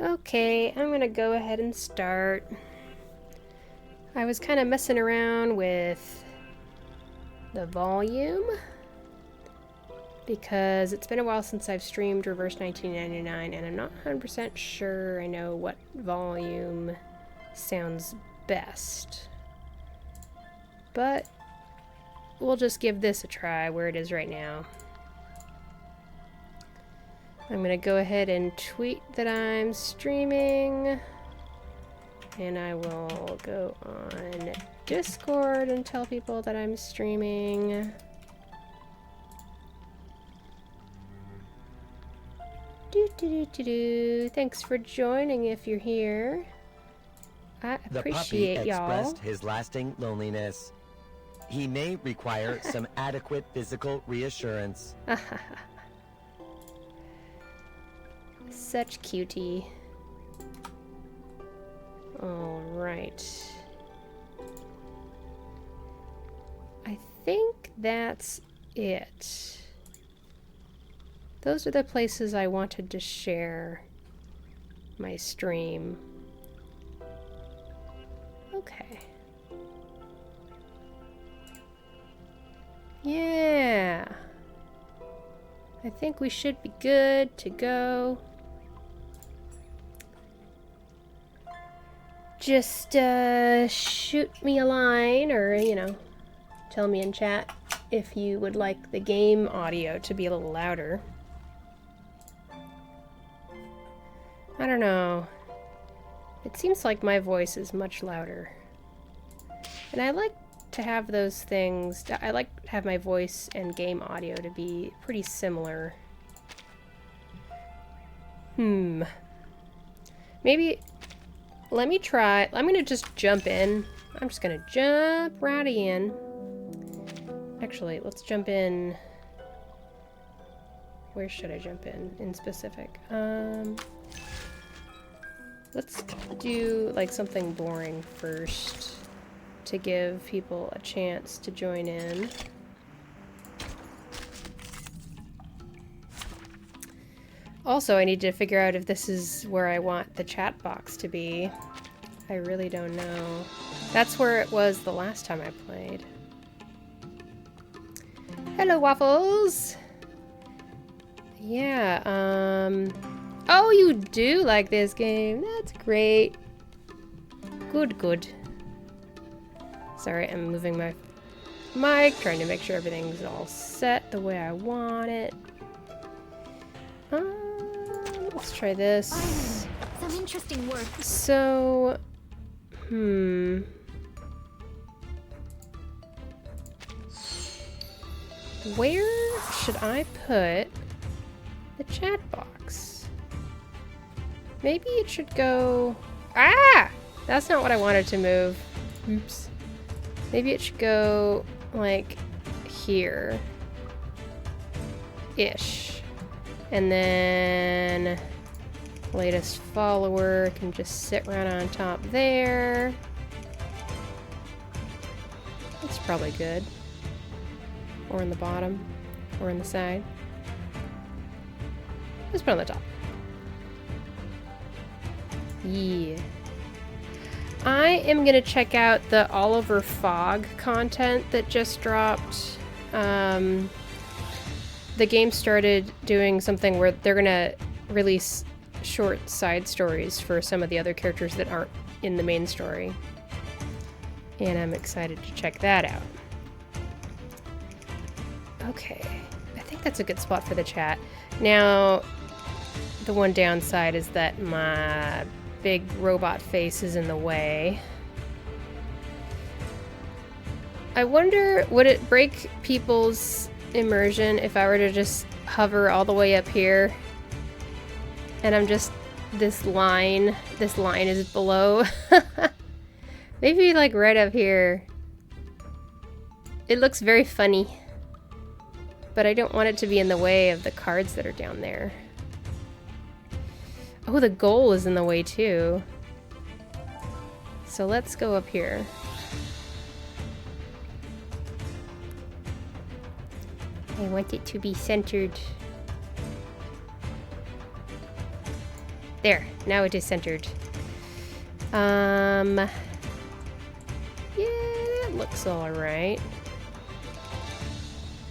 Okay, I'm gonna go ahead and start. I was kind of messing around with the volume because it's been a while since I've streamed Reverse 1999 and I'm not 100% sure I know what volume sounds best. But we'll just give this a try where it is right now. I'm gonna go ahead and tweet that I'm streaming, and I will go on Discord and tell people that I'm streaming. Thanks for joining if you're here. I appreciate y'all. The puppy expressed his lasting loneliness. He may require some adequate physical reassurance. Such cutie. All right. I think that's it. Those are the places I wanted to share my stream. Okay. Yeah. I think we should be good to go. Just shoot me a line or, you know, tell me in chat if you would like the game audio to be a little louder. I don't know. It seems like my voice is much louder. And I like to have those things. I like to have my voice and game audio to be pretty similar. Maybe, let me try. I'm gonna just jump in. I'm just gonna jump right in. Actually, let's jump in. Where should I jump in specific? Let's do like something boring first to give people a chance to join in. Also, I need to figure out if this is where I want the chat box to be. I really don't know. That's where it was the last time I played. Hello, Waffles! Yeah, oh, you do like this game. That's great. Good, good. Sorry, I'm moving my mic, trying to make sure everything's all set the way I want it. Let's try this. Some interesting work. So, where should I put the chat box? Maybe it should go... Ah! That's not what I wanted to move. Oops. Maybe it should go, like, here. Ish. And then... latest follower can just sit right on top there. That's probably good. Or in the bottom. Or in the side. Let's put it on the top. Yeah. I am gonna check out the Oliver Fogg content that just dropped. The game started doing something where they're gonna release short side stories for some of the other characters that aren't in the main story. And I'm excited to check that out. Okay, I think that's a good spot for the chat. Now, the one downside is that my big robot face is in the way. I wonder, would it break people's immersion if I were to just hover all the way up here and I'm just, this line is below? Maybe like right up here. It looks very funny, but I don't want it to be in the way of the cards that are down there. Oh, the goal is in the way too. So let's go up here. I want it to be centered. There, now it is centered. Yeah, that looks alright.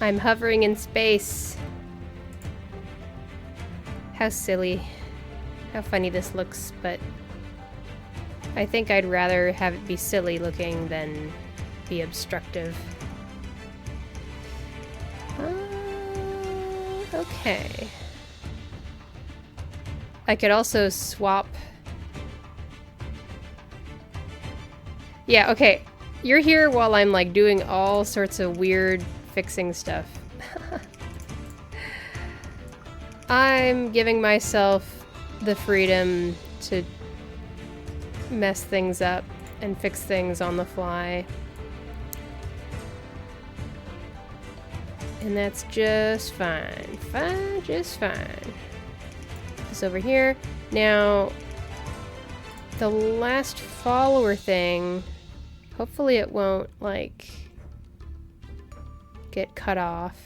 I'm hovering in space. How silly. How funny this looks, but I think I'd rather have it be silly looking than be obstructive. Okay. I could also swap. Yeah, okay. You're here while I'm like doing all sorts of weird fixing stuff. I'm giving myself the freedom to mess things up and fix things on the fly. And that's just fine. Fine, just fine. This over here. Now, the last follower thing, hopefully it won't, like, get cut off.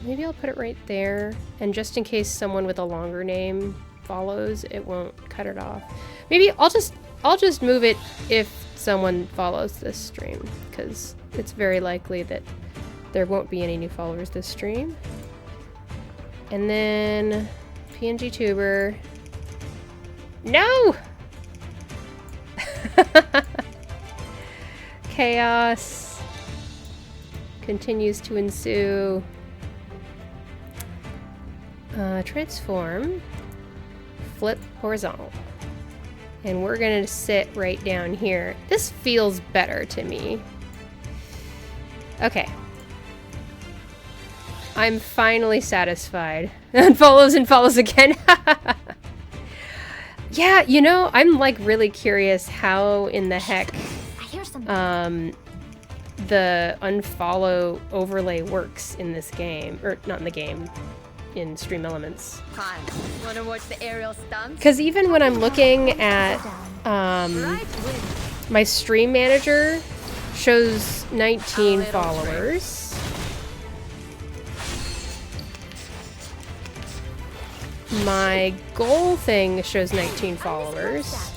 Maybe I'll put it right there, and just in case someone with a longer name follows, it won't cut it off. Maybe I'll just move it if someone follows this stream, because it's very likely that there won't be any new followers this stream. And then PNGTuber. No! Chaos continues to ensue. Transform, flip horizontal. And we're gonna sit right down here. This feels better to me. Okay. I'm finally satisfied. Unfollows and follows again. Yeah, you know, I'm like really curious how in the heck the unfollow overlay works in this game. Or not in the game. In Stream Elements. Wanna watch the aerial stunts? Because even when I'm looking at my stream manager shows 19 followers. My goal thing shows 19 followers.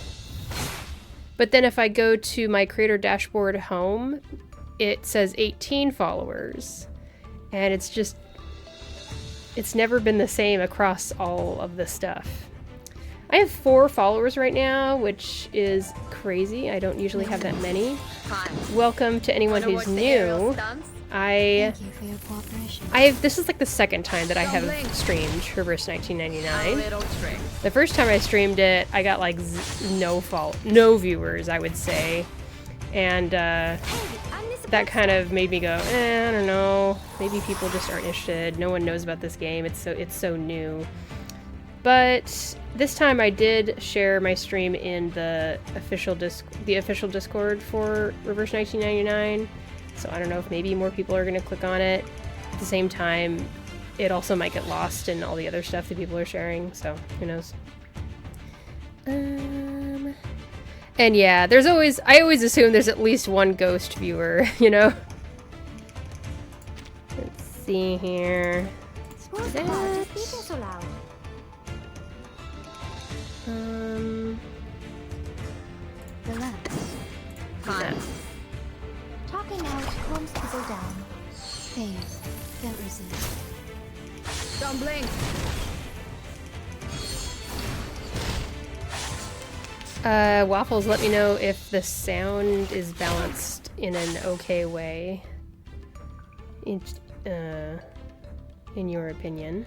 But then if I go to my creator dashboard home, it says 18 followers. And it's just it's never been the same across all of the stuff. I have 4 followers right now, which is crazy. I don't usually have that many. Welcome to anyone who's new. This is like the second time that I have streamed Reverse 1999. The first time I streamed it, I got like no viewers, I would say. And that kind of made me go, I don't know, maybe people just aren't interested. No one knows about this game. It's so new. But this time I did share my stream in the official Discord for Reverse 1999. So I don't know if maybe more people are going to click on it. At the same time, it also might get lost in all the other stuff that people are sharing. So who knows? And yeah, I always assume there's at least one ghost viewer, you know? Let's see here. Let's do that. Talking out calms people down. Faith, don't resist. Don't blink. Waffles, let me know if the sound is balanced in an okay way. In your opinion.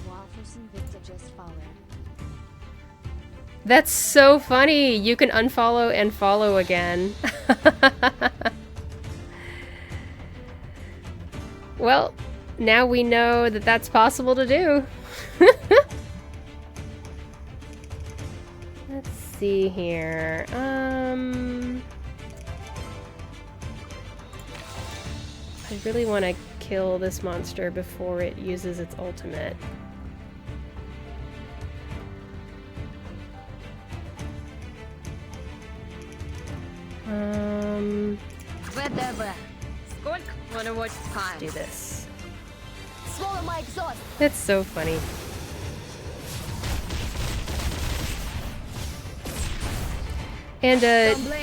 Waffles and Victor just followed. That's so funny! You can unfollow and follow again. Well, now we know that that's possible to do. Let's see here. I really want to kill this monster before it uses its ultimate. Whatever. Let's do this. Swallow my exhaust. That's so funny. And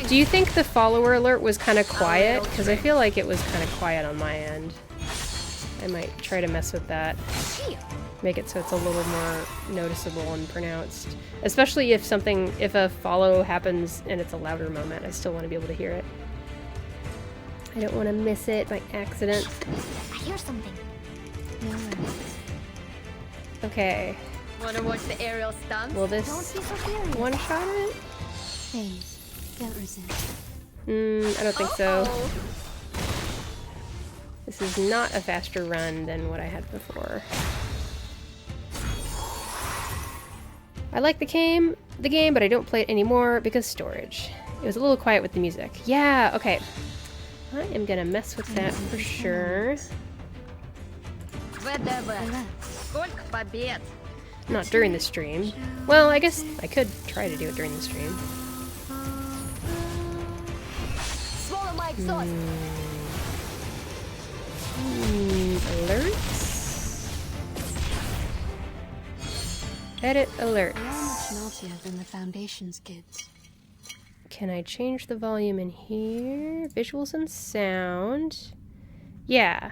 do you think the follower alert was kind of quiet? Because I feel like it was kind of quiet on my end. I might try to mess with that. Make it so it's a little more noticeable and pronounced. Especially if a follow happens and it's a louder moment, I still want to be able to hear it. I don't want to miss it by accident. I hear something. No worries. Okay. Wanna watch the aerial stunts? Will this Don't be so serious. one-shot it? Phase. Don't resist. I don't think so. This is not a faster run than what I had before. I like the game, but I don't play it anymore because storage. It was a little quiet with the music. Yeah, okay. I am gonna mess with that for sure. Not during the stream. Well, I guess I could try to do it during the stream. Swallow my exhaust. Alerts? Edit alerts. They are much naughtier than the Foundation's kids. Can I change the volume in here? Visuals and sound. Yeah.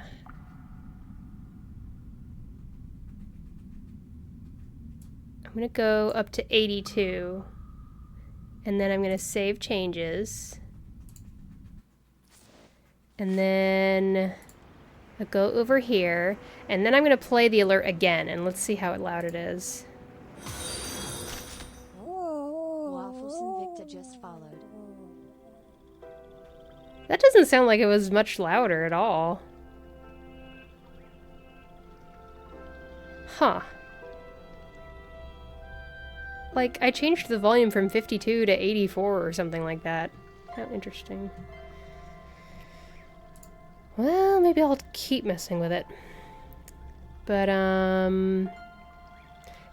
I'm gonna go up to 82. And then I'm gonna save changes. And then I'll go over here. And then I'm gonna play the alert again and let's see how loud it is. Waffles and Victor just followed. That doesn't sound like it was much louder at all. Huh. Like, I changed the volume from 52 to 84 or something like that. How interesting. Well, maybe I'll keep messing with it. But,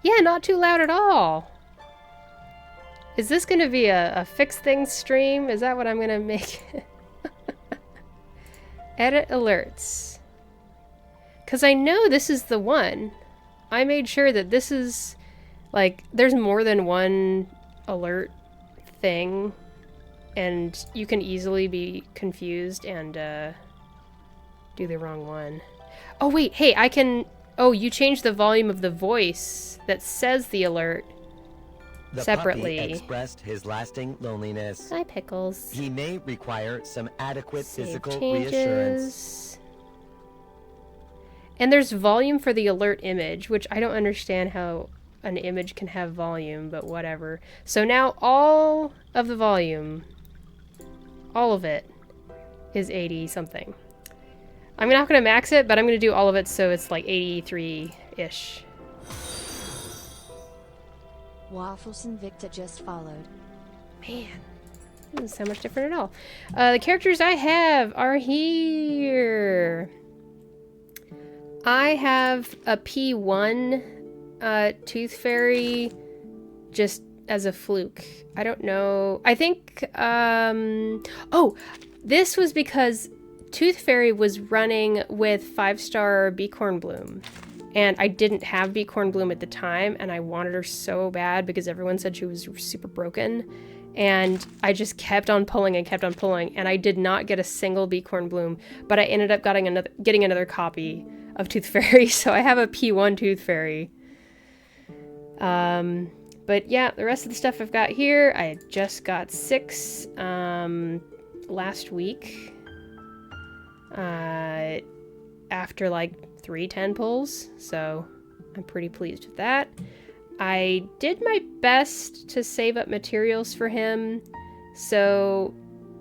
yeah, not too loud at all. Is this gonna be a fix things stream? Is that what I'm gonna make? Edit alerts. Because I know this is the one. I made sure that this is, like, there's more than one alert thing. And you can easily be confused and do the wrong one. Oh, wait, hey, I can... Oh, you changed the volume of the voice that says the alert separately. The puppy expressed his lasting loneliness. Hi, Pickles. He may require some adequate Save physical changes. reassurance. And there's volume for the alert image, which I don't understand how an image can have volume, but whatever. So now all of the volume, all of it, is 80 something. I'm not going to max it, but I'm going to do all of it so it's like 83-ish. Waffles and Victor just followed. Man, this doesn't sound much different at all. The characters I have are here. I have a P1 Tooth Fairy just as a fluke. I don't know. I think, oh, this was because Tooth Fairy was running with 5-star Beacorn Bloom. And I didn't have Beacorn Bloom at the time, and I wanted her so bad because everyone said she was super broken. And I just kept on pulling and kept on pulling, and I did not get a single Beacorn Bloom, but I ended up getting another copy of Tooth Fairy, so I have a P1 Tooth Fairy. But yeah, the rest of the stuff I've got here, I just got 6 last week. After like 310 pulls, so I'm pretty pleased with that. I did my best to save up materials for him, so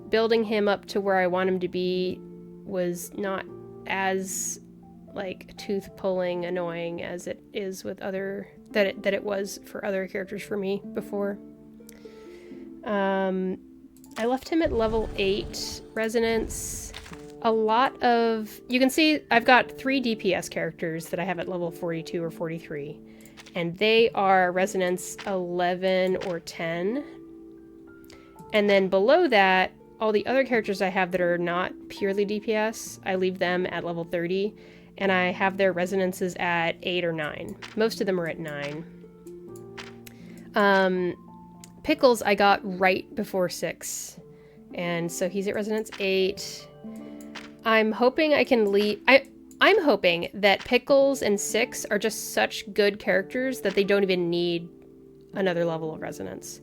building him up to where I want him to be was not as like tooth pulling annoying as it is with other that it was for other characters for me before. I left him at level 8 resonance. A lot of... You can see I've got 3 DPS characters that I have at level 42 or 43. And they are resonance 11 or 10. And then below that, all the other characters I have that are not purely DPS, I leave them at level 30. and I have their resonances at 8 or 9. Most of them are at 9. Pickles I got right before 6, and so he's at resonance 8. I'm hoping I can leave... I'm hoping that Pickles and 6 are just such good characters that they don't even need another level of resonance.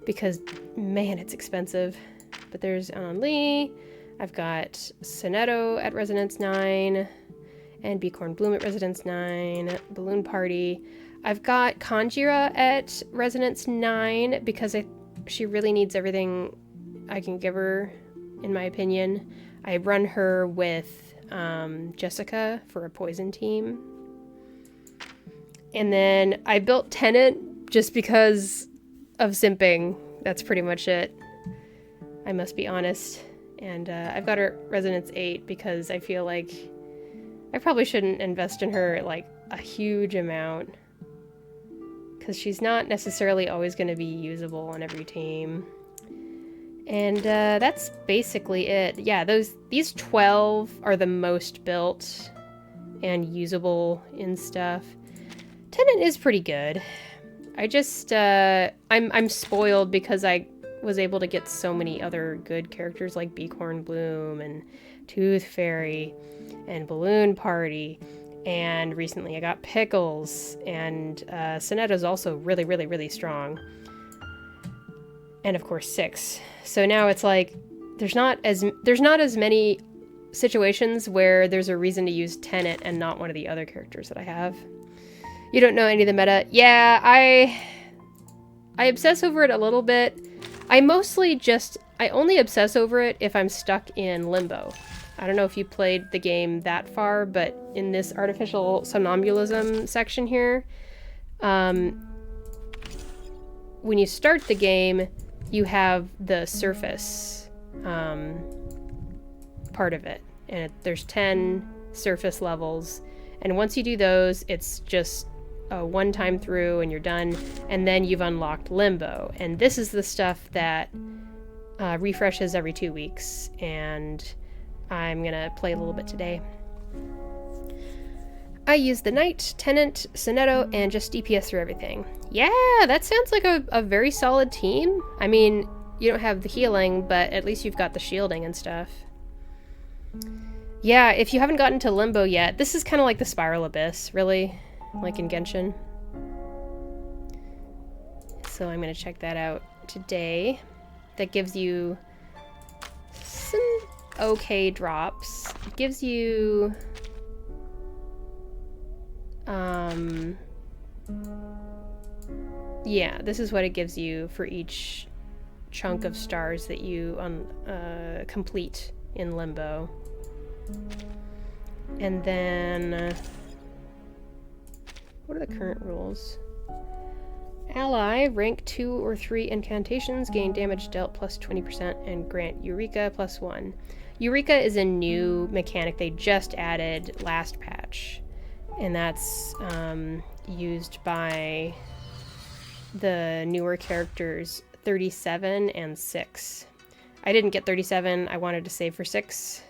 Because, man, it's expensive. But there's Lee. I've got Sonetto at resonance 9. And Beacorn Bloom at resonance 9. Balloon Party. I've got Kanjira at resonance 9 because she really needs everything I can give her, in my opinion. I run her with Jessica for a poison team. And then I built Tenant just because of simping. That's pretty much it. I must be honest. And I've got her resonance 8 because I feel like I probably shouldn't invest in her like a huge amount. Because she's not necessarily always going to be usable on every team. And that's basically it. Yeah, these 12 are the most built and usable in stuff. Tenant is pretty good. I just I'm spoiled because I was able to get so many other good characters like Beacorn Bloom and Tooth Fairy and Balloon Party, and recently I got Pickles, and Sonetto's also really, really, really strong. And of course 6. So now it's like there's not as many situations where there's a reason to use Tenant and not one of the other characters that I have. You don't know any of the meta? Yeah, I obsess over it a little bit. I only obsess over it if I'm stuck in Limbo. I don't know if you played the game that far, but in this artificial somnambulism section here, when you start the game, you have the surface part of it, and there's 10 surface levels, and once you do those, it's just a one-time through and you're done, and then you've unlocked Limbo, and this is the stuff that refreshes every 2 weeks, and I'm gonna play a little bit today. I use the Knight, Tenant, Sonetto, and just DPS through everything. Yeah, that sounds like a very solid team. I mean, you don't have the healing, but at least you've got the shielding and stuff. Yeah, if you haven't gotten to Limbo yet, this is kind of like the Spiral Abyss, really, like in Genshin. So I'm going to check that out today. That gives you some okay drops. It gives you... yeah, this is what it gives you for each chunk of stars that you complete in Limbo. And then, what are the current rules? Ally, rank 2 or 3 incantations, gain damage dealt plus 20%, and grant Eureka plus 1. Eureka is a new mechanic they just added last patch, and that's used by the newer characters 37 and 6. I didn't get 37, I wanted to save for 6.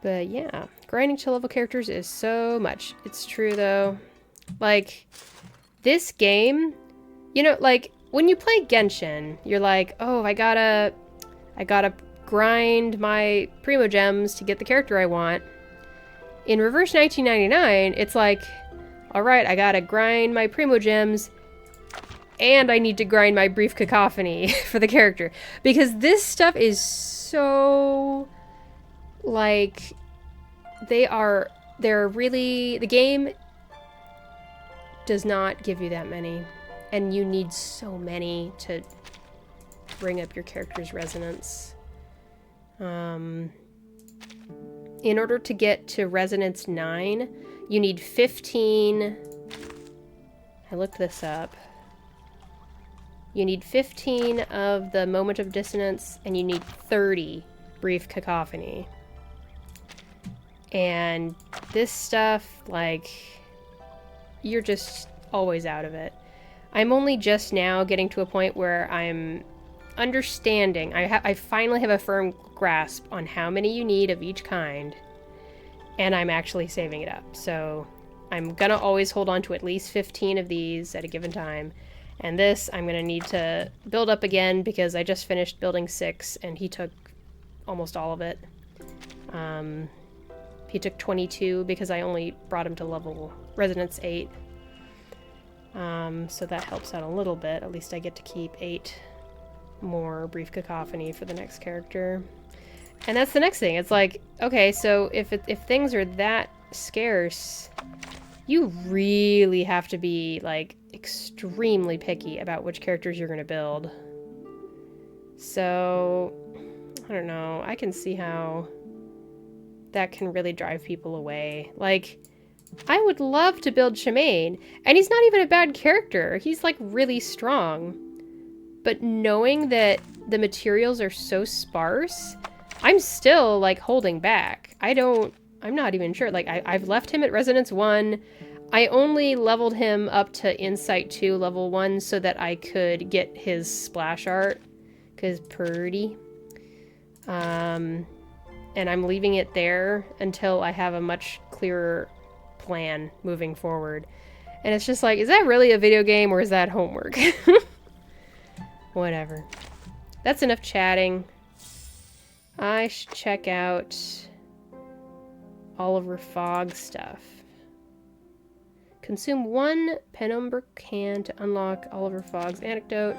But yeah, grinding to level characters is so much. It's true though. Like, this game, you know, like, when you play Genshin, you're like, oh, I gotta grind my Primo Gems to get the character I want. In Reverse 1999, it's like, alright, I gotta grind my Primo Gems, and I need to grind my Brief Cacophony for the character. Because this stuff is so, like, they're really, the game does not give you that many. And you need so many to bring up your character's resonance. In order to get to resonance 9, you need 15... I looked this up. You need 15 of the Moment of Dissonance, and you need 30 Brief Cacophony. And this stuff, like, you're just always out of it. I'm only just now getting to a point where I'm understanding. I finally have a firm grasp on how many you need of each kind. and I'm actually saving it up. So I'm gonna always hold on to at least 15 of these at a given time. And this I'm gonna need to build up again because I just finished building 6 and he took almost all of it. He took 22 because I only brought him to level Resonance 8. So that helps out a little bit. At least I get to keep 8 more Brief Cacophony for the next character. And that's the next thing. It's like, okay, so if things are that scarce, you really have to be, like, extremely picky about which characters you're going to build. So, I don't know. I can see how that can really drive people away. Like, I would love to build Shemaine, and he's not even a bad character. He's, like, really strong. But knowing that the materials are so sparse, I'm still, like, holding back. I'm not even sure. Like, I've left him at Resonance 1. I only leveled him up to Insight 2 level 1 so that I could get his splash art, because pretty. And I'm leaving it there until I have a much clearer plan moving forward. And it's just like, is that really a video game or is that homework? Whatever. That's enough chatting. I should check out Oliver Fogg stuff. Consume 1 Penumbra can to unlock Oliver Fogg's anecdote.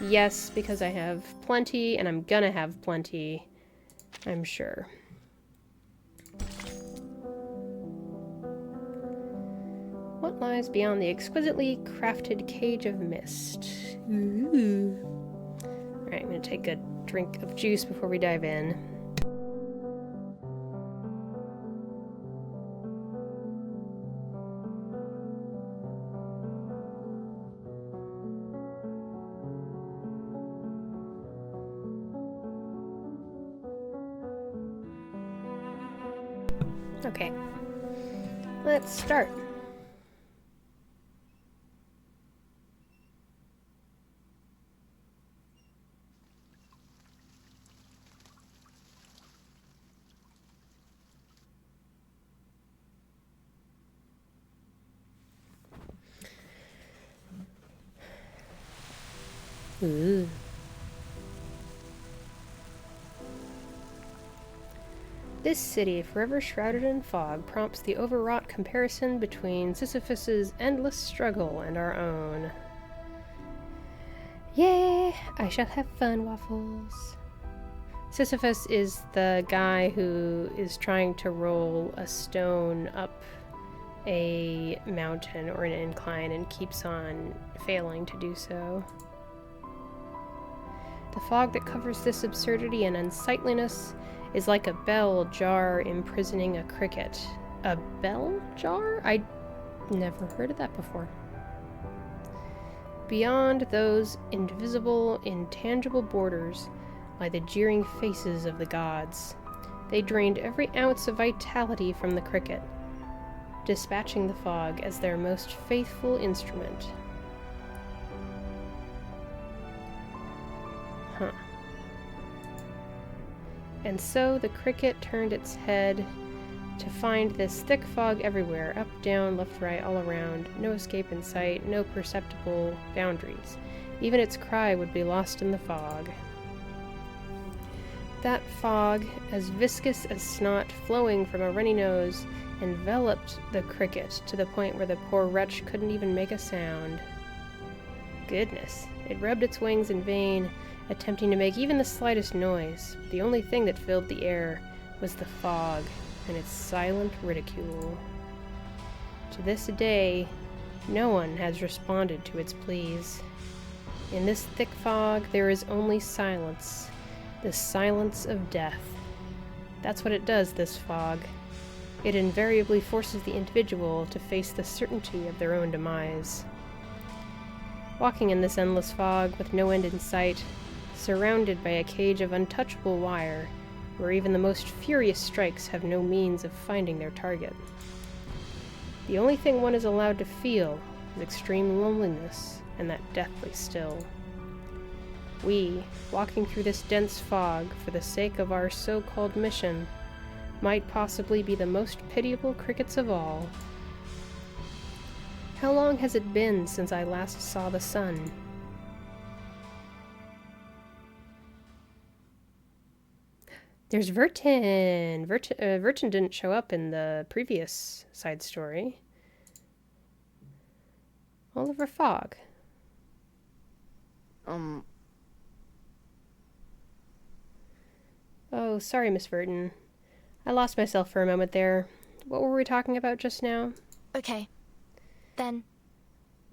Yes, because I have plenty, and I'm gonna have plenty, I'm sure. What lies beyond the exquisitely crafted cage of mist? Ooh. Alright, I'm gonna take a drink of juice before we dive in. Okay, let's start. Ooh. This city, forever shrouded in fog, prompts the overwrought comparison between Sisyphus's endless struggle and our own. Yay! I shall have fun, Waffles. Sisyphus is the guy who is trying to roll a stone up a mountain or an incline and keeps on failing to do so. The fog that covers this absurdity and unsightliness is like a bell jar imprisoning a cricket. A bell jar? I never heard of that before. Beyond those invisible, intangible borders lie the jeering faces of the gods. They drained every ounce of vitality from the cricket, dispatching the fog as their most faithful instrument. Huh. And so the cricket turned its head to find this thick fog everywhere, up, down, left, right, all around, no escape in sight, no perceptible boundaries. Even its cry would be lost in the fog. That fog, as viscous as snot flowing from a runny nose, enveloped the cricket to the point where the poor wretch couldn't even make a sound. Goodness, it rubbed its wings in vain, attempting to make even the slightest noise. The only thing that filled the air was the fog and its silent ridicule. To this day, no one has responded to its pleas. In this thick fog, there is only silence, the silence of death. That's what it does, this fog. It invariably forces the individual to face the certainty of their own demise. Walking in this endless fog with no end in sight, surrounded by a cage of untouchable wire, where even the most furious strikes have no means of finding their target. The only thing one is allowed to feel is extreme loneliness and that deathly still. We, walking through this dense fog for the sake of our so-called mission, might possibly be the most pitiable crickets of all. How long has it been since I last saw the sun? There's Vertin! Vertin didn't show up in the previous side story. Oliver Fogg. Oh, sorry, Miss Vertin. I lost myself for a moment there. What were we talking about just now? Okay. Then.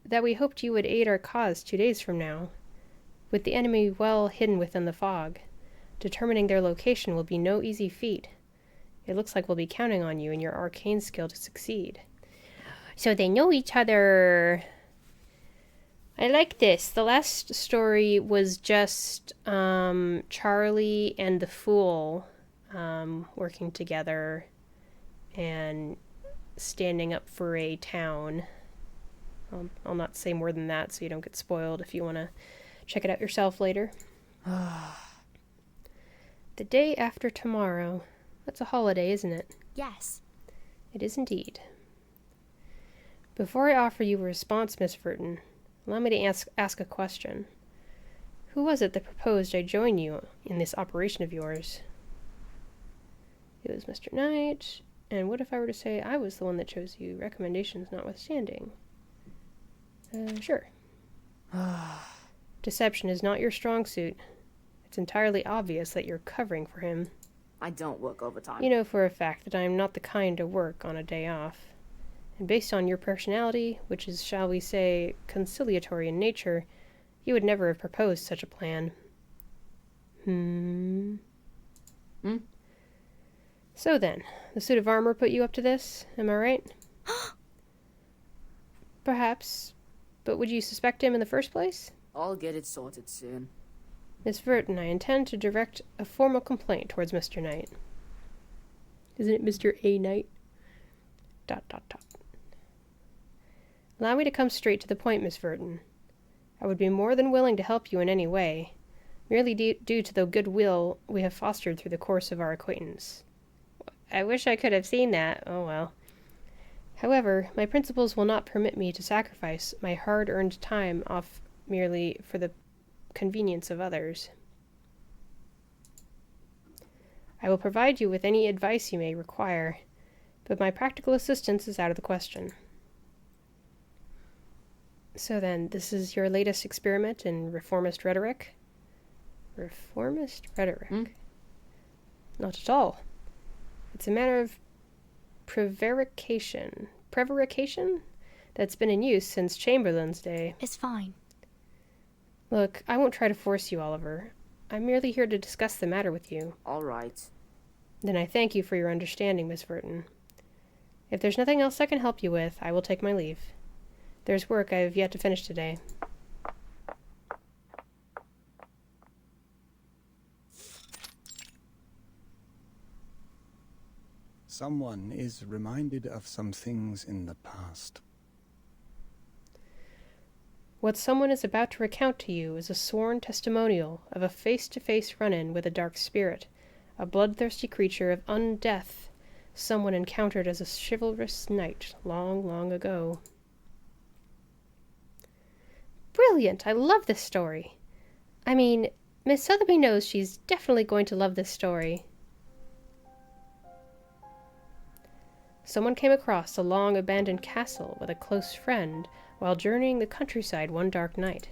That we hoped you would aid our cause 2 days from now. With the enemy well hidden within the fog, determining their location will be no easy feat. It looks like we'll be counting on you and your arcane skill to succeed. So they know each other. I like this. The last story was just Charlie and the Fool working together and standing up for a town. I'll not say more than that so you don't get spoiled if you want to check it out yourself later. The day after tomorrow. That's a holiday, isn't it? Yes. It is indeed. Before I offer you a response, Miss Vertin, allow me to ask a question. Who was it that proposed I join you in this operation of yours? It was Mr. Knight. And what if I were to say I was the one that chose you, recommendations notwithstanding? Sure. Deception is not your strong suit. It's entirely obvious that you're covering for him. I don't work overtime. You know for a fact that I am not the kind to work on a day off. And based on your personality, which is, shall we say, conciliatory in nature, you would never have proposed such a plan. So then, the suit of armor put you up to this, am I right? Perhaps. But would you suspect him in the first place? I'll get it sorted soon. Miss Vertin, I intend to direct a formal complaint towards Mr. Knight. Isn't it Mr. A. Knight? ... Allow me to come straight to the point, Miss Vertin. I would be more than willing to help you in any way, merely due to the goodwill we have fostered through the course of our acquaintance. I wish I could have seen that. Oh well. However, my principles will not permit me to sacrifice my hard-earned time off merely for the convenience of others. I will provide you with any advice you may require, but my practical assistance is out of the question. So then, this is your latest experiment in reformist rhetoric? Reformist rhetoric? Not at all. It's a matter of prevarication that's been in use since Chamberlain's day. It's fine. Look, I won't try to force you, Oliver. I'm merely here to discuss the matter with you. All right. Then I thank you for your understanding, Miss Vertin. If there's nothing else I can help you with, I will take my leave. There's work I have yet to finish today. Someone is reminded of some things in the past. What someone is about to recount to you is a sworn testimonial of a face-to-face run-in with a dark spirit, a bloodthirsty creature of undeath, someone encountered as a chivalrous knight long, long ago. Brilliant! I love this story. I mean, Miss Sotheby knows she's definitely going to love this story. Someone came across a long-abandoned castle with a close friend while journeying the countryside one dark night.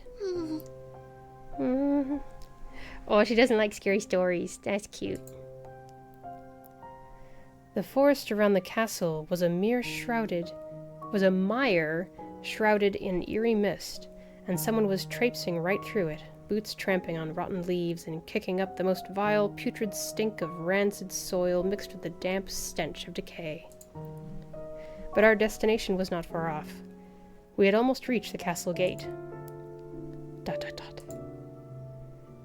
Oh, she doesn't like scary stories. That's cute. The forest around the castle was a mire shrouded in eerie mist, and someone was traipsing right through it, boots tramping on rotten leaves and kicking up the most vile, putrid stink of rancid soil mixed with the damp stench of decay. But our destination was not far off. We had almost reached the castle gate. ...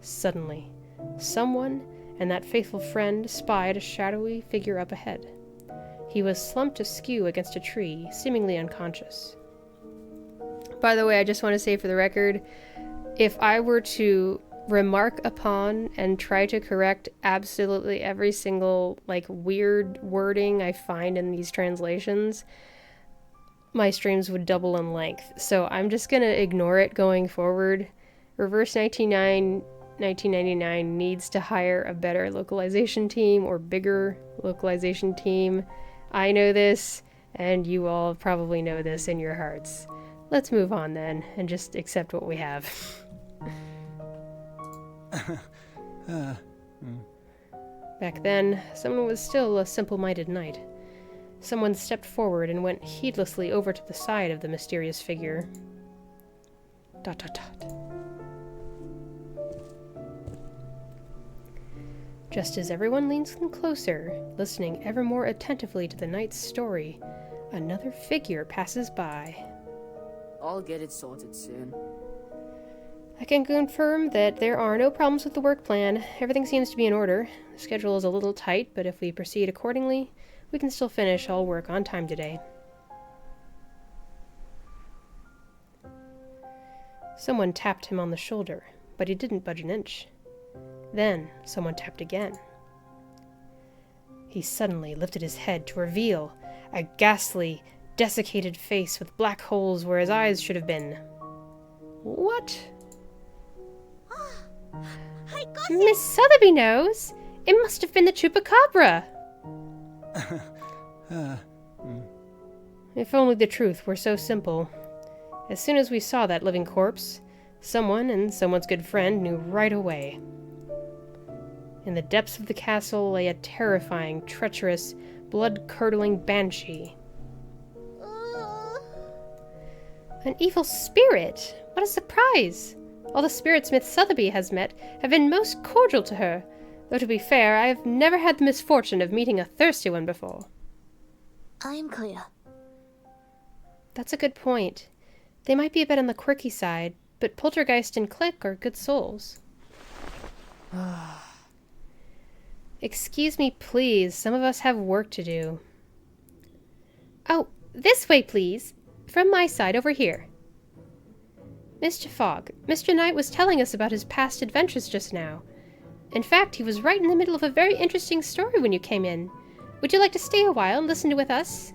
Suddenly, someone and that faithful friend spied a shadowy figure up ahead. He was slumped askew against a tree, seemingly unconscious. By the way, I just want to say for the record, if I were to remark upon and try to correct absolutely every single, like, weird wording I find in these translations, my streams would double in length. So I'm just gonna ignore it going forward. Reverse 1999 needs to hire a better localization team or bigger localization team. I know this, and you all probably know this in your hearts. Let's move on then, and just accept what we have. Back then, someone was still a simple-minded knight. Someone stepped forward and went heedlessly over to the side of the mysterious figure. ... Just as everyone leans in closer, listening ever more attentively to the knight's story, another figure passes by. I'll get it sorted soon. I can confirm that there are no problems with the work plan. Everything seems to be in order. The schedule is a little tight, but if we proceed accordingly, we can still finish all work on time today. Someone tapped him on the shoulder, but he didn't budge an inch. Then someone tapped again. He suddenly lifted his head to reveal a ghastly, desiccated face with black holes where his eyes should have been. What? Miss Sotheby knows! It must have been the Chupacabra! If only the truth were so simple. As soon as we saw that living corpse, someone and someone's good friend knew right away. In the depths of the castle lay a terrifying, treacherous, blood-curdling banshee. An evil spirit! What a surprise! All the spirits Miss Sotheby has met have been most cordial to her, though to be fair, I have never had the misfortune of meeting a thirsty one before. I'm clear. That's a good point. They might be a bit on the quirky side, but Poltergeist and Click are good souls. Excuse me, please. Some of us have work to do. Oh, this way, please. From my side, over here. Mr. Fogg, Mr. Knight was telling us about his past adventures just now. In fact, he was right in the middle of a very interesting story when you came in. Would you like to stay a while and listen with us?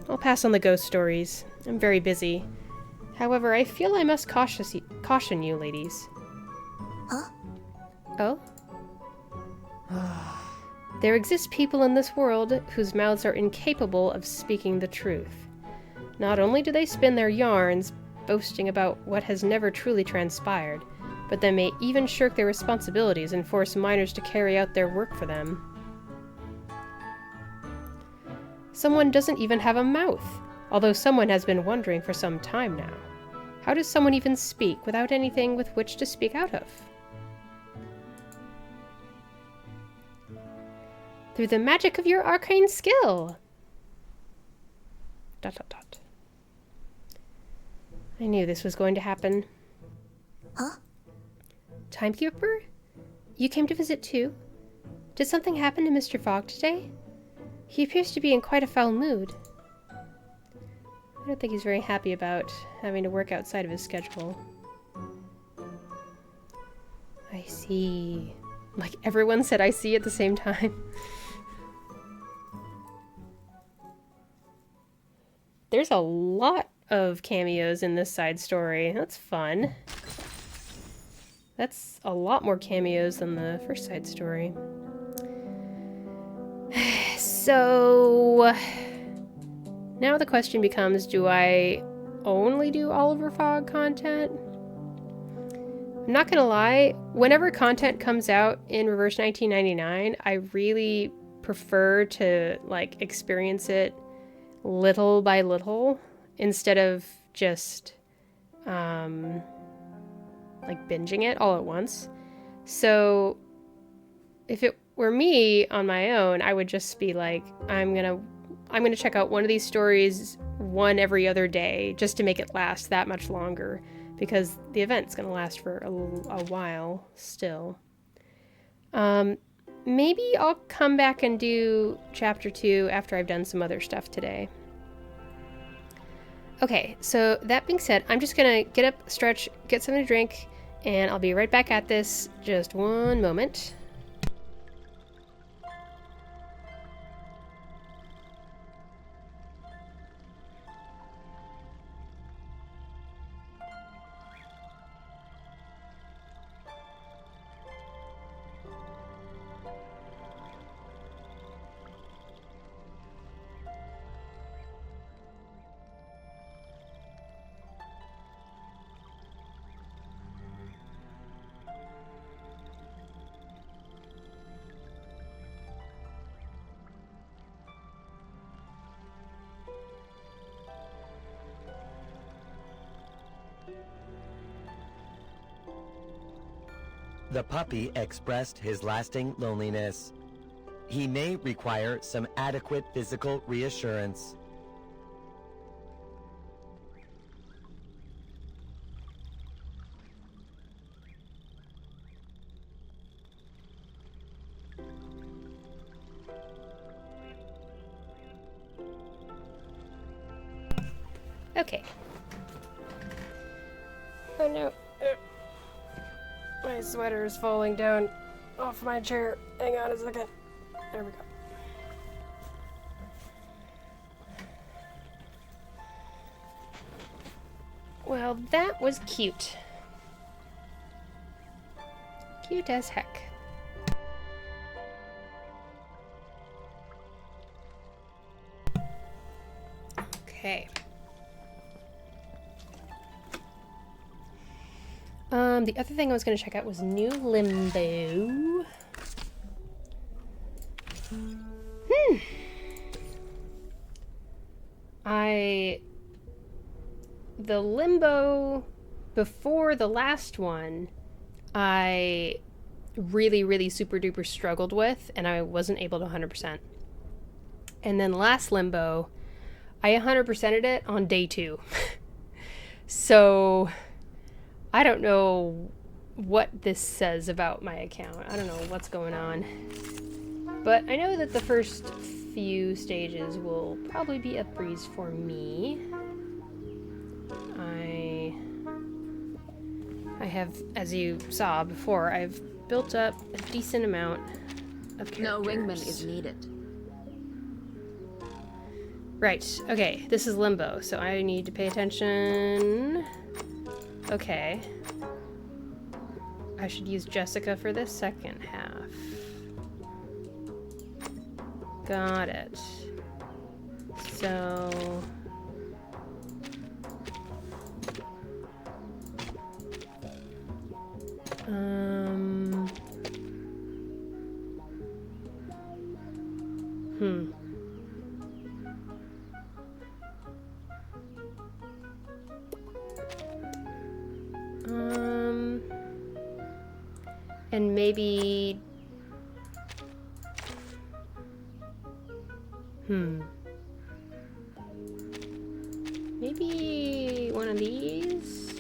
I'll pass on the ghost stories. I'm very busy. However, I feel I must caution you, ladies. Huh? Oh? There exist people in this world whose mouths are incapable of speaking the truth. Not only do they spin their yarns, boasting about what has never truly transpired, but they may even shirk their responsibilities and force minors to carry out their work for them. Someone doesn't even have a mouth, although someone has been wondering for some time now. How does someone even speak without anything with which to speak out of? Through the magic of your arcane skill! ... I knew this was going to happen. Huh? Timekeeper? You came to visit too? Did something happen to Mr. Fogg today? He appears to be in quite a foul mood. I don't think he's very happy about having to work outside of his schedule. I see. Like everyone said I see at the same time. There's a lot of cameos in this side story. That's fun. That's a lot more cameos than the first side story. So now the question becomes, do I only do Oliver Fogg content? I'm not gonna lie, whenever content comes out in Reverse 1999, I really prefer to like experience it little by little instead of just like binging it all at once. So if it were me on my own, I would just be like, I'm gonna check out one of these stories one every other day just to make it last that much longer, because the event's gonna last for a while still. Maybe I'll come back and do chapter 2 after I've done some other stuff today. Okay, so that being said, I'm just gonna get up, stretch, get something to drink, And I'll be right back at this. Just one moment. The puppy expressed his lasting loneliness. He may require some adequate physical reassurance. Okay. Oh no. My sweater is falling down off my chair. Hang on a second. There we go. Well, that was cute. Cute as heck. Okay. The other thing I was going to check out was new Limbo. The Limbo before the last one, I really super duper struggled with, and I wasn't able to 100%. And then last Limbo, I 100%ed it on day 2. So I don't know what this says about my account. I don't know what's going on. But I know that the first few stages will probably be a breeze for me. I have, as you saw before, I've built up a decent amount of characters. No wingman is needed. Right, okay, this is Limbo, so I need to pay attention. Okay. I should use Jessica for this second half. Got it. So... And maybe... Maybe one of these?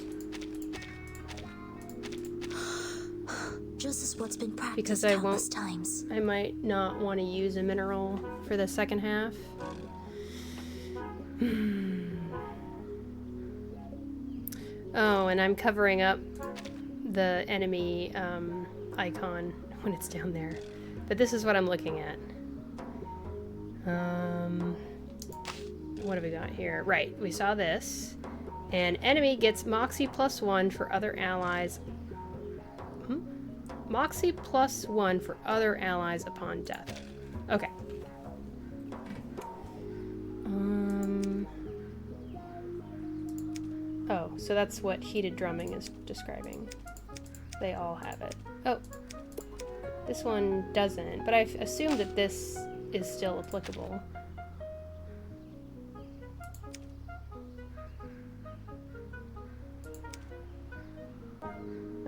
Just as what's been practiced Because I countless won't... times. I might not want to use a mineral for the second half. Oh, and I'm covering up the enemy icon when it's down there. But this is what I'm looking at. What have we got here? Right, we saw this. An enemy gets Moxie +1 for other allies. Moxie +1 for other allies upon death. Okay. Oh, so that's what heated drumming is describing. They all have it. Oh, this one doesn't, but I assume that this is still applicable.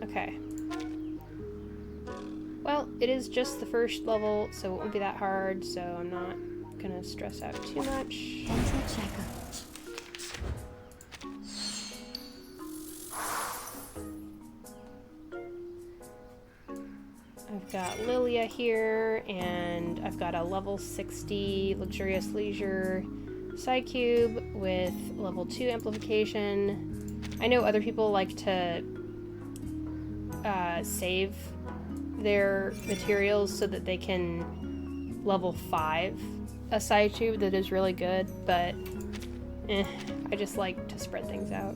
Okay. Well, it is just the first level, so it won't be that hard, so I'm not gonna stress out too much. Enter checker. I've got Lilia here, and I've got a level 60 Luxurious Leisure side cube with level 2 amplification. I know other people like to save their materials so that they can level 5 a side tube that is really good, but I just like to spread things out.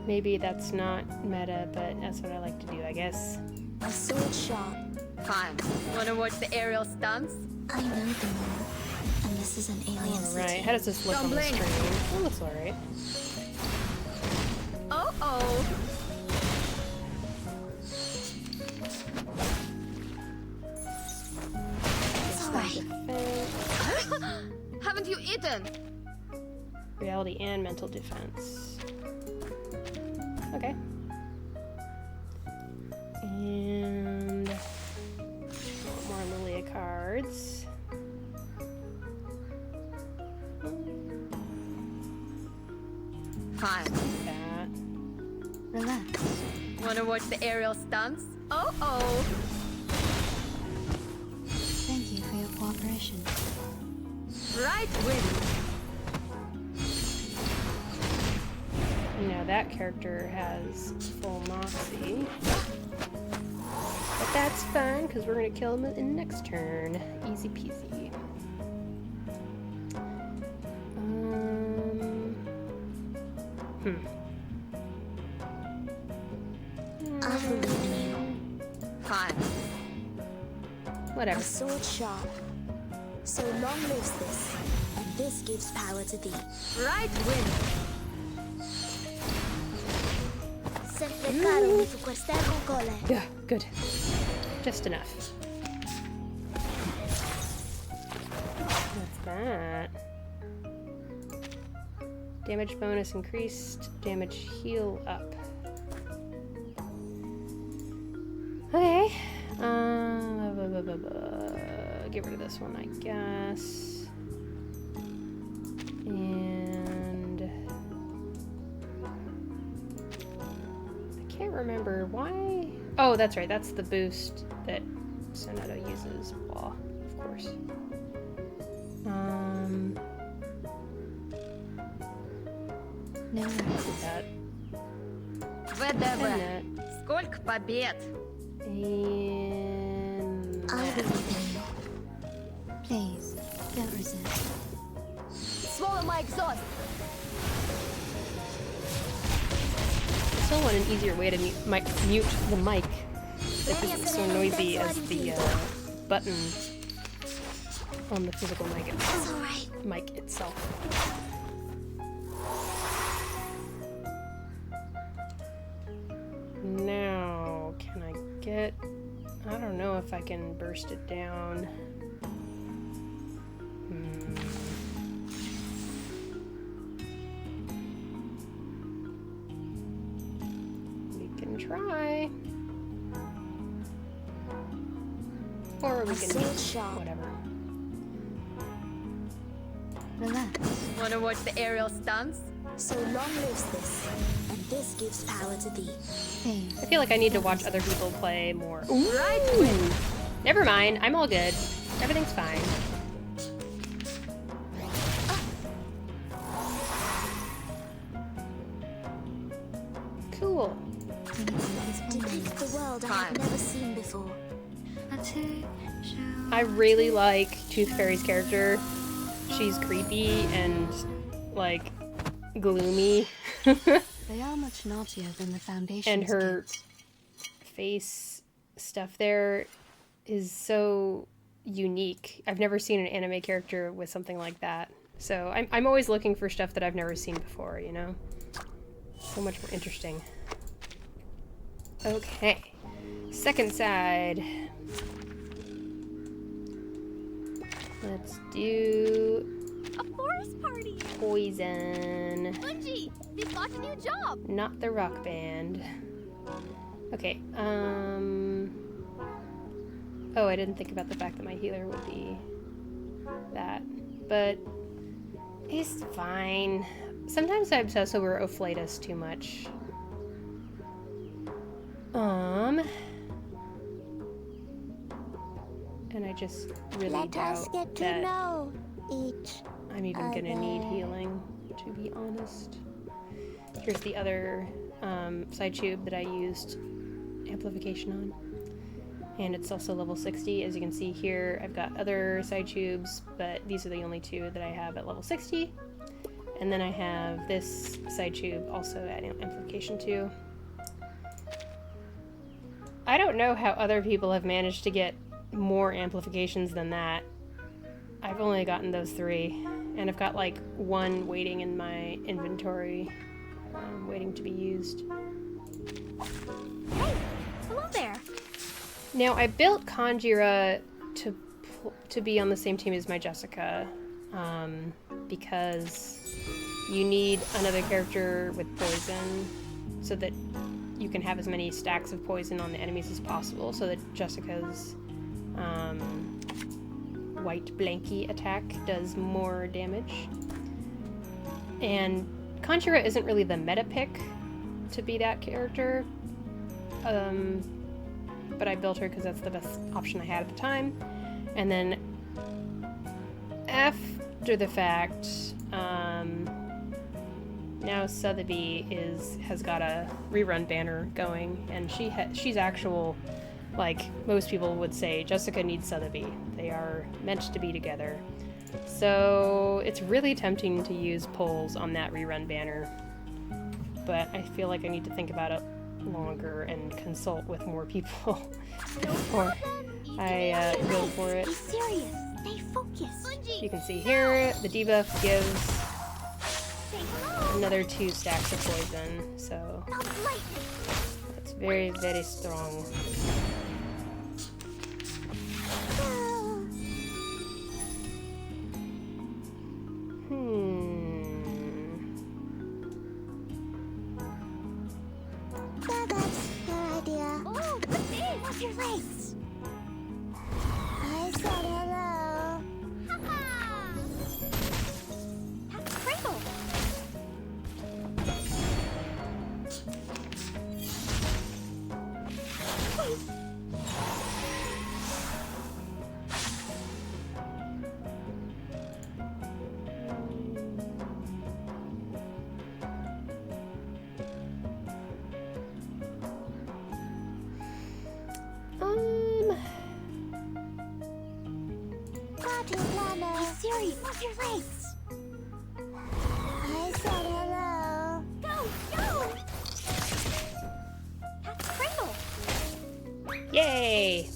Maybe that's not meta, but that's what I like to do, I guess. A sword shop. Fine. Wanna watch the aerial stunts? I know the move. And this is an alien city. Alright, how does this look on the Rumbling. screen? It looks alright. Oh. It's alright. Haven't you eaten? Reality and mental defense. Okay. And more Lilia cards. Fine. That. Relax. Wanna watch the aerial stunts? Oh. Thank you for your cooperation. Right win. Now that character has full moxie. But that's fine, because we're going to kill him in the next turn. Easy peasy. I believe in you. Fine. Whatever. A sword sharp. So long lives this, and this gives power to thee. Right win. Sempre caro mi fu quest'ermo cole. Yeah, good. Just enough. What's that? Damage bonus increased. Damage heal up. Okay. Get rid of this one, I guess. And I can't remember why. Oh, that's right. That's the boost that Sonato uses. Well, of course. No. That. ВДВ. And Сколько побед? that. And I that. believe in you. Please, don't resist. Swallow my exhaust. I still want an easier way to mute the mic. If it's so noisy as the button on the physical mic It's alright. itself. Now, can I get... I don't know if I can burst it down. We can try. Or we A can... sword sharp. whatever. Relax. Wanna watch the aerial stunts? So long lives this, and this gives power to thee. I feel like I need to watch other people play more. Right win. Never mind, I'm all good. Everything's fine. Cool. Depict the world I have never seen before. I really like Tooth Fairy's character. She's creepy and, like, gloomy. They are much naughtier than the Foundation. And her face stuff there is so unique. I've never seen an anime character with something like that. So I'm always looking for stuff that I've never seen before, you know? So much more interesting. Okay. Second side. Let's do A forest party! poison. Bungie, they've got a new job! Not the rock band. Okay, oh, I didn't think about the fact that my healer would be that. But it's fine. Sometimes I obsess over Ophlatus too much. And I just really Let us doubt get to that know each. I'm even gonna need other. healing, to be honest. Here's the other side tube that I used amplification on. And it's also level 60. As you can see here, I've got other side tubes, but these are the only two that I have at level 60. And then I have this side tube also at amplification 2. I don't know how other people have managed to get more amplifications than that. I've only gotten those 3, and I've got like 1 waiting in my inventory, waiting to be used. Hey, hello there. Now, I built Conjura to be on the same team as my Jessica, because you need another character with poison so that you can have as many stacks of poison on the enemies as possible, so that Jessica's white blanky attack does more damage. And Conjura isn't really the meta pick to be that character, but I built her because that's the best option I had at the time. And then after the fact, now Sotheby has got a rerun banner going, and she's actual, like most people would say, Jessica needs Sotheby. They are meant to be together. So it's really tempting to use polls on that rerun banner, but I feel like I need to think about it longer and consult with more people before I go for it. Be serious. Stay focused. You can see here the debuff gives another 2 stacks of poison, so that's very, very strong. That's your idea. Oh, what's this? Watch your legs. I said hello. Ha-ha! That's Cradle. Party planner. Be serious. Watch your legs. I said hello. Go, go! That's Cradle. Yay!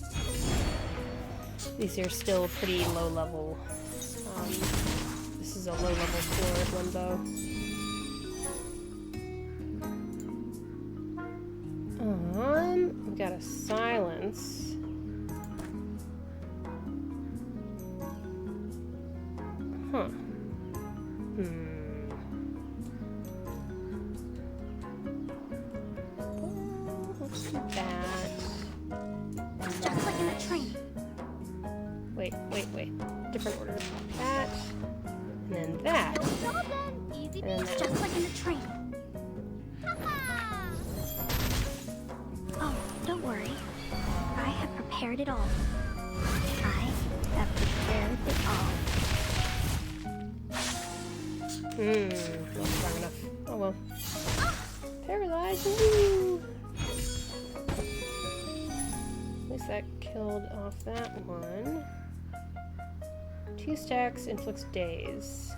These are still pretty low level. This is a low level floor of Limbo. We got a silence. Huh. Let's do that. Just like in a train. Wait. Different order. That. And then that. No problem. Easy And then peasy. that. Just like in a train. Ha-ha! Oh, don't worry. I have prepared it all. I have prepared it all. Not strong enough. Oh well. Paralyzed. Woo! At least that killed off that one. 2 stacks inflicts daze.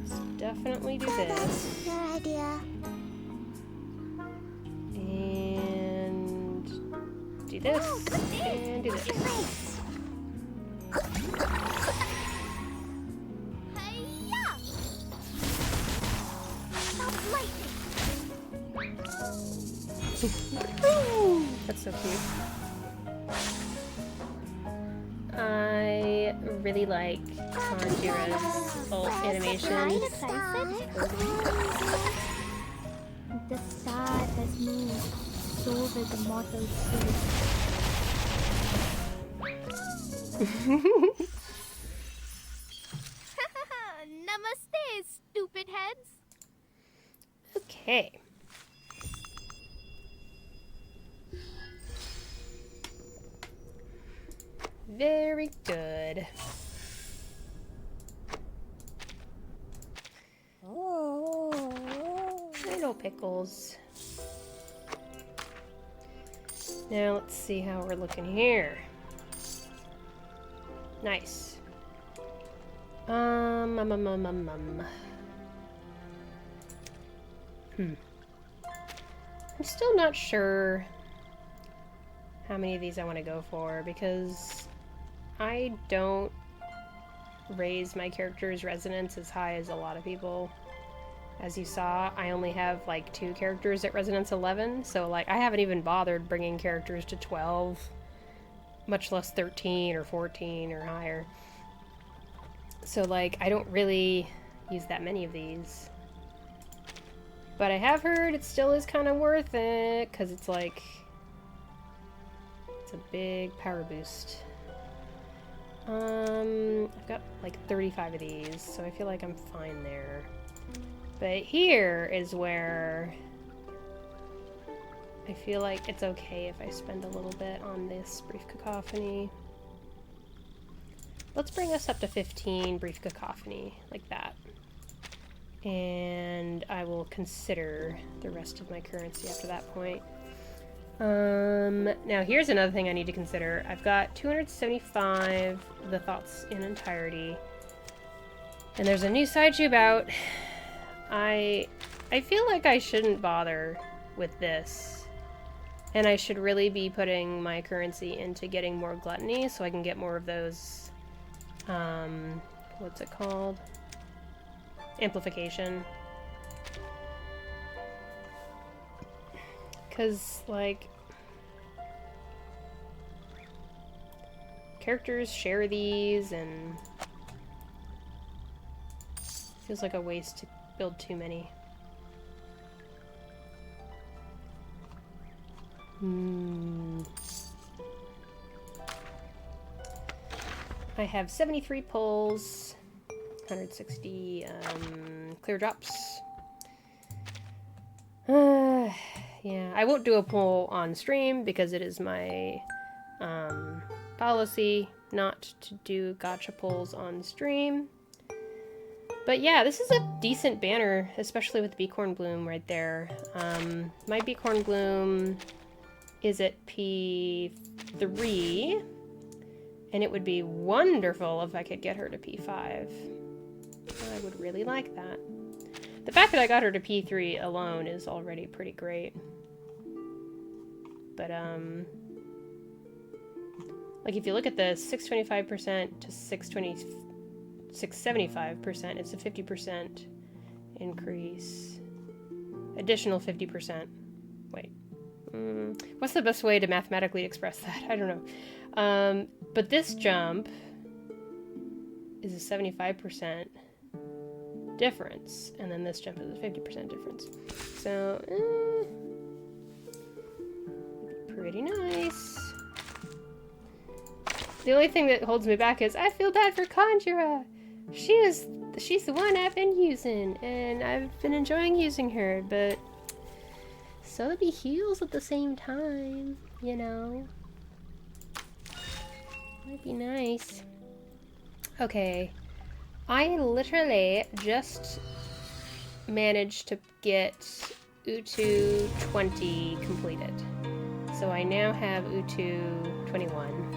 Let's definitely do this. That's your idea. And do this. And do this. Hi-ya! Stop lightning! That's so cute. I really like Conjura's ult animation. The star has moved, so will the mortal spirit. Namaste, stupid heads. Okay. Very good. pulls. Now let's see how we're looking here. Nice. I'm still not sure how many of these I want to go for, because I don't raise my character's resonance as high as a lot of people. As you saw, I only have like 2 characters at resonance 11, so like I haven't even bothered bringing characters to 12, much less 13 or 14 or higher. So like I don't really use that many of these. But I have heard it still is kind of worth it, because it's like, it's a big power boost. I've got like 35 of these, so I feel like I'm fine there. But here is where I feel like it's okay if I spend a little bit on this brief cacophony. Let's bring us up to 15 brief cacophony, like that. And I will consider the rest of my currency after that point. Now here's another thing I need to consider. I've got 275 the thoughts in entirety. And there's a new side tube out. I feel like I shouldn't bother with this. And I should really be putting my currency into getting more gluttony so I can get more of those, what's it called? Amplification. Because, like, characters share these, and it feels like a waste to build too many. I have 73 pulls, 160 clear drops. Yeah, I won't do a pull on stream because it is my policy not to do gacha pulls on stream. But yeah, this is a decent banner, especially with Beacorn Bloom right there. My Beacorn Bloom is at P3, and it would be wonderful if I could get her to P5. I would really like that. The fact that I got her to P3 alone is already pretty great. But, like if you look at the 625% to 675%, it's a 50% increase. Additional 50%. Wait. What's the best way to mathematically express that? I don't know. But this jump is a 75% difference, and then this jump is a 50% difference. So, pretty nice. The only thing that holds me back is I feel bad for Conjura. She's the one I've been using, and I've been enjoying using her, but so be heals at the same time, you know. Might be nice. Okay. I literally just managed to get UTTU 20 completed. So I now have UTTU 21.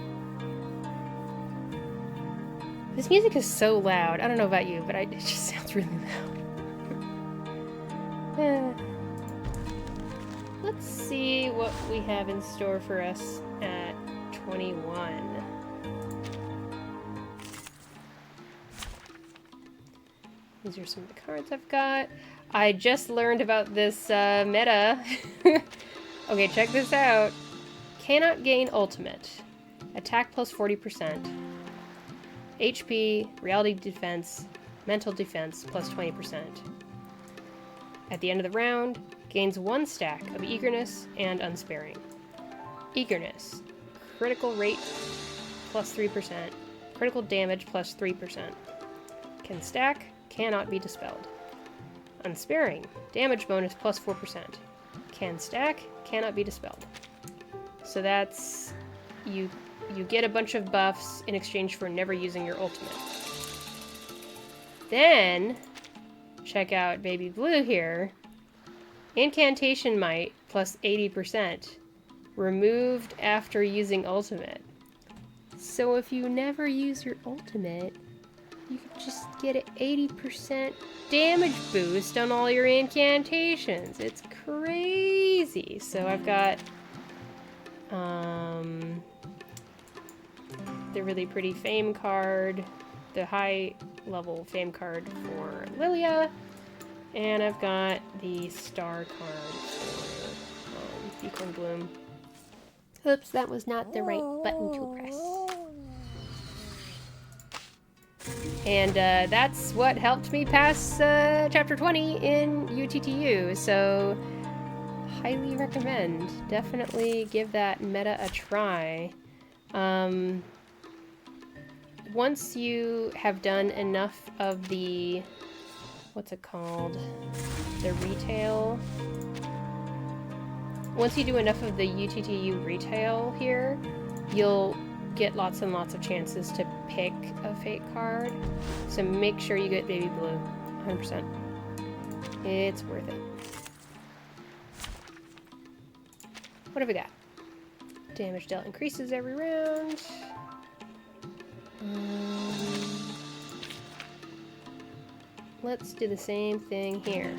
This music is so loud. I don't know about you, but it just sounds really loud. Let's see what we have in store for us at 21. These are some of the cards I've got. I just learned about this meta. Okay, check this out. Cannot gain ultimate. Attack plus 40%. HP, reality defense, mental defense plus 20%. At the end of the round, gains 1 stack of eagerness and unsparing. Eagerness. Critical rate plus 3%. Critical damage plus 3%. Can stack. Cannot be dispelled. Unsparing. Damage bonus plus 4%. Can stack. Cannot be dispelled. So that's... You get a bunch of buffs in exchange for never using your ultimate. Then, check out Baby Blue here. Incantation Might plus 80%. Removed after using ultimate. So if you never use your ultimate, you can just get an 80% damage boost on all your incantations. It's crazy. So I've got the really pretty fame card, the high level fame card for Lilia, and I've got the star card for Beacon Bloom. Oops, that was not the right button to press. And that's what helped me pass Chapter 20 in UTTU, so highly recommend. Definitely give that meta a try. Once you have done enough of the, what's it called? The retail. Once you do enough of the UTTU retail here, you'll get lots and lots of chances to pick a fate card. So make sure you get Baby Blue, 100%. It's worth it. What have we got? Damage dealt increases every round. Let's do the same thing here.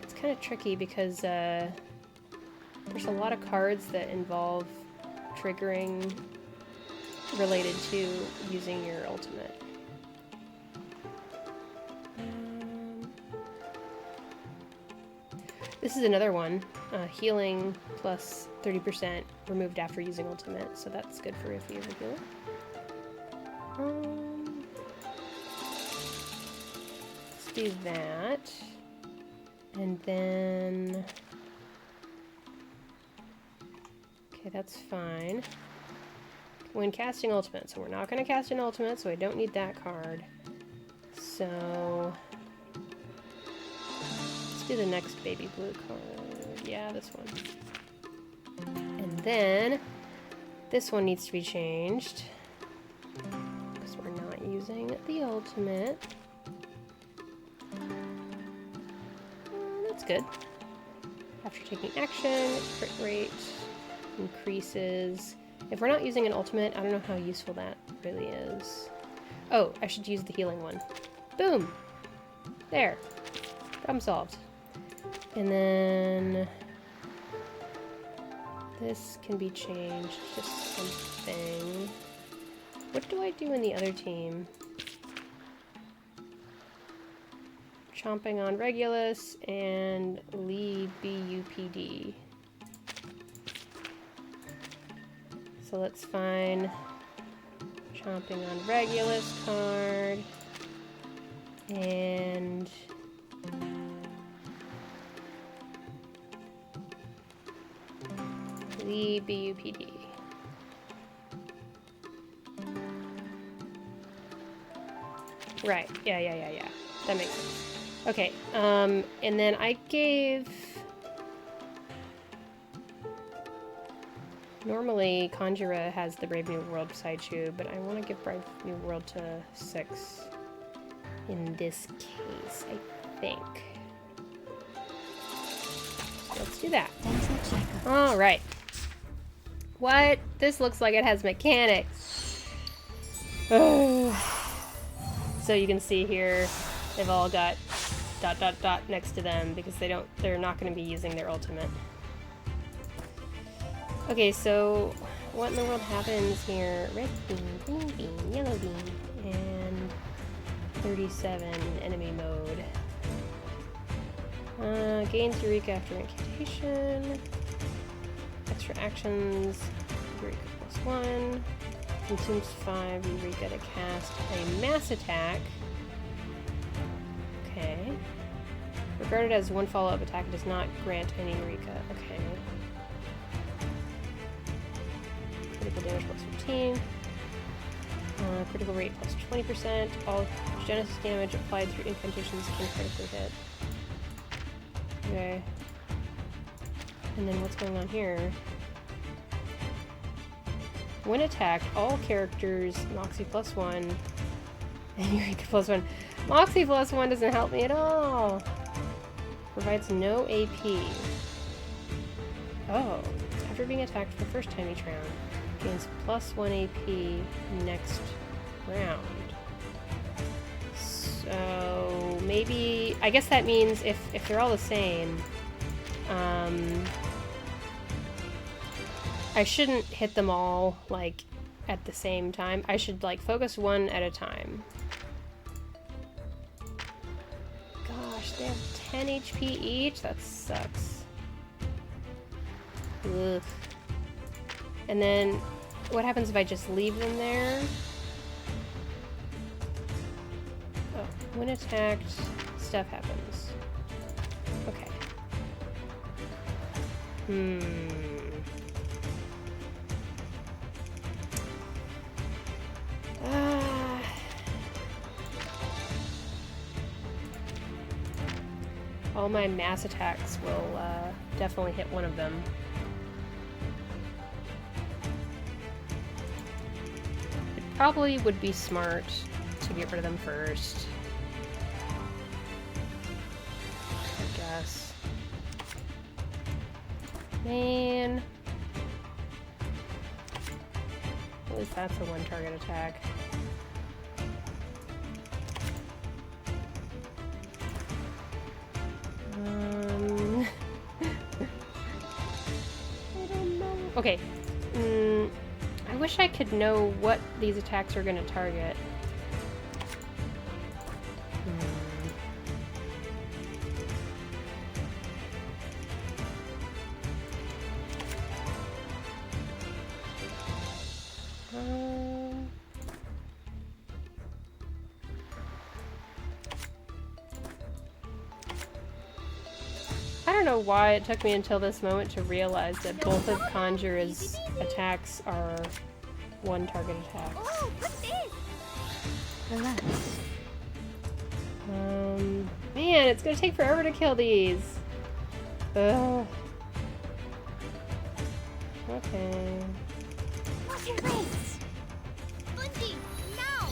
It's kind of tricky because there's a lot of cards that involve triggering related to using your ultimate. This is another one, healing plus 30% removed after using ultimate, so that's good for if you ever heal. Let's do that, and then, okay, that's fine. When casting ultimate, so we're not going to cast an ultimate, so I don't need that card. So do the next Baby Blue card. Yeah, this one. And then this one needs to be changed because we're not using the ultimate. That's good. After taking action, crit rate increases. If we're not using an ultimate, I don't know how useful that really is. Oh, I should use the healing one. Boom! There. Problem solved. And then this can be changed to something. What do I do in the other team? Chomping on Regulus and Lee BUPD. So let's find Chomping on Regulus card and the BUPD. Right, yeah. That makes sense. Okay, and then I gave... Normally, Conjura has the Brave New World sideshoe, but I want to give Brave New World to 6 in this case, I think. So let's do that. Alright. What? This looks like it has mechanics. So you can see here, they've all got ... next to them because they're not going to be using their ultimate. Okay, so what in the world happens here? Red bean, green bean, yellow bean, and 37 enemy mode. Gains Eureka after incantation. Extra actions, Eureka +1, consumes 5 Eureka to cast a mass attack. Okay. Regarded as one follow-up attack, it does not grant any Eureka. Okay. Critical damage +15. Critical rate +20%. All Genesis damage applied through incantations can critically hit. Okay. And then what's going on here? When attacked, all characters Moxie +1 And Eureka +1. Moxie +1 doesn't help me at all. Provides no AP. Oh. After being attacked for the first time each round, gains +1 AP next round. So maybe, I guess that means if they're all the same, I shouldn't hit them all like at the same time. I should like focus one at a time. Gosh, they have 10 HP each? That sucks. Ugh. And then what happens if I just leave them there? Oh, when attacked, stuff happens. Okay. All my mass attacks will definitely hit one of them. It probably would be smart to get rid of them first. I guess. Man. At least that's a one target attack. I don't know. Okay. I wish I could know what these attacks are going to target. I don't know why it took me until this moment to realize that both of Conjurer's attacks are one target attack. Oh, what's this? Relax. Man, it's gonna take forever to kill these. Ugh. Okay. What's your race? Bundy, now!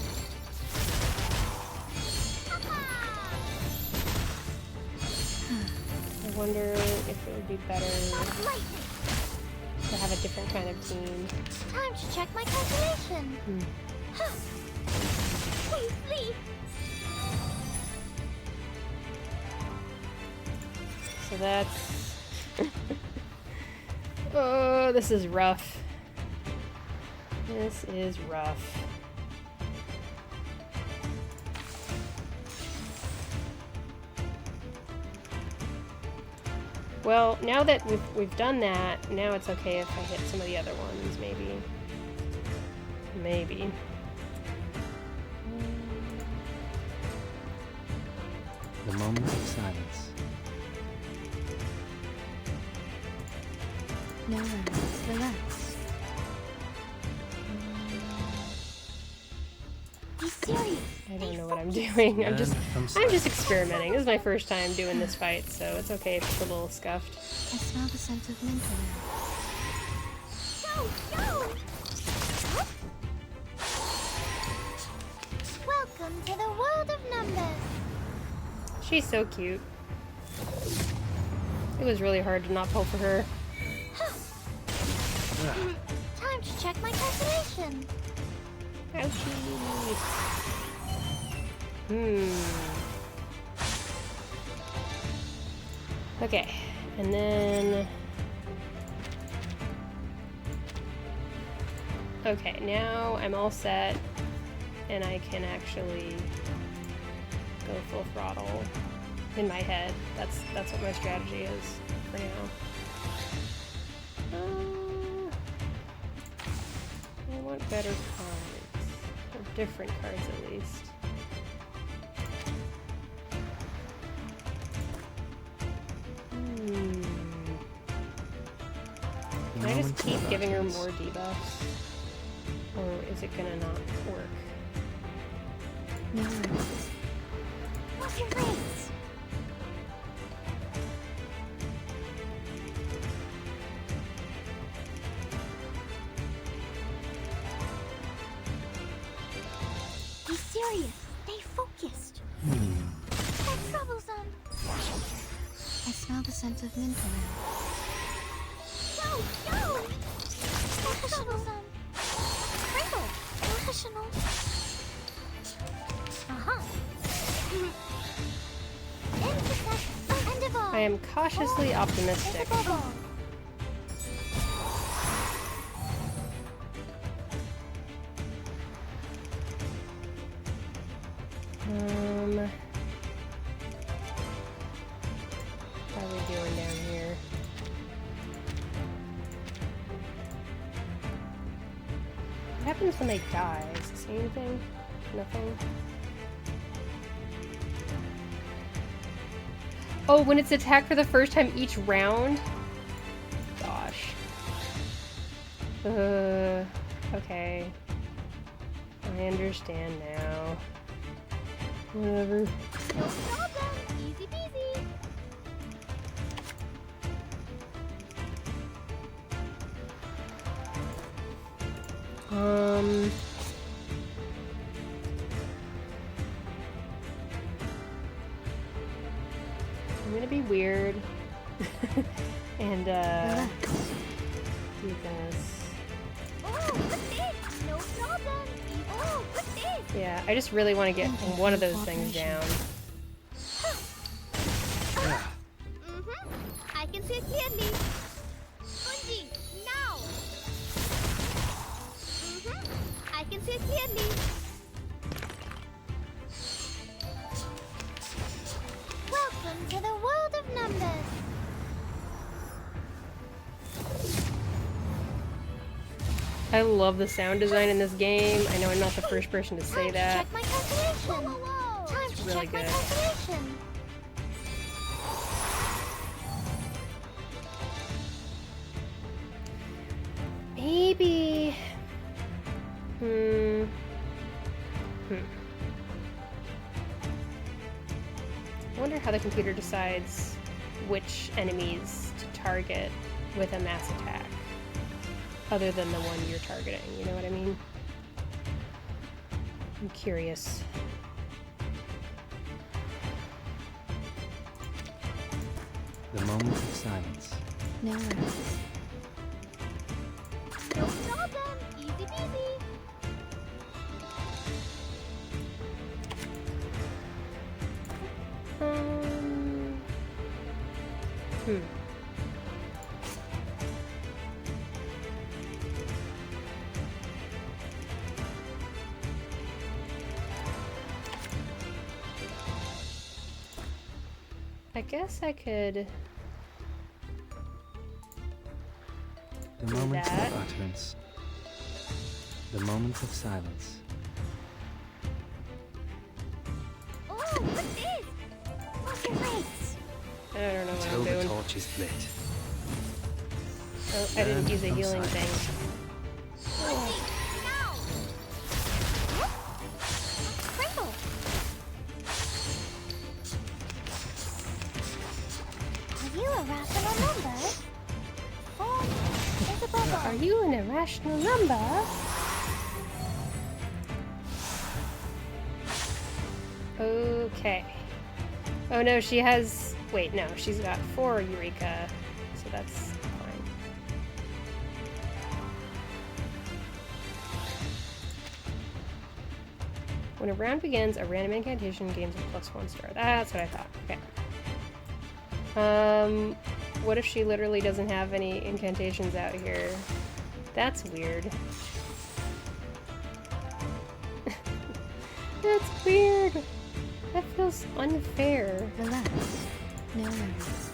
I wonder if it would be better to have a different kind of team. Time to check my calculation. Please, please. So that's... Oh, this is rough. This is rough. Well, now that we've done that, now it's okay if I hit some of the other ones, maybe. Maybe. The moment of silence. No worries. Relax. Be serious. I don't know what I'm doing. I'm just experimenting. This is my first time doing this fight, so it's okay if it's a little scuffed. I smell the scent of mint oil. Go! Welcome to the world of numbers. She's so cute. It was really hard to not pull for her. Time to check my calculation. Ouchie. Okay, and then... Okay, now I'm all set, and I can actually go full throttle in my head. That's what my strategy is for now. I want better cards. Or different cards at least. Can I just keep giving her more debuffs? Or is it gonna not work? No worries. What's your race? Be serious. smell the scent of mint oil. Yo! Professional. Crinkle. Professional. Intersect and evolve. I am cautiously optimistic. How are we doing down here? What happens when they die? Does it say anything? Nothing? Oh, when it's attacked for the first time each round? Gosh. Okay. I understand now. Whatever. No problem. Easy peasy. I'm gonna be weird. And, do this. Oh, what's this? No problem. Oh, what's this? Yeah, I just really want to get one of those things down. I can see it clearly. Bungie, now. I can see it clearly. Welcome to the world of numbers. I love the sound design in this game. I know I'm not the first person to say Time that. to check my calculation. Time to really check my good. calculation. Maybe. I wonder how the computer decides which enemies to target with a mass attack, other than the one you're targeting, you know what I mean? I'm curious. The moment of silence. No worries. No problem. Easy peasy. I guess I could The moment that. of utterance. The moment of silence. Oh, what's this? What's your race? I don't know what Till I'm the doing. torch is lit. Oh, I didn't use a From healing silence. thing. Now. Crinkle. Are you a rational number? Or is a bubble? Are you an irrational number? Okay. Oh no, she has... Wait, no, she's got 4 Eureka, so that's fine. When a round begins, a random incantation gains a +1 star. That's what I thought. Okay. What if she literally doesn't have any incantations out here? That's weird. That's weird. That feels unfair. Relax. No worries.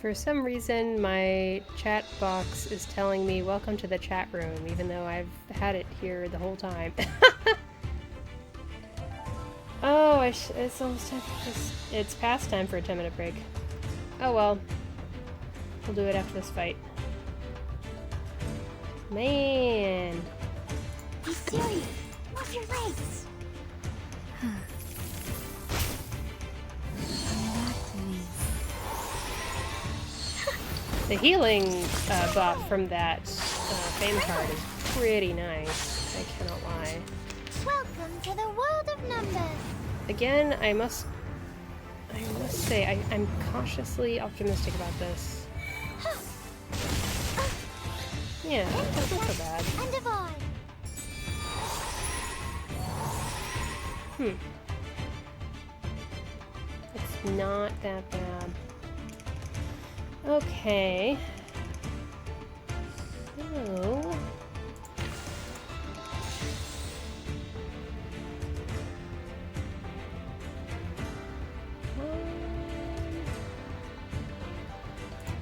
For some reason, my chat box is telling me welcome to the chat room, even though I've had it here the whole time. Oh, it's almost time for this. It's past time for a 10-minute break. Oh well. We'll do it after this fight. Man. Be serious. What's your race? The healing buff from that fame card is pretty nice. I cannot lie. Welcome to the world of numbers. Again, I must say I'm cautiously optimistic about this. Yeah, that's not so bad. And divide. It's not that bad. Okay. So...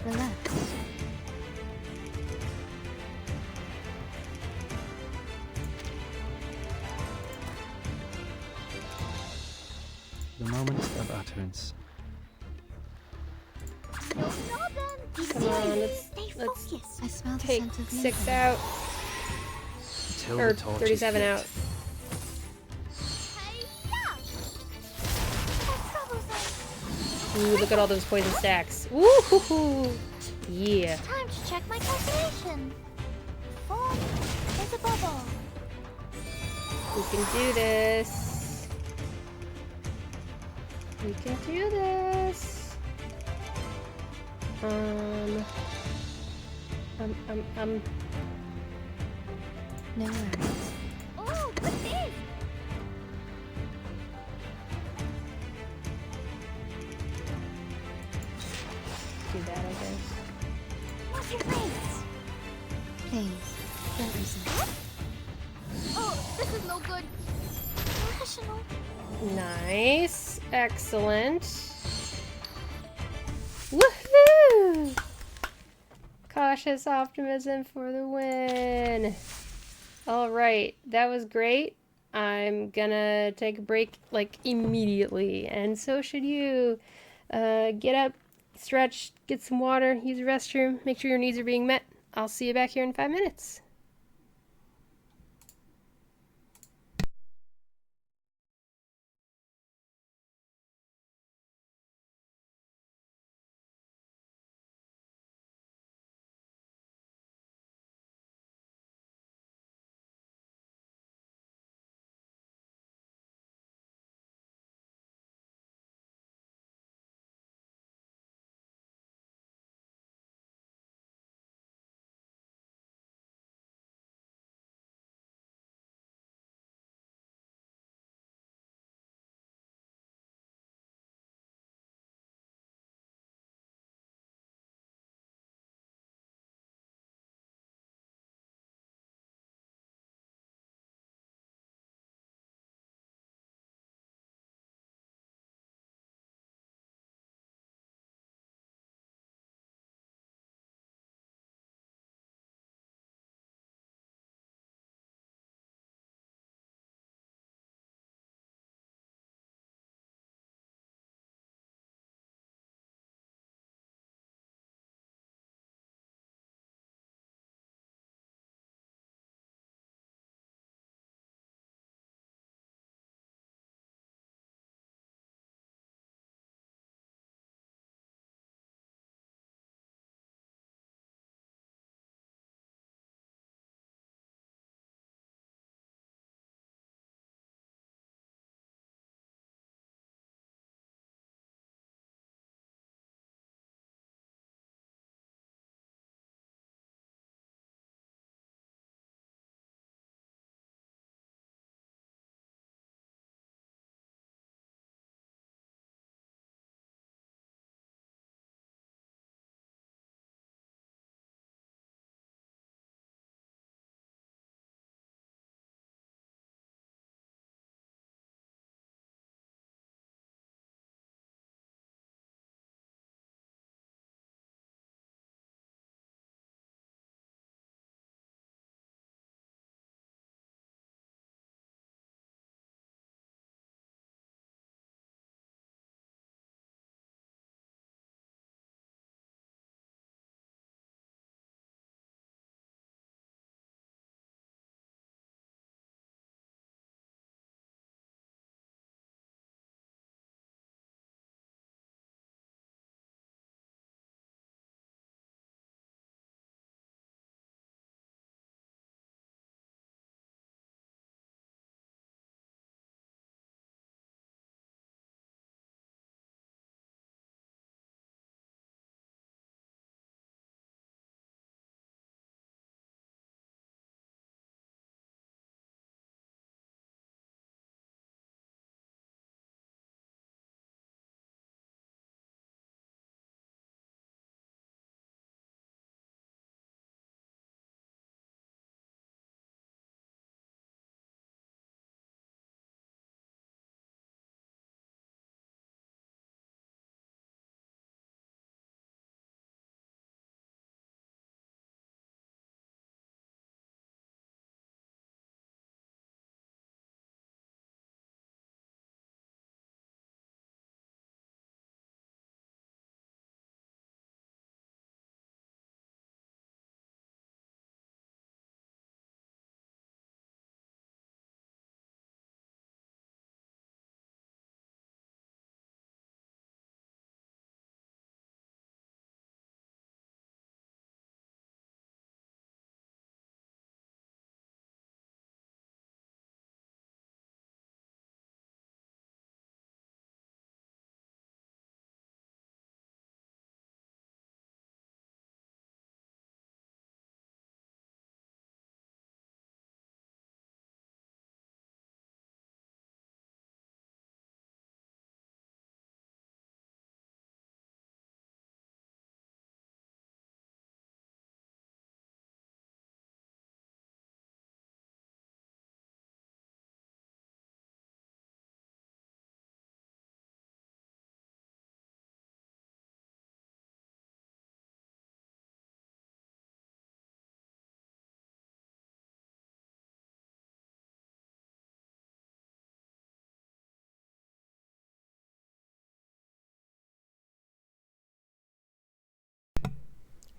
Relax. The moment of utterance. No problem. Come on, let's Stay focused. I smell the take scent of 6 limbo. out. Until Or the torch 37 is out. lit. Ooh, Look at all those poison stacks. Woo-hoo-hoo! Yeah. Time to check my calculation. 4 is a bubble. We can do this. We can do this. No worries. Oh, what's this? Do that, I guess. What's your face? Please, don't resist. Oh, this is no good. Professional. Nice. Excellent. Woohoo! Cautious optimism for the win. Alright, that was great. I'm gonna take a break like immediately, and so should you. Get up, stretch, get some water, use the restroom, make sure your needs are being met. I'll see you back here in 5 minutes.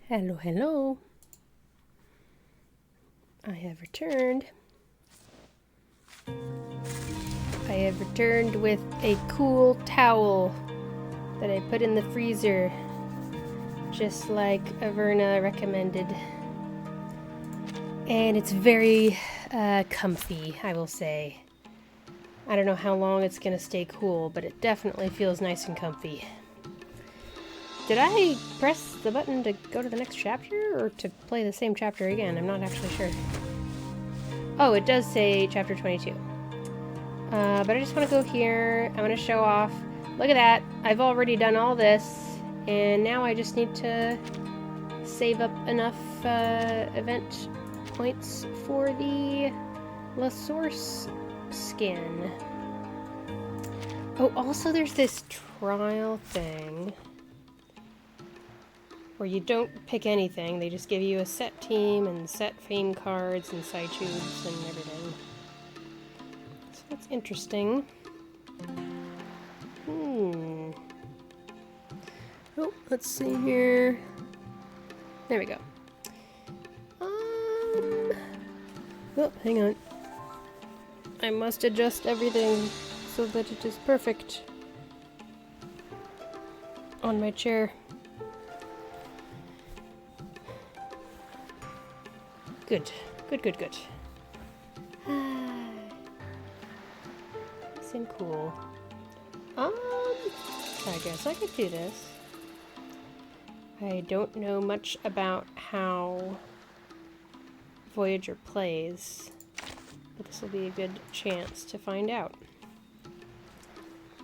Hello, hello. I have returned. I have returned with a cool towel that I put in the freezer, just like Averna recommended. And it's very comfy, I will say. I don't know how long it's gonna stay cool, but it definitely feels nice and comfy. Did I press the button to go to the next chapter, or to play the same chapter again? I'm not actually sure. Oh, it does say chapter 22. But I just want to go here. I want to show off. Look at that. I've already done all this, and now I just need to save up enough event points for the La Source skin. Oh, also there's this trial thing where you don't pick anything. They just give you a set team and set fame cards and side tubes and everything. So that's interesting. Oh, let's see here. There we go. Oh, hang on. I must adjust everything so that it is perfect on my chair. Good. Good, good, good. Nice and cool. I guess I could do this. I don't know much about how Voyager plays, but this will be a good chance to find out.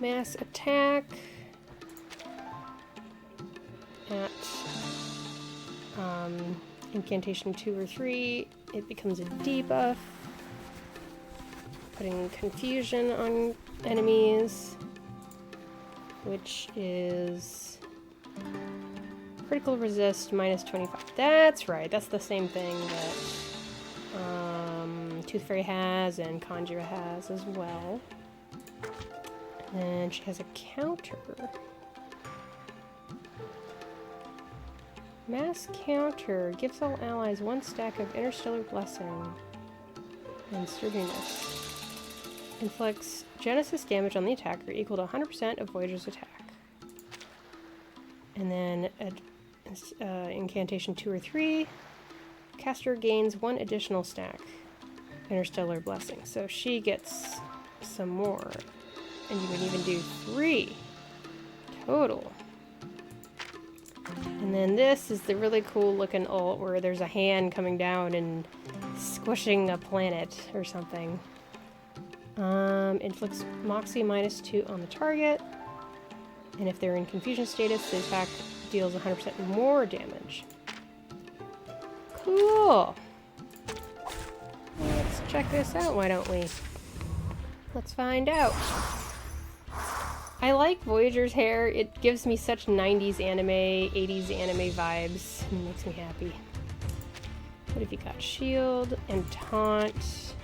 Mass attack at incantation 2 or 3, it becomes a debuff, putting confusion on enemies, which is critical resist minus 25. That's right, that's the same thing that Tooth Fairy has and Conjura has as well. And she has a counter. Mass counter gives all allies 1 stack of Interstellar Blessing and Sturdiness. Inflicts Genesis damage on the attacker equal to 100% of Voyager's attack. And then at incantation 2 or 3, caster gains 1 additional stack Interstellar Blessing. So she gets some more. And you would even do 3 total. And then this is the really cool looking ult where there's a hand coming down and squishing a planet or something. Inflicts Moxie minus 2 on the target. And if they're in confusion status, the attack deals 100% more damage. Cool! Let's check this out, why don't we? Let's find out. I like Voyager's hair. It gives me such 90s anime, 80s anime vibes. It makes me happy. What have you got? Shield and Taunt.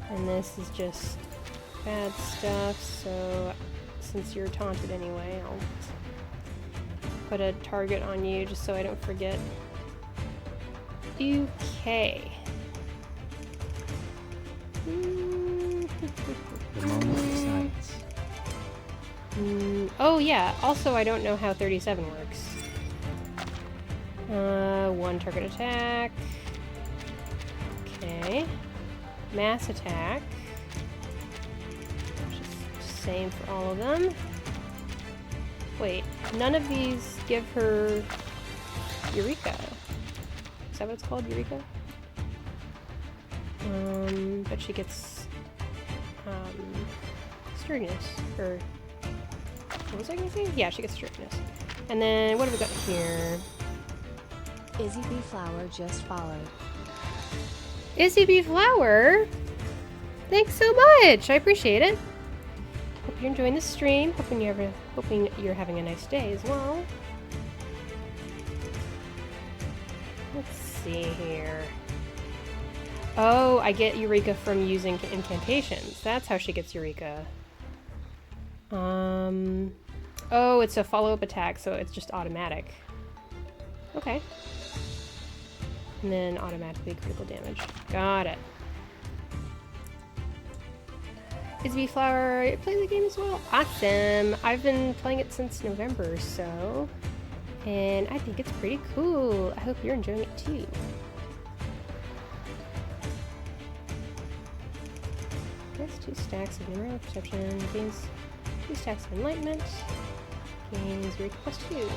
And this is just bad stuff, so since you're taunted anyway, I'll put a target on you just so I don't forget. Okay. The moment of silence. Oh yeah, also I don't know how 37 works. 1 target attack. Okay. Mass attack. Just same for all of them. Wait, none of these give her Eureka. Is that what it's called, Eureka? But she gets sturdiness, or what was I gonna say? Yeah, she gets sturdiness. And then what have we got here? Izzy B. Flower just followed. Izzy B. Flower? Thanks so much! I appreciate it. Hope you're enjoying the stream. Hoping you're having a nice day as well. Let's see here. Oh, I get Eureka from using incantations. That's how she gets Eureka. Oh, it's a follow-up attack, so it's just automatic. Okay. And then automatically critical damage. Got it. Is Flower play the game as well? Awesome! I've been playing it since November or so. And I think it's pretty cool. I hope you're enjoying it too. Gets 2 stacks of numerical perception. Gains 2 stacks of enlightenment. Gains Reach +2.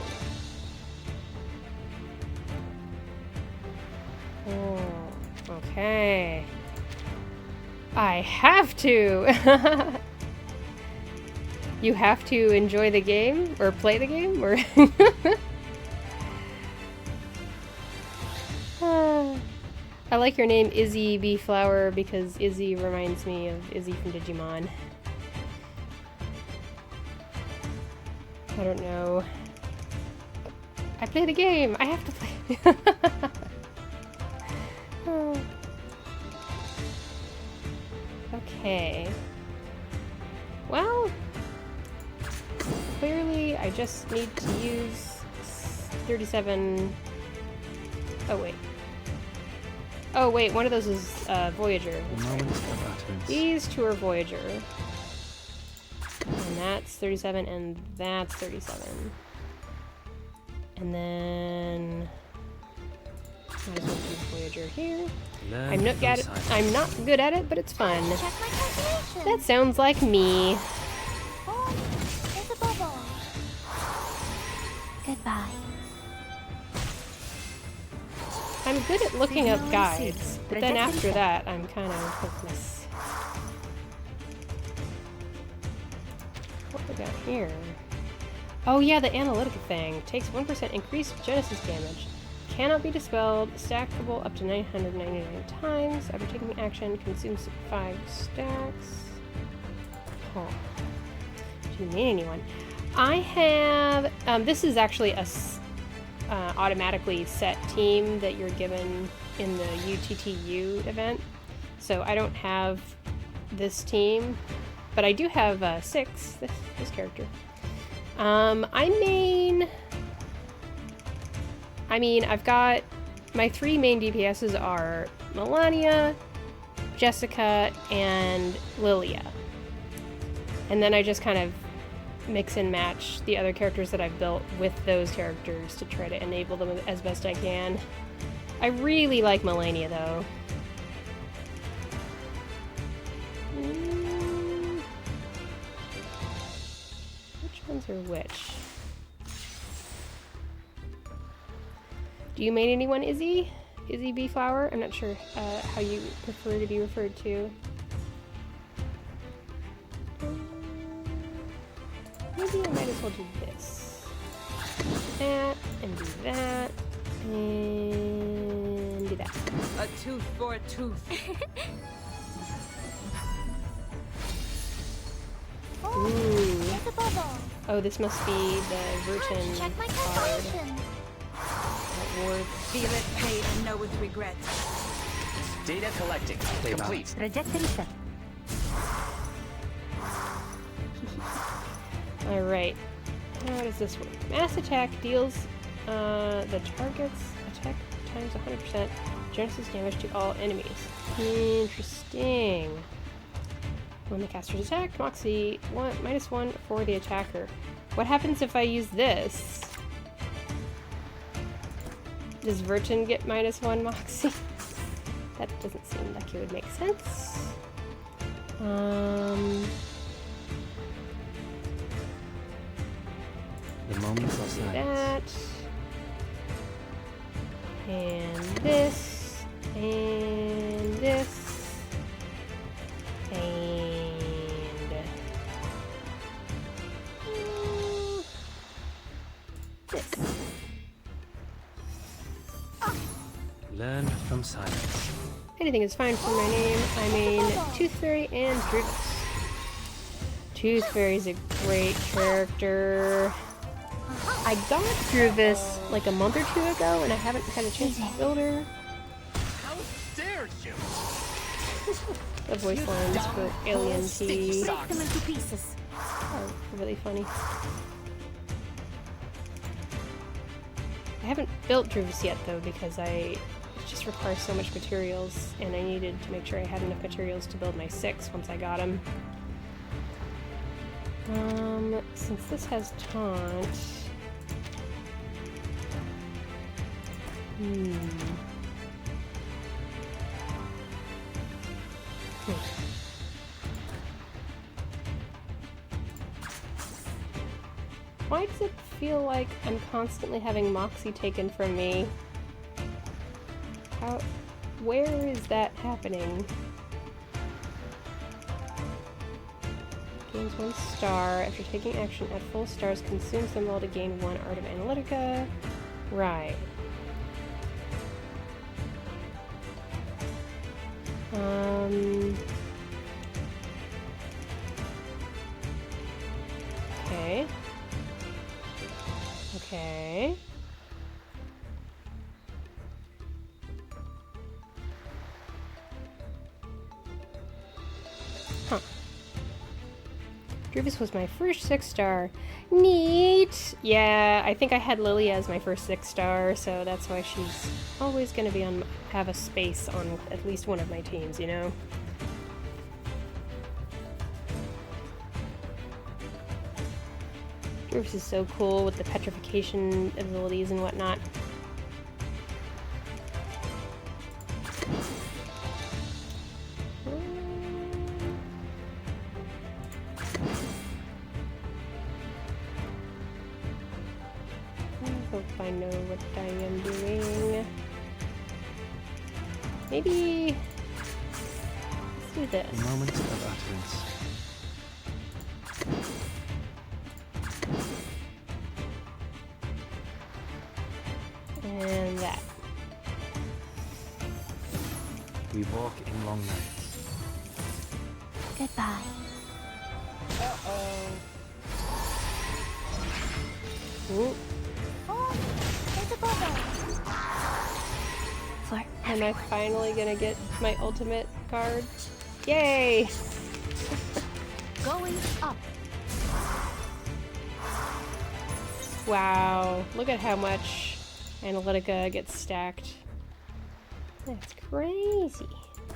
Oh, okay. I have to! You have to enjoy the game? Or play the game? Or I like your name Izzy B. Flower because Izzy reminds me of Izzy from Digimon. I don't know. I play the game! I have to play! Oh. Okay. Well, clearly I just need to use 37... Oh wait. Oh wait, one of those is Voyager. These 2 are Voyager. And that's 37 and that's 37. And then... might as well do Voyager here. I'm not good at it, but it's fun. Check my calculation. That sounds like me. Oh, there's a bubble. Goodbye. I'm good at looking up guides, but then after that, I'm kind of hopeless. What we got here? Oh yeah, the analytic thing. Takes 1% increased Genesis damage. Cannot be dispelled. Stackable up to 999 times. After taking action, consumes 5 stacks. Oh. Do you need anyone? I have... this is actually a automatically set team that you're given in the UTTU event. So I don't have this team, but I do have 6, this character. I mean, I've got my 3 main DPSs are Melania, Jessica, and Lilia. And then I just kind of mix and match the other characters that I've built with those characters to try to enable them as best I can. I really like Melania though. Which ones are which? Do you main anyone, Izzy? Izzy B. Flower? I'm not sure how you prefer to be referred to. Maybe I might as well do this. That, and do that, and do that. A tooth for a tooth. Oh, there's a bubble. Oh, this must be the Vertin Check my card. calculation. Feel it, pay, and know with regret. Data collecting. Complete. Alright. How does this work? Mass attack deals the target's attack times 100% Genesis damage to all enemies. Interesting. When the caster's attacked, Moxie -1 for the attacker. What happens if I use this? Does Vertin get -1 Moxie? That doesn't seem like it would make sense. The moments of silence. That. And this. And this. And... this. Learn from silence. Anything is fine for my name. I mean, Tooth Fairy and Druvis. Tooth Fairy's a great character. I got Druvis like a month or 2 ago, and I haven't had a chance to build her. How dare you? The voice lines for Alien T Break them into pieces. are really funny. I haven't built Druvis yet though because it just requires so much materials, and I needed to make sure I had enough materials to build my 6 once I got him. Since this has taunt... Why does it feel like I'm constantly having Moxie taken from me? Where is that happening? Gains 1 star. After taking action at full stars, consumes them all to gain 1 Art of Analytica. Right. Okay. Okay. Huh. Druvis was my first 6-star. Neat! Yeah, I think I had Lily as my first 6-star, so that's why she's always gonna be have a space on at least one of my teams, you know? Druvis is so cool with the petrification abilities and whatnot. I hope I know what I am doing. Maybe... let's do this. A moment of utterance. And that. We walk in long nights. Goodbye. Ooh. Oh, there's a bubble. For Am I finally gonna get my ultimate card? Yay! Going up. Wow, look at how much Analytica gets stacked. That's crazy.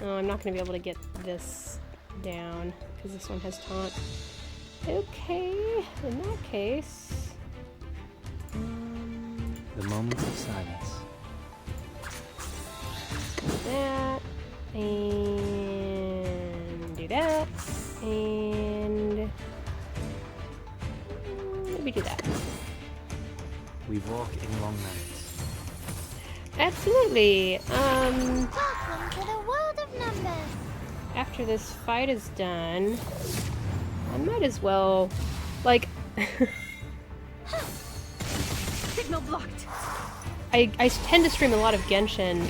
Oh, I'm not gonna be able to get this down because this one has taunt. Okay, in that case... The moment of silence. do that, and do that, and maybe do that. We walk in long nights. Absolutely. welcome to the world of numbers. After this fight is done, I might as well, like, Signal blocked. I tend to stream a lot of Genshin,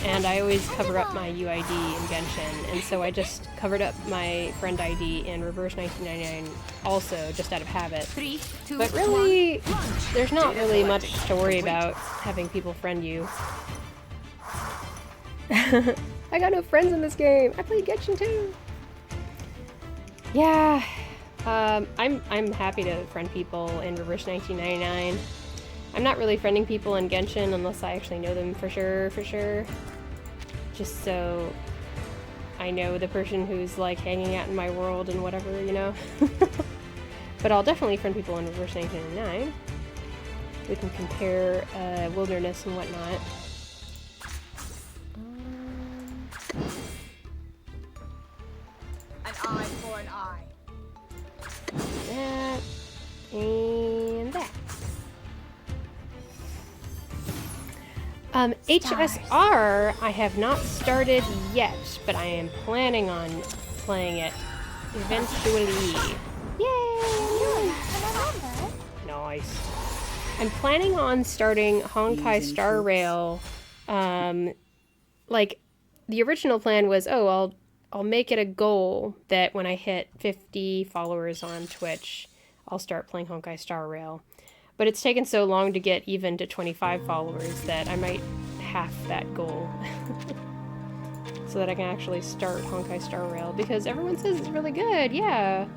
and I always cover up my UID in Genshin, and so I just covered up my friend ID in Reverse 1999 also, just out of habit. 3, 2, But really, 1, launch. there's not Data really much collecting. to worry Complete. about having people friend you. I got no friends in this game. I play Genshin too. Yeah, I'm happy to friend people in Reverse 1999. I'm not really friending people in Genshin unless I actually know them for sure. Just so I know the person who's like hanging out in my world and whatever, you know? But I'll definitely friend people in Reverse 1999. We can compare wilderness and whatnot. An eye for an eye. That and that. HSR I have not started yet, but I am planning on playing it eventually. Yay! Nice. I'm planning on starting Honkai Star Rail. Like the original plan was, oh, I'll make it a goal that when I hit 50 followers on Twitch, I'll start playing Honkai Star Rail. But it's taken so long to get even to 25 followers that I might half that goal. So that I can actually start Honkai Star Rail, because everyone says it's really good, yeah.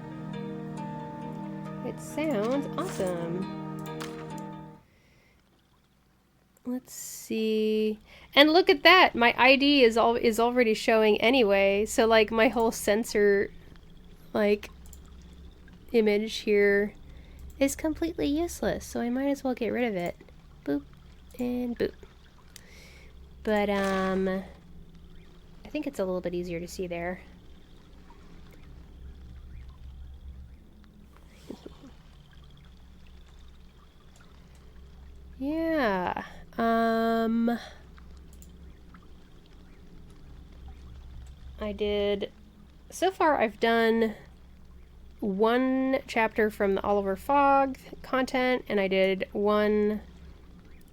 It sounds awesome. Let's see. And look at that! My ID is already showing anyway, so like my whole sensor like image here is completely useless, so I might as well get rid of it. Boop and boop. But I think it's a little bit easier to see there. Yeah. I did, so far I've done one chapter from the Oliver Fogg content, and I did one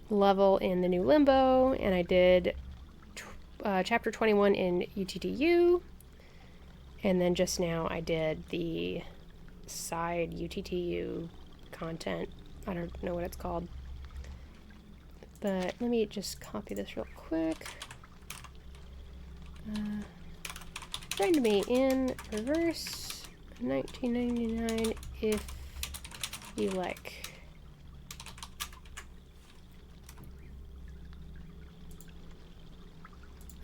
level in the new Limbo, and I did chapter 21 in UTTU, and then just now I did the side UTTU content. I don't know what it's called. But let me just copy this real quick. Find me in reverse, 1999 if you like.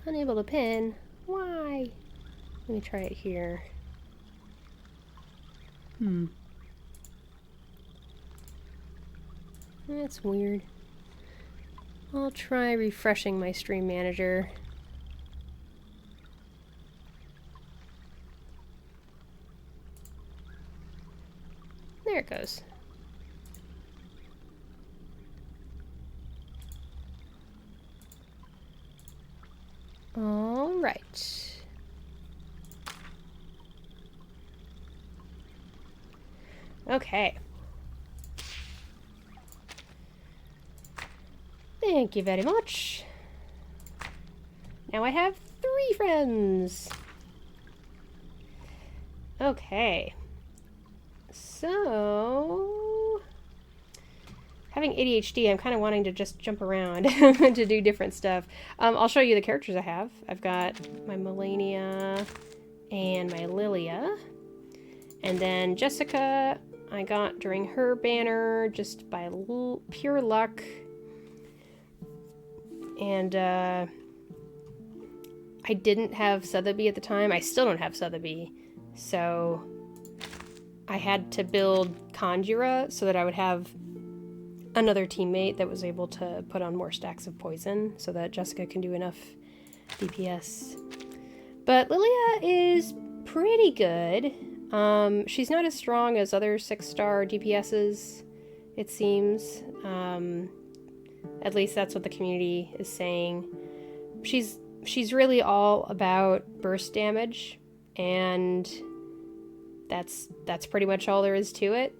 Unable to pin. Why? Let me try it here. That's weird. I'll try refreshing my stream manager. There it goes. All right. Okay. Thank you very much. Now I have 3 friends. Okay. So, having ADHD, I'm kind of wanting to just jump around to do different stuff. I'll show you the characters I have. I've got my Melania and my Lilia. And then Jessica, I got during her banner just by pure luck. And I didn't have Sotheby at the time. I still don't have Sotheby. So I had to build Conjura so that I would have another teammate that was able to put on more stacks of poison so that Jessica can do enough DPS. But Lilia is pretty good. She's not as strong as other 6-star DPSs, it seems. At least that's what the community is saying. She's really all about burst damage, and that's pretty much all there is to it.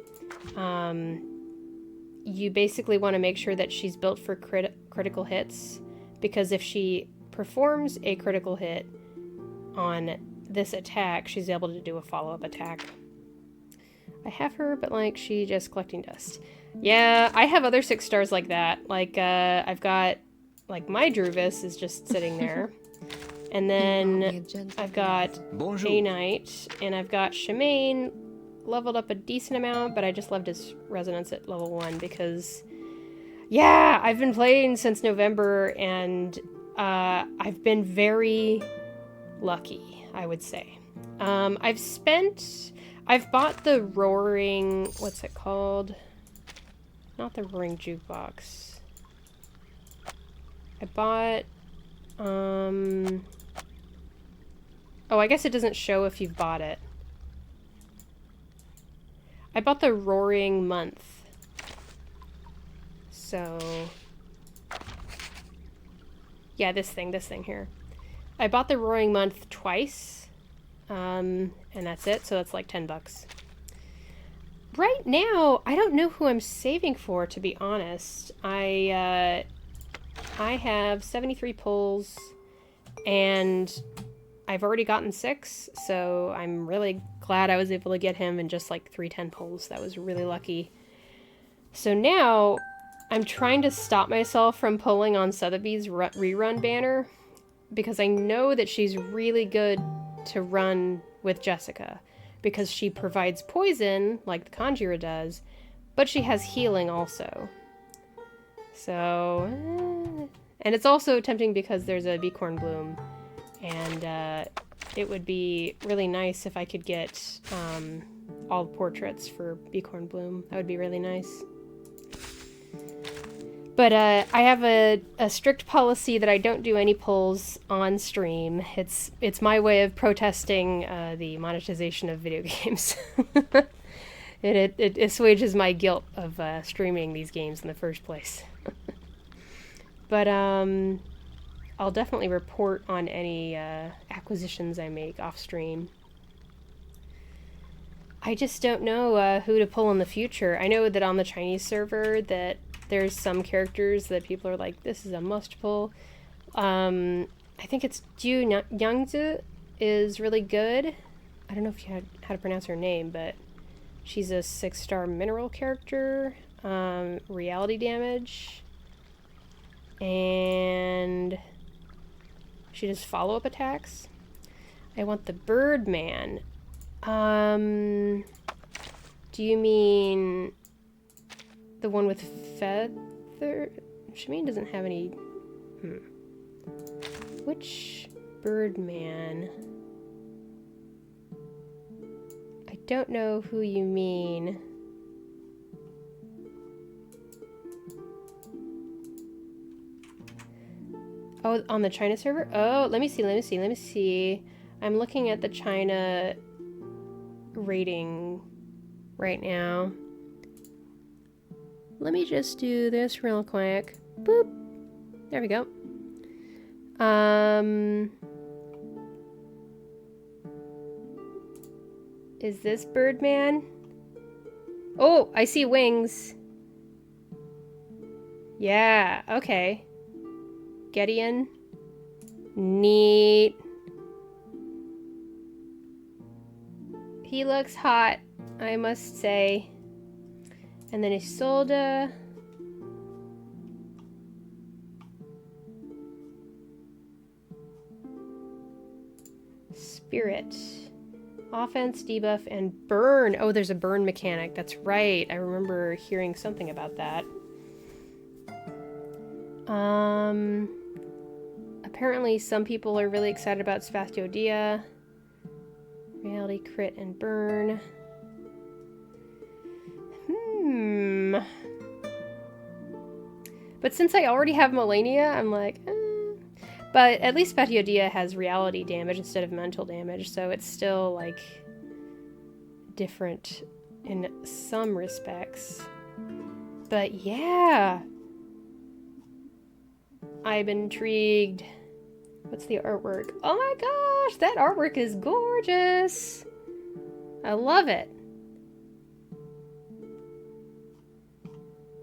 You basically want to make sure that she's built for critical hits, because if she performs a critical hit on this attack, she's able to do a follow-up attack. I have her, but like, she just collecting dust. Yeah, I have other 6-stars like that. Like, I've got, like, my Druvis is just sitting there. And then I've got A Knight, and I've got Shemaine leveled up a decent amount, but I just left his resonance at level 1 because, yeah, I've been playing since November, and I've been very lucky, I would say. I've bought the Roaring, what's it called? Not the Roaring Jukebox. I bought, oh, I guess it doesn't show if you've bought it. I bought the Roaring Month. So, yeah, this thing here. I bought the Roaring Month twice, and that's it, so that's like $10. Right now, I don't know who I'm saving for, to be honest. I have 73 pulls, and I've already gotten 6, so I'm really glad I was able to get him in just like 3 10 pulls. That was really lucky. So now, I'm trying to stop myself from pulling on Sotheby's rerun banner, because I know that she's really good to run with Jessica, because she provides poison, like the Conjura does, but she has healing also. So, and it's also tempting because there's a Beacorn Bloom, and it would be really nice if I could get all the portraits for Beacorn Bloom. That would be really nice. But I have a strict policy that I don't do any polls on stream. It's my way of protesting the monetization of video games. It assuages my guilt of streaming these games in the first place. But I'll definitely report on any acquisitions I make off stream. I just don't know who to pull in the future. I know that on the Chinese server that there's some characters that people are like, this is a must pull. I think it's Ju Yangzi is really good. I don't know if you had how to pronounce her name, but she's a 6-star mineral character. Reality damage. And she does follow-up attacks. I want the Birdman. Do you mean the one with feather? Shimeen doesn't have any... Which Birdman? I don't know who you mean. Oh, on the China server? Oh, let me see. I'm looking at the China rating right now. Let me just do this real quick. Boop. There we go. Is this Birdman? Oh, I see wings. Yeah, okay. Gideon. Neat. He looks hot, I must say. And then Isolde. Spirit. Offense, debuff, and burn. Oh, there's a burn mechanic. That's right. I remember hearing something about that. Apparently some people are really excited about Spastiodia. Reality, crit, and burn. But since I already have Melania, I'm like, But at least Spastiodia has reality damage instead of mental damage, so it's still, like, different in some respects. But yeah! I'm intrigued. What's the artwork? Oh my gosh, that artwork is gorgeous! I love it.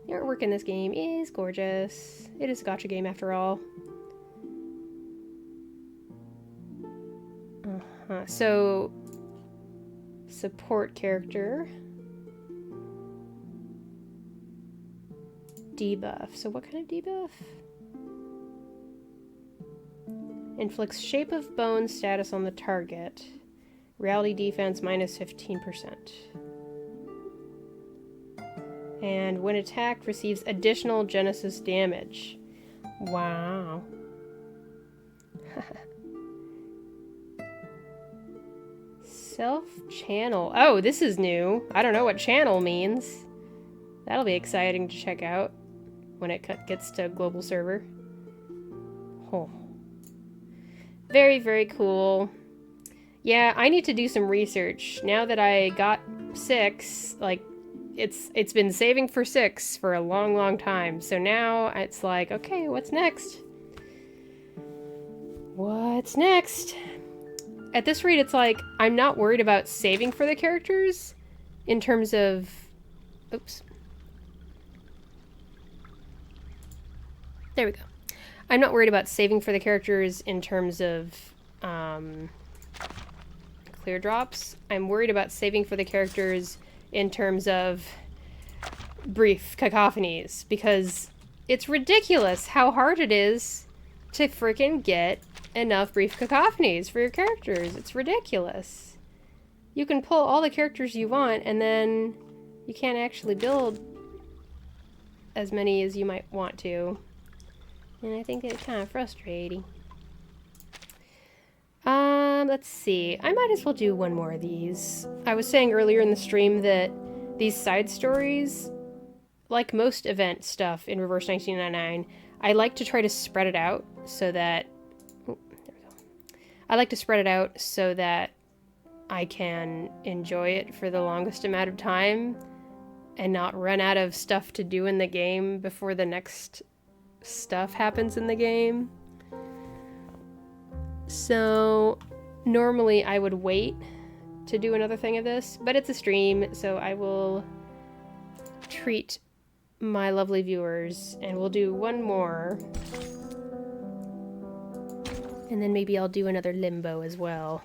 The artwork in this game is gorgeous. It is a gacha game after all. So, support character. Debuff. So what kind of debuff? Inflicts shape of bone status on the target. Reality defense minus 15%. And when attacked, receives additional Genesis damage. Wow. Self-channel. Oh, this is new. I don't know what channel means. That'll be exciting to check out when it gets to global server. Oh. Very, very cool. Yeah, I need to do some research. Now that I got 6, like, it's been saving for 6 for a long, long time. So now it's like, okay, what's next? What's next? At this rate, it's like, I'm not worried about saving for the characters in terms of... Oops. There we go. I'm not worried about saving for the characters in terms of clear drops. I'm worried about saving for the characters in terms of brief cacophonies, because it's ridiculous how hard it is to freaking get enough brief cacophonies for your characters. It's ridiculous. You can pull all the characters you want, and then you can't actually build as many as you might want to. And I think it's kind of frustrating. Let's see. I might as well do one more of these. I was saying earlier in the stream that these side stories, like most event stuff in Reverse 1999, I like to try to spread it out so that... Oh, there we go. I like to spread it out so that I can enjoy it for the longest amount of time and not run out of stuff to do in the game before the next stuff happens in the game. So normally I would wait to do another thing of this, but it's a stream, so I will treat my lovely viewers and we'll do one more. And then maybe I'll do another Limbo as well.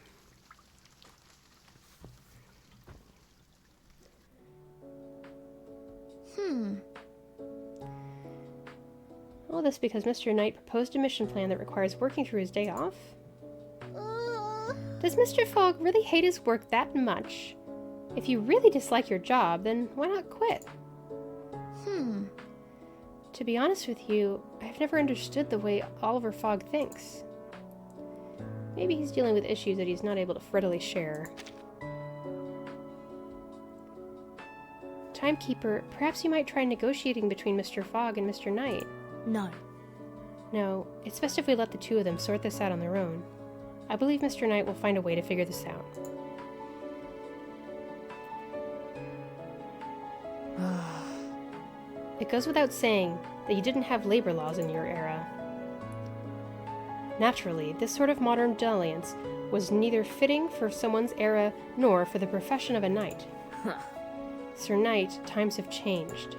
All this because Mr. Knight proposed a mission plan that requires working through his day off? Does Mr. Fogg really hate his work that much? If you really dislike your job, then why not quit? To be honest with you, I've never understood the way Oliver Fogg thinks. Maybe he's dealing with issues that he's not able to readily share. Timekeeper, perhaps you might try negotiating between Mr. Fogg and Mr. Knight. No. No, it's best if we let the two of them sort this out on their own. I believe Mr. Knight will find a way to figure this out. It goes without saying that you didn't have labor laws in your era. Naturally, this sort of modern dalliance was neither fitting for someone's era nor for the profession of a knight. Sir Knight, times have changed.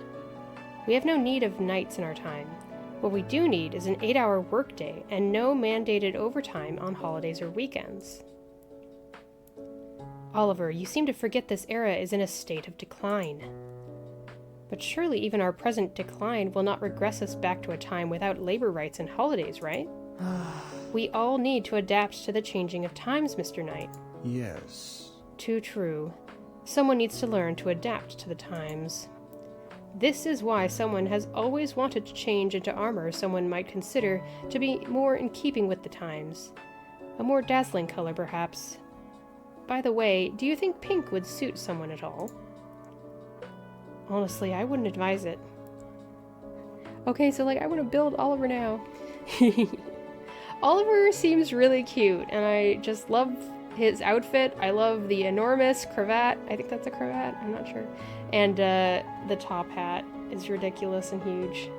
We have no need of knights in our time. What we do need is an 8-hour workday and no mandated overtime on holidays or weekends. Oliver, you seem to forget this era is in a state of decline. But surely even our present decline will not regress us back to a time without labor rights and holidays, right? We all need to adapt to the changing of times, Mr. Knight. Yes. Too true. Someone needs to learn to adapt to the times. This is why someone has always wanted to change into armor someone might consider to be more in keeping with the times. A more dazzling color, perhaps. By the way, do you think pink would suit someone at all? Honestly, I wouldn't advise it. Okay, so I want to build Oliver now. Oliver seems really cute, and I just love his outfit. I love the enormous cravat. I think that's a cravat, I'm not sure. And the top hat is ridiculous and huge.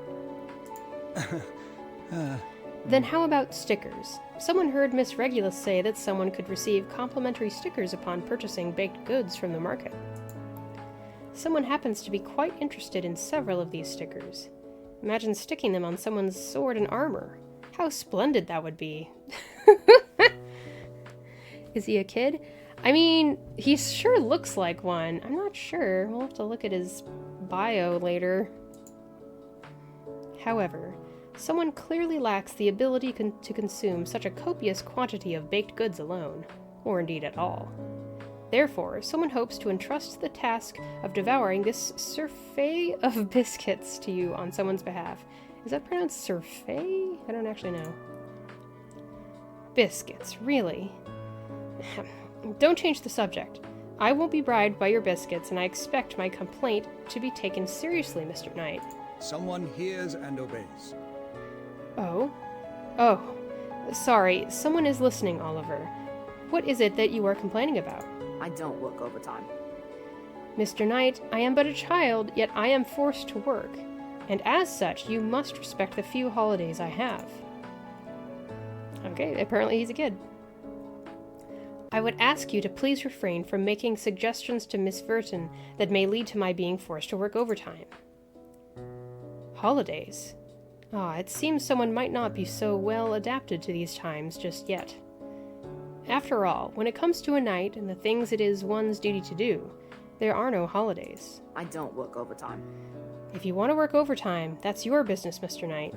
Then how about stickers? Someone heard Miss Regulus say that someone could receive complimentary stickers upon purchasing baked goods from the market. Someone happens to be quite interested in several of these stickers. Imagine sticking them on someone's sword and armor. How splendid that would be. Is he a kid? I mean, he sure looks like one. I'm not sure. We'll have to look at his bio later. However, someone clearly lacks the ability to consume such a copious quantity of baked goods alone, or indeed at all. Therefore, someone hopes to entrust the task of devouring this surfeit of biscuits to you on someone's behalf. Is that pronounced surfeit? I don't actually know. Biscuits, really? Don't change the subject. I won't be bribed by your biscuits, and I expect my complaint to be taken seriously, Mr. Knight. Someone hears and obeys. Oh? Oh. Sorry, someone is listening, Oliver. What is it that you are complaining about? I don't work overtime. Mr. Knight, I am but a child, yet I am forced to work, and as such, you must respect the few holidays I have. Okay, apparently he's a kid. I would ask you to please refrain from making suggestions to Miss Verton that may lead to my being forced to work overtime. Holidays? It seems someone might not be so well adapted to these times just yet. After all, when it comes to a knight and the things it is one's duty to do, there are no holidays. I don't work overtime. If you want to work overtime, that's your business, Mr. Knight.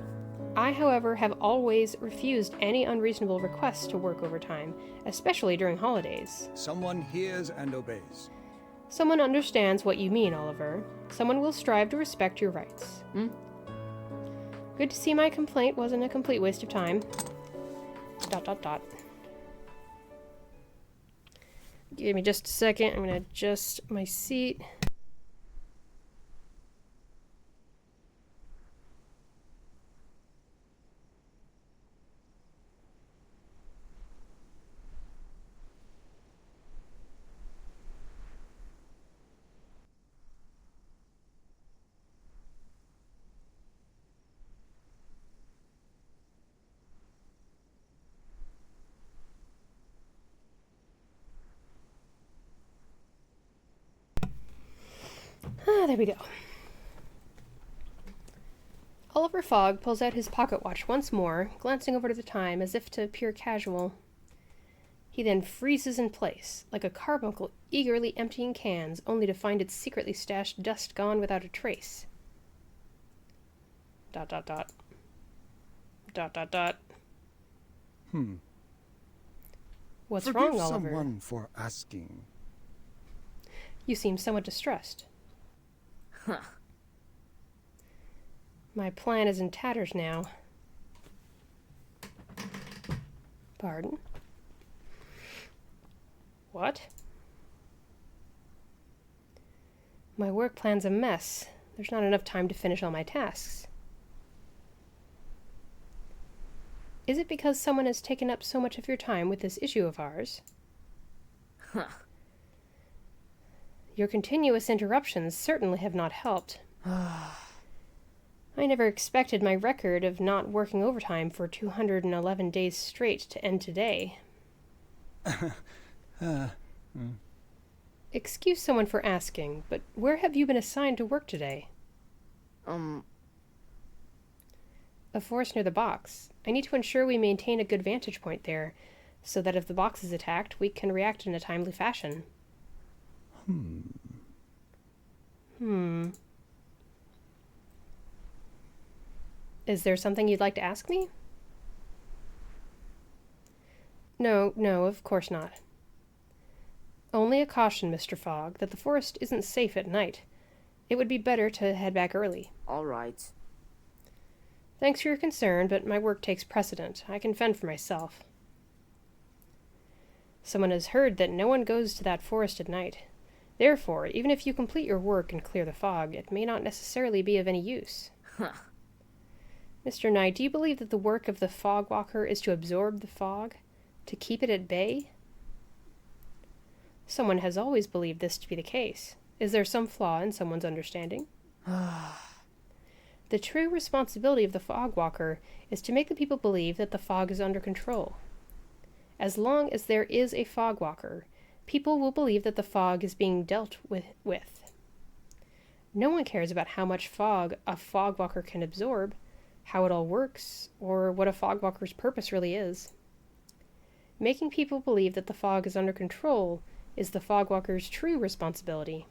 I, however, have always refused any unreasonable requests to work overtime, especially during holidays. Someone hears and obeys. Someone understands what you mean, Oliver. Someone will strive to respect your rights. Good to see my complaint wasn't a complete waste of time. ... Give me just a second. I'm gonna adjust my seat. There we go. Oliver Fogg pulls out his pocket watch once more, glancing over to the time as if to appear casual. He then freezes in place, like a carbuncle eagerly emptying cans, only to find its secretly stashed dust gone without a trace. ... What's Forgive wrong, Oliver? someone for asking. You seem somewhat distressed. Huh. My plan is in tatters now. Pardon? What? My work plan's a mess. There's not enough time to finish all my tasks. Is it because someone has taken up so much of your time with this issue of ours? Huh. Your continuous interruptions certainly have not helped. I never expected my record of not working overtime for 211 days straight to end today. Excuse someone for asking, but where have you been assigned to work today? A forest near the box. I need to ensure we maintain a good vantage point there, so that if the box is attacked, we can react in a timely fashion. Is there something you'd like to ask me? No, of course not. Only a caution, Mr. Fogg, that the forest isn't safe at night. It would be better to head back early. All right. Thanks for your concern, but my work takes precedent. I can fend for myself. Someone has heard that no one goes to that forest at night. Therefore, even if you complete your work and clear the fog, it may not necessarily be of any use. Huh. Mr. Knight, do you believe that the work of the fog walker is to absorb the fog? To keep it at bay? Someone has always believed this to be the case. Is there some flaw in someone's understanding? The true responsibility of the fog walker is to make the people believe that the fog is under control. As long as there is a fog walker, people will believe that the fog is being dealt with. No one cares about how much fog a fog walker can absorb, how it all works, or what a fog walker's purpose really is. Making people believe that the fog is under control is the fog walker's true responsibility.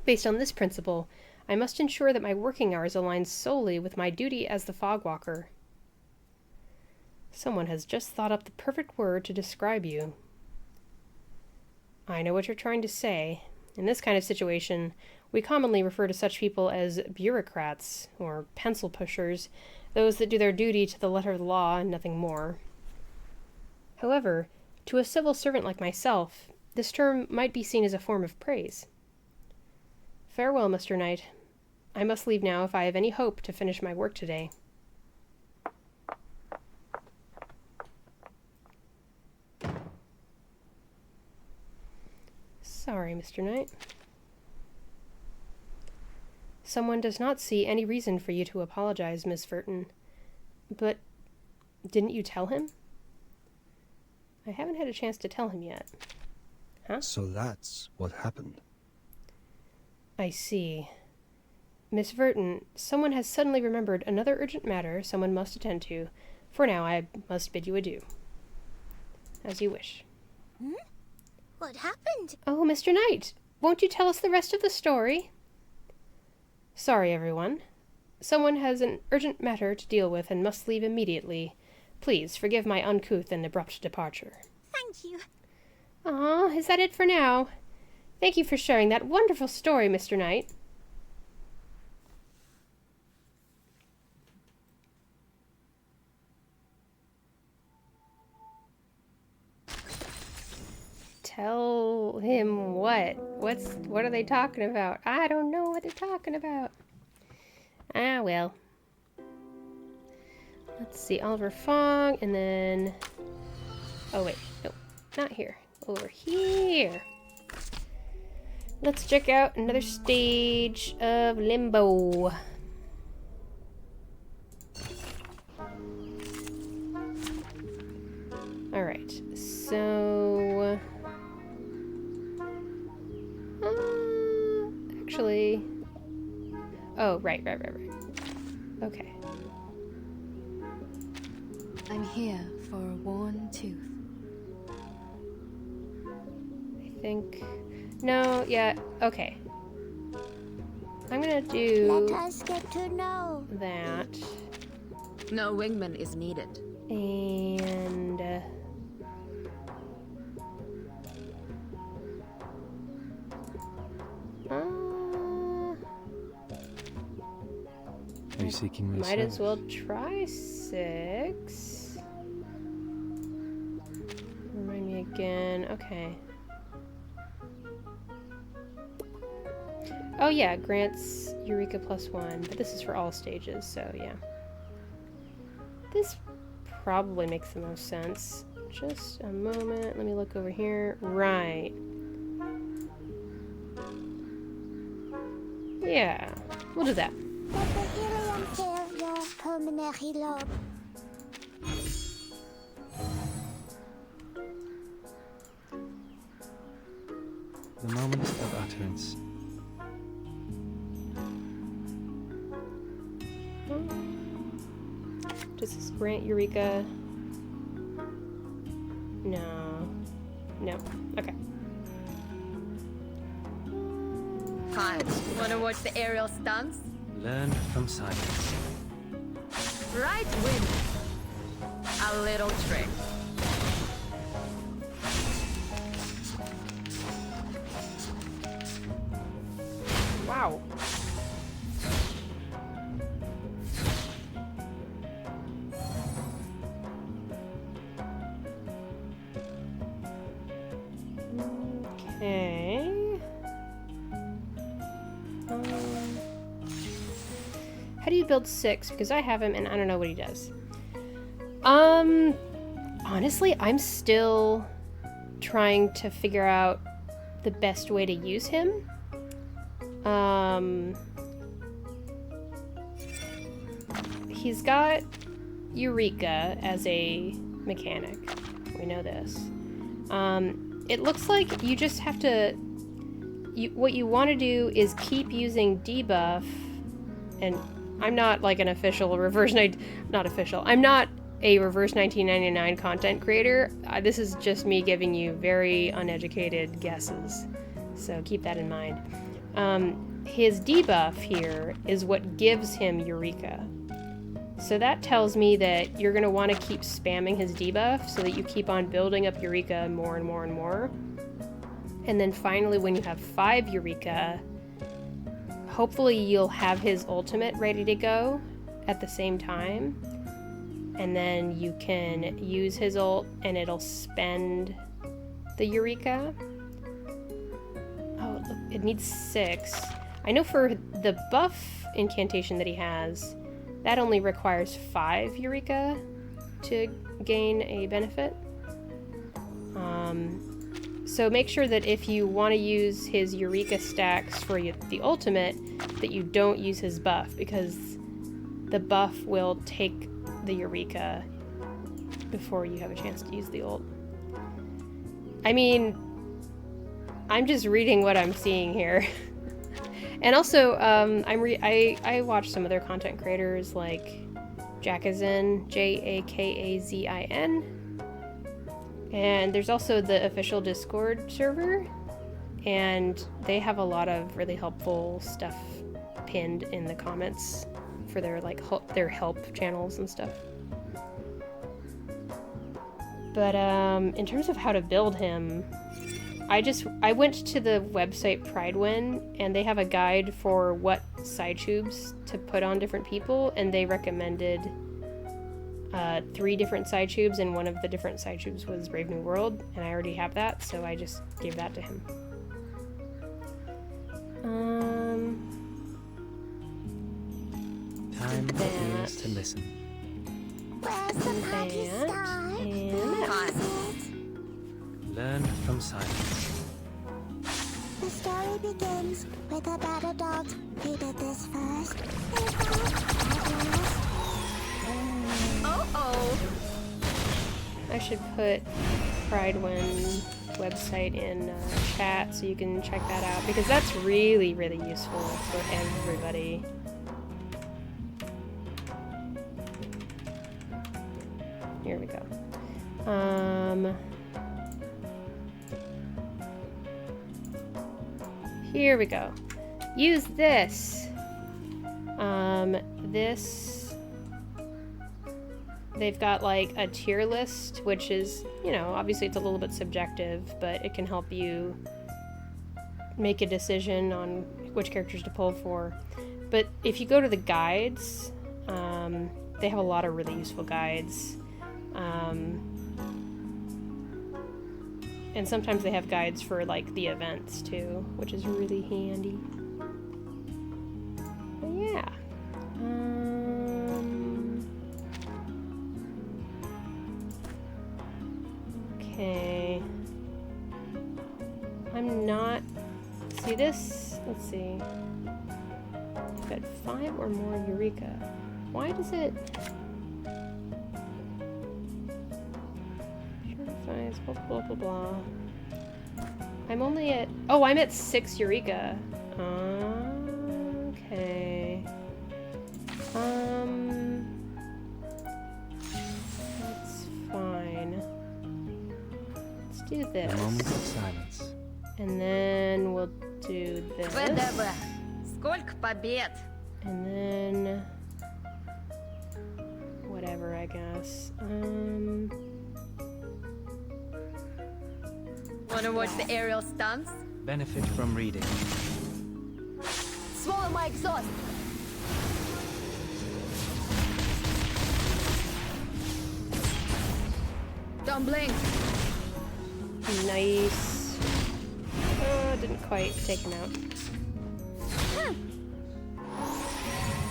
Based on this principle, I must ensure that my working hours align solely with my duty as the fog walker. Someone has just thought up the perfect word to describe you. I know what you're trying to say. In this kind of situation, we commonly refer to such people as bureaucrats, or pencil pushers, those that do their duty to the letter of the law and nothing more. However, to a civil servant like myself, this term might be seen as a form of praise. Farewell, Mr. Knight. I must leave now if I have any hope to finish my work today. Sorry, Mr. Knight. Someone does not see any reason for you to apologize, Miss Verton. But didn't you tell him? I haven't had a chance to tell him yet. Huh? So that's what happened. I see. Miss Verton, someone has suddenly remembered another urgent matter someone must attend to. For now, I must bid you adieu. As you wish. What happened? Oh, Mr. Knight, won't you tell us the rest of the story? Sorry, everyone. Someone has an urgent matter to deal with and must leave immediately. Please forgive my uncouth and abrupt departure. Thank you. Is that it for now? Thank you for sharing that wonderful story, Mr. Knight. Tell him what? What are they talking about? I don't know what they're talking about. Ah, well. Let's see, Oliver Fong, and then... Oh, wait. No, not here. Over here. Let's check out another stage of Limbo. Alright, so... actually... Oh, right. Okay. I'm here for a worn tooth. I think... No, yeah, okay. I'm gonna do... Let us get to know. that. No wingman is needed. And... Are you seeking my might as service? well try 6. Remind me again. Okay. Oh yeah, grants Eureka +1, but this is for all stages, so yeah. This probably makes the most sense. Just a moment, let me look over here. Right. Yeah, we'll do that. Let the helium fill your pulmonary lobe. The moment of utterance. Does this grant Eureka? No. No. Okay. Hi, wanna watch the aerial stunts? Learn from silence. Right wind. A little trick. Wow. Okay. How do you build 6? Because I have him and I don't know what he does. Honestly, I'm still trying to figure out the best way to use him. He's got Eureka as a mechanic. We know this. It looks like you just have to... what you want to do is keep using debuff, and I'm not like an official reverse... Not official. I'm not a reverse 1999 content creator. This is just me giving you very uneducated guesses, so keep that in mind. His debuff here is what gives him Eureka. So that tells me that you're going to want to keep spamming his debuff so that you keep on building up Eureka more and more and more. And then finally, when you have 5 Eureka, hopefully you'll have his ultimate ready to go at the same time. And then you can use his ult and it'll spend the Eureka. Oh, look, it needs 6. I know for the buff incantation that he has, that only requires 5 Eureka to gain a benefit. So make sure that if you want to use his Eureka stacks for the ultimate, that you don't use his buff, because the buff will take the Eureka before you have a chance to use the ult. I mean, I'm just reading what I'm seeing here. And also, I watch some other content creators like Jakazin, Jakazin, and there's also the official Discord server, and they have a lot of really helpful stuff pinned in the comments for their their help channels and stuff. But in terms of how to build him, I went to the website Pridewin, and they have a guide for what side tubes to put on different people, and they recommended 3 different side tubes, and one of the different side tubes was Brave New World, and I already have that, so I just gave that to him. Time for ears to listen. Where's the puppy start? Learn from silence. The story begins with a battle dog who did this first. I should put Pridewind website in chat so you can check that out, because that's really, really useful for everybody. Here we go. Here we go. Use this. They've got like a tier list, which is, you know, obviously it's a little bit subjective, but it can help you make a decision on which characters to pull for. But if you go to the guides, they have a lot of really useful guides. And sometimes they have guides for like the events too, which is really handy. But yeah. Okay. I'm not... See this? Let's see. I've got 5 or more Eureka. Why does it... Purifies, blah blah blah blah. I'm only at... Oh, I'm at 6 Eureka. Okay. That's fine. Let's do this. A moment of silence. And then we'll do this. Сколько побед? And then... Whatever, I guess. Wanna watch the aerial stunts? Benefit from reading. Swallow my exhaust! Don't blink! Nice. Oh, didn't quite take him out.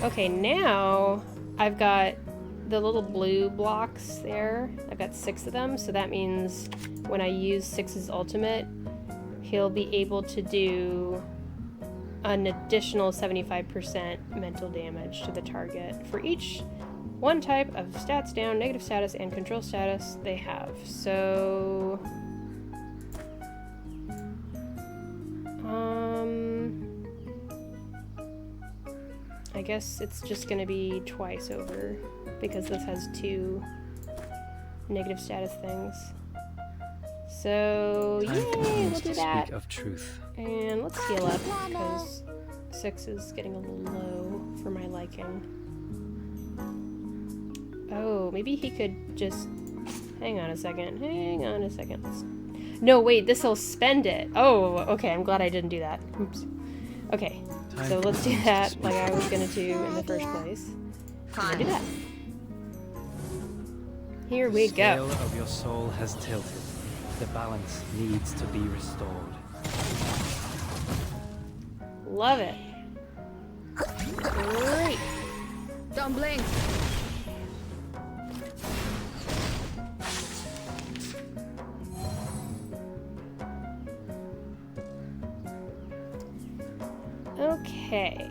Okay, now I've got the little blue blocks there. I've got 6 of them, so that means when I use 6's ultimate, he'll be able to do an additional 75% mental damage to the target for each one type of stats down, negative status, and control status they have. So... I guess it's just gonna be twice over, because this has 2 negative status things. So, yay, we'll do that. Speak of truth. And let's heal up, because 6 is getting a little low for my liking. Oh, maybe he could just... Hang on a second. No, wait, this'll spend it. Oh, okay, I'm glad I didn't do that. Oops. Okay, so let's do that like I was gonna do in the first place. I'm gonna do that. Here we go. The scale of your soul has tilted. The balance needs to be restored. Love it. Great. Don't blink! Okay.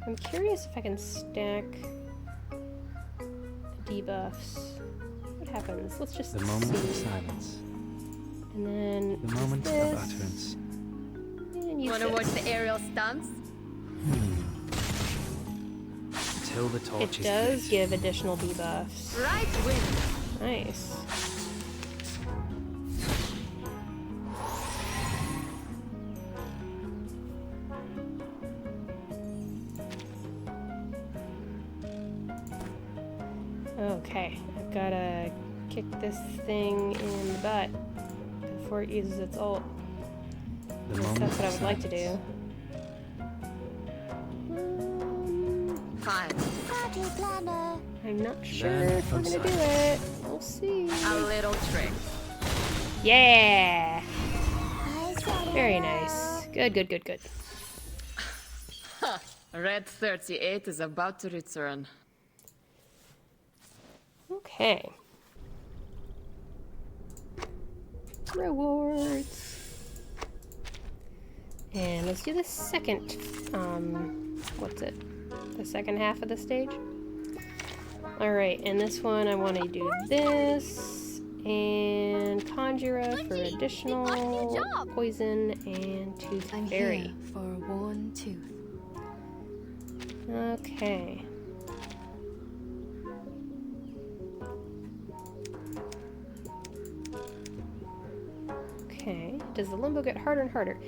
I'm curious if I can stack debuffs. What happens? Let's just The moment see. of silence. And then The moment of this. utterance. And use Wanna this. watch the aerial stunts? Until the torch It is does lit. give additional debuffs. Right wing! Nice. Okay, I've got to kick this thing in the butt before it uses its ult. That's what I would like to do. Fine. Party planner. I'm not sure if we're gonna do it. We'll see. A little trick. Yeah! Eyes wide Very open. nice. Good, good, good, good. Red 38 is about to return. Okay. Rewards. And let's do the second, what's it? The second half of the stage? Alright, and this one I want to do this, and Conjurer for additional poison, and Tooth I'm Fairy. here for one tooth. Okay. Okay, does the Limbo get harder and harder?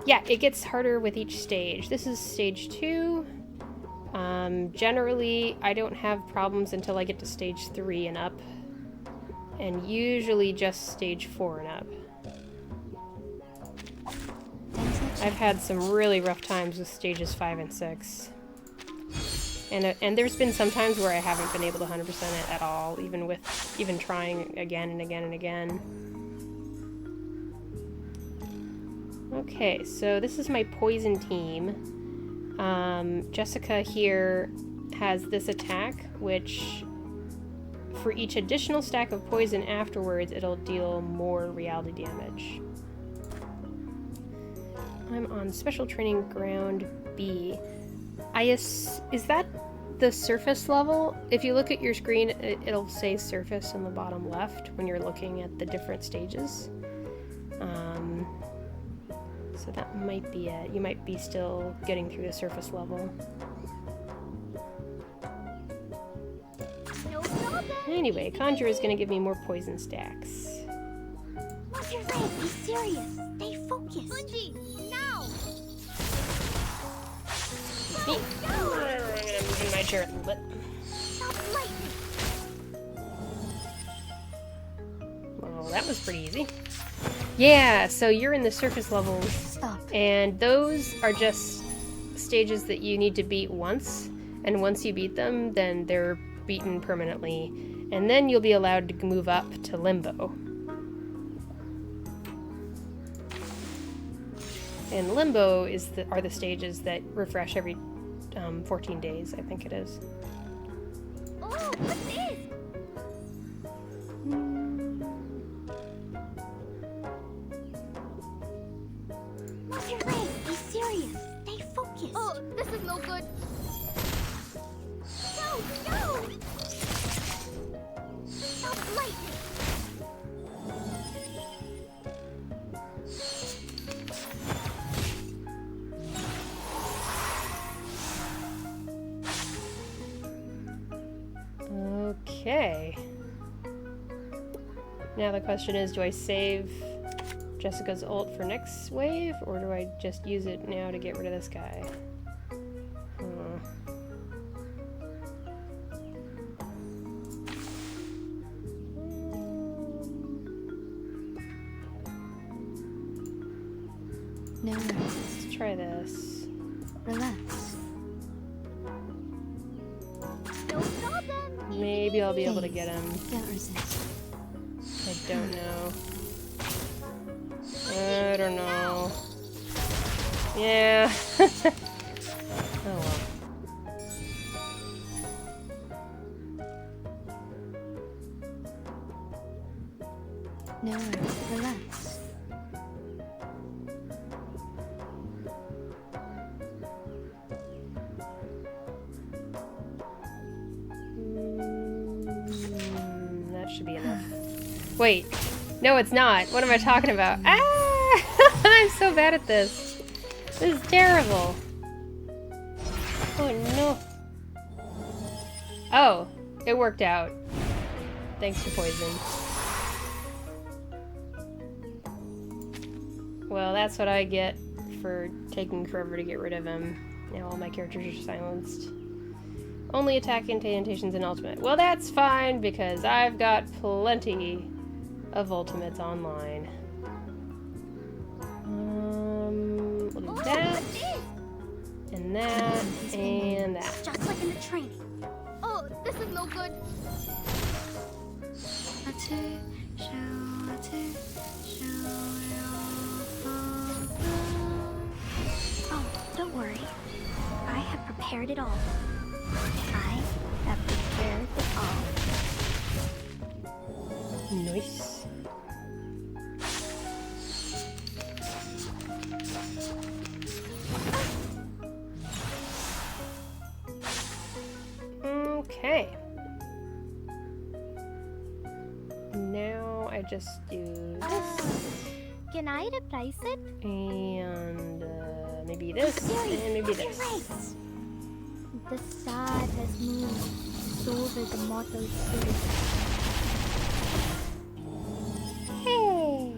Yeah, it gets harder with each stage. This is stage 2. Generally, I don't have problems until I get to stage 3 and up. And usually just stage 4 and up. I've had some really rough times with stages 5 and 6. And there's been some times where I haven't been able to 100% it at all, even trying again and again and again. Okay, so this is my poison team. Jessica here has this attack, which for each additional stack of poison afterwards, it'll deal more reality damage. I'm on Special Training Ground B. Is that the surface level? If you look at your screen, it'll say surface in the bottom left when you're looking at the different stages. So that might be it. You might be still getting through the surface level. No problem. Anyway, Conjure is going to give me more poison stacks. What's your face? Be serious. Stay focused. Bungie, now. Me. I'm going to move in my chair a little bit. Stop lightning. Well, that was pretty easy. Yeah, so you're in the surface levels. Stop. And those are just stages that you need to beat once. And once you beat them, then they're beaten permanently. And then you'll be allowed to move up to Limbo. And Limbo are the stages that refresh every 14 days, I think it is. Oh, what's this? What's your face? Be serious. Stay focused. Oh, this is no good. No, no! Stop lightning. Okay. Now the question is, do I save Jessica's ult for next wave, or do I just use it now to get rid of this guy? No worries. Let's try this. Relax. No problem. Maybe I'll be able to get him. Can't resist. I don't know. I don't know. Yeah. Oh well. No worries. Relax. That should be enough. Wait. No, it's not. What am I talking about? Ah! I'm so bad at this. This is terrible. Oh no. Oh, it worked out. Thanks to poison. Well, that's what I get for taking forever to get rid of him. Now all my characters are silenced. Only attack incantations and ultimate. Well, that's fine because I've got plenty of ultimates online. We'll do that, and that, and that. Just like in the training. Oh, this is no good. Oh, don't worry. I have prepared it all. I have prepared it all. Nice. Okay. Now I just do this. Can I replace it? And maybe this, and maybe this. Erase. The sad has moved, so will the mortal spirit. Hey!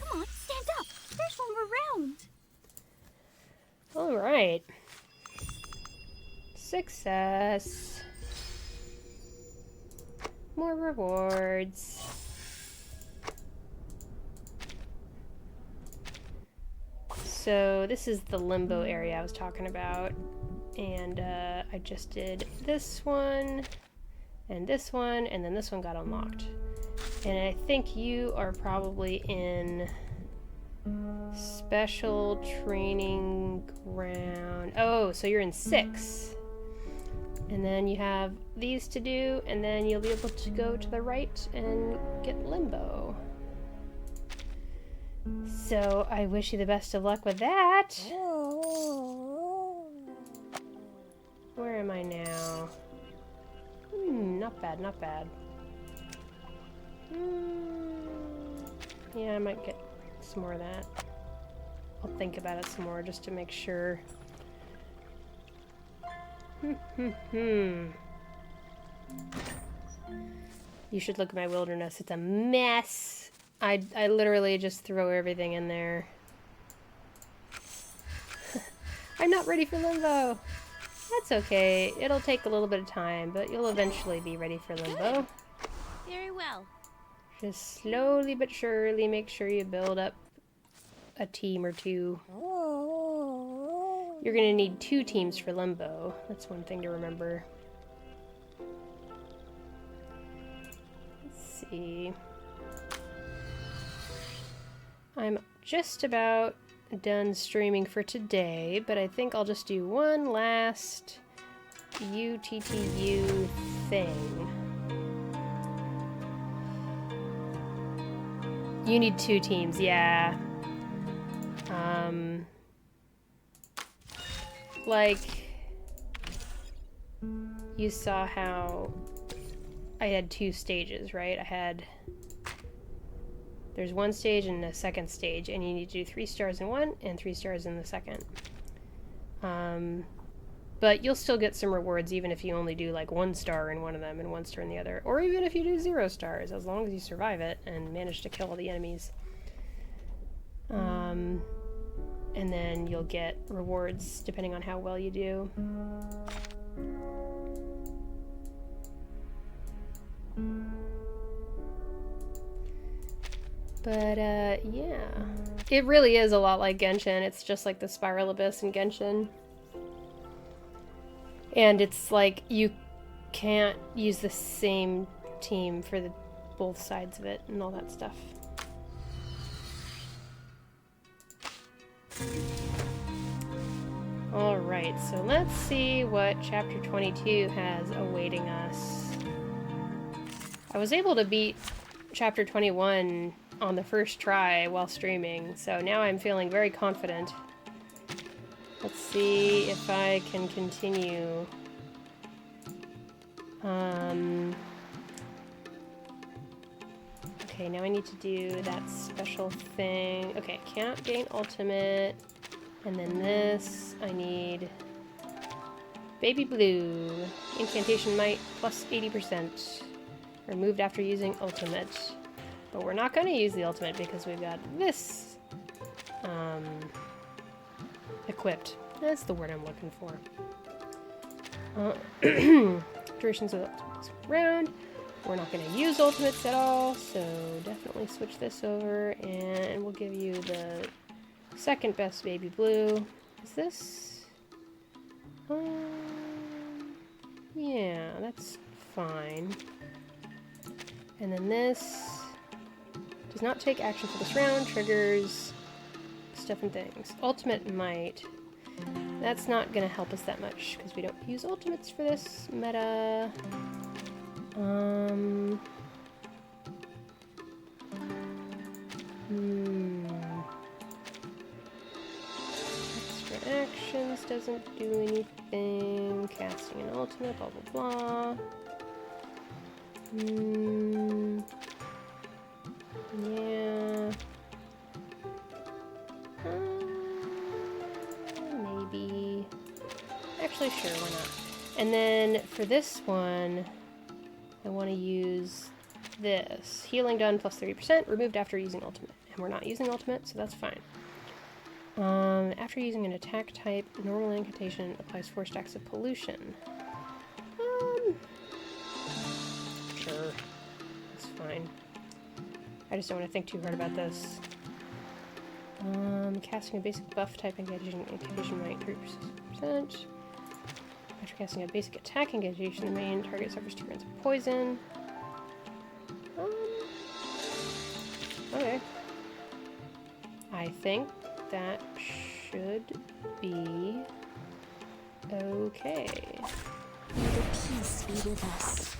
Come on, stand up. There's one more round. Alright. Success. More rewards. So this is the Limbo area I was talking about, and I just did this one, and then this one got unlocked. And I think you are probably in special training ground. Oh, so you're in 6. And then you have these to do, and then you'll be able to go to the right and get Limbo. So I wish you the best of luck with that. Where am I now? Not bad, not bad. Yeah, I might get some more of that. I'll think about it some more just to make sure. You should look at my wilderness. It's a mess. I literally just throw everything in there. I'm not ready for Limbo. That's okay. It'll take a little bit of time, but you'll eventually be ready for Limbo. Very well. Just slowly but surely make sure you build up a team or 2. You're gonna need 2 teams for Limbo. That's one thing to remember. Let's see. I'm just about done streaming for today, but I think I'll just do one last UTTU thing. You need 2 teams, yeah. Like, you saw how I had 2 stages, right? There's 1 stage and a 2nd stage, and you need to do 3 stars in 1 and 3 stars in the 2nd. But you'll still get some rewards even if you only do like 1 star in one of them and 1 star in the other, or even if you do 0 stars, as long as you survive it and manage to kill all the enemies. And then you'll get rewards depending on how well you do. But, yeah. It really is a lot like Genshin. It's just like the Spiral Abyss in Genshin. And it's like, you can't use the same team for both sides of it and all that stuff. Alright, so let's see what Chapter 22 has awaiting us. I was able to beat Chapter 21 on the first try while streaming, so now I'm feeling very confident. Let's see if I can continue. Okay, now I need to do that special thing. Okay, can't gain ultimate. And then this, I need Baby Blue. Incantation Might plus 80%. Removed after using ultimate. But we're not going to use the ultimate because we've got this equipped. That's the word I'm looking for. Durations of the ultimates round. We're not going to use ultimates at all, so definitely switch this over, and we'll give you the second best baby blue. Is this? Yeah, that's fine. And then this does not take action for this round, triggers stuff and things. Ultimate might. That's not going to help us that much because we don't use ultimates for this meta. Extra actions doesn't do anything. Casting an ultimate, blah blah blah. Yeah. Maybe. Actually, sure, why not? And then for this one, I want to use this. Healing done plus 30%, removed after using ultimate. And we're not using ultimate, so that's fine. After using an attack type, normal incantation applies 4 stacks of pollution. Sure. That's fine. I just don't want to think too hard about this. Casting a basic buff type incantation rate 3%. After casting a basic attack incantation, the main target suffers 2 rounds of poison. Okay. I think that should be okay. May the peace be with us.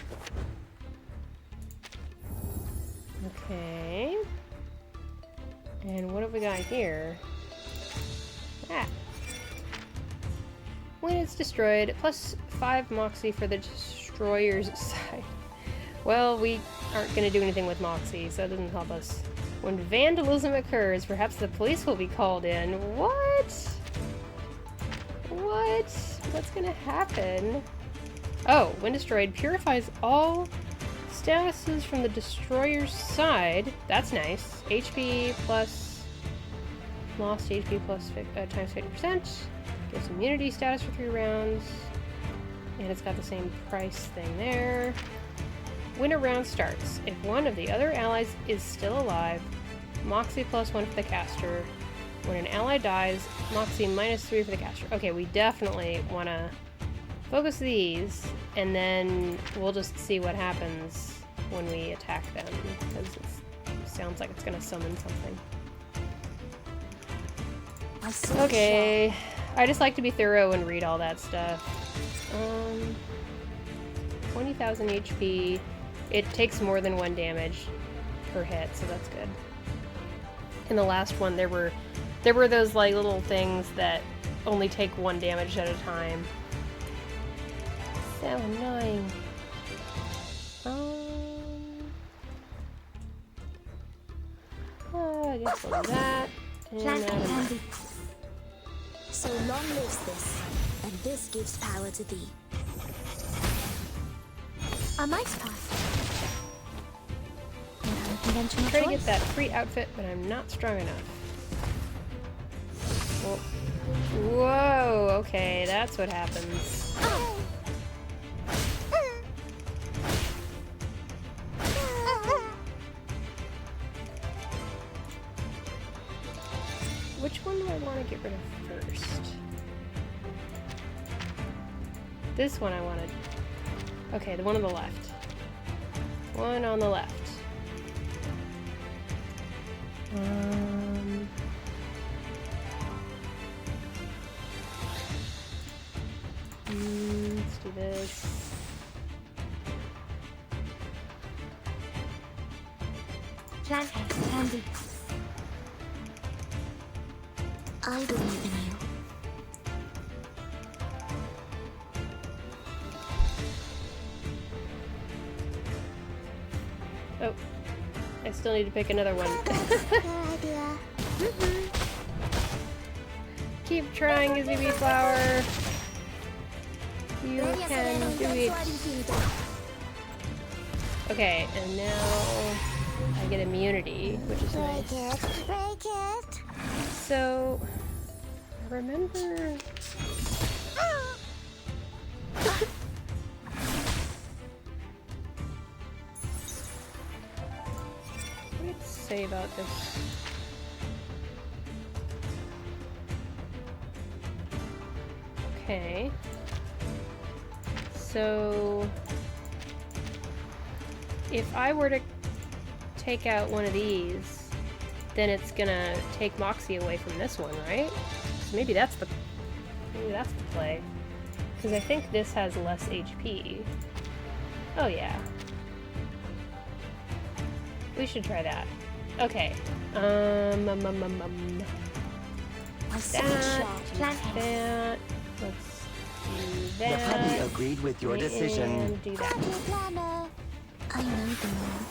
Okay. And what have we got here? Ah. When it's destroyed, plus 5 Moxie for the destroyer's side. Well, we aren't going to do anything with Moxie, so that doesn't help us. When vandalism occurs, perhaps the police will be called in. What? What? What's going to happen? Oh, when destroyed, purifies all statuses from the destroyer's side. That's nice. HP plus lost HP plus times 50%. Gives immunity status for 3 rounds. And it's got the same price thing there. When a round starts, if one of the other allies is still alive, Moxie plus 1 for the caster. When an ally dies, Moxie minus 3 for the caster. Okay, we definitely want to focus these, and then we'll just see what happens when we attack them, because it sounds like it's going to summon something. Okay, I just like to be thorough and read all that stuff. 20,000 HP. It takes more than 1 damage per hit, so that's good. In the last one, there were those like little things that only take 1 damage at a time. So annoying. I guess we'll do that. And so long lives this, and this gives power to thee. A mice pass. I'm trying to get that free outfit, but I'm not strong enough. Whoa, okay, that's what happens. Which one do I want to get rid of first? This one I wanted. Okay, the one on the left. One on the left. Let's do this. Plant handy. I believe in you. Oh, I still need to pick another one. Good idea. Keep trying, Izzy Bee Flower. You can do it. Okay, and now I get immunity, which is nice. Break it. So, I remember... say about this? Okay. So if I were to take out one of these, then it's gonna take Moxie away from this one, right? So maybe that's the play. Because I think this has less HP. Oh yeah. We should try that. Okay. I see That. that. Let's do The that. puppy agreed with your decision. And do that. Planner. I know the moon,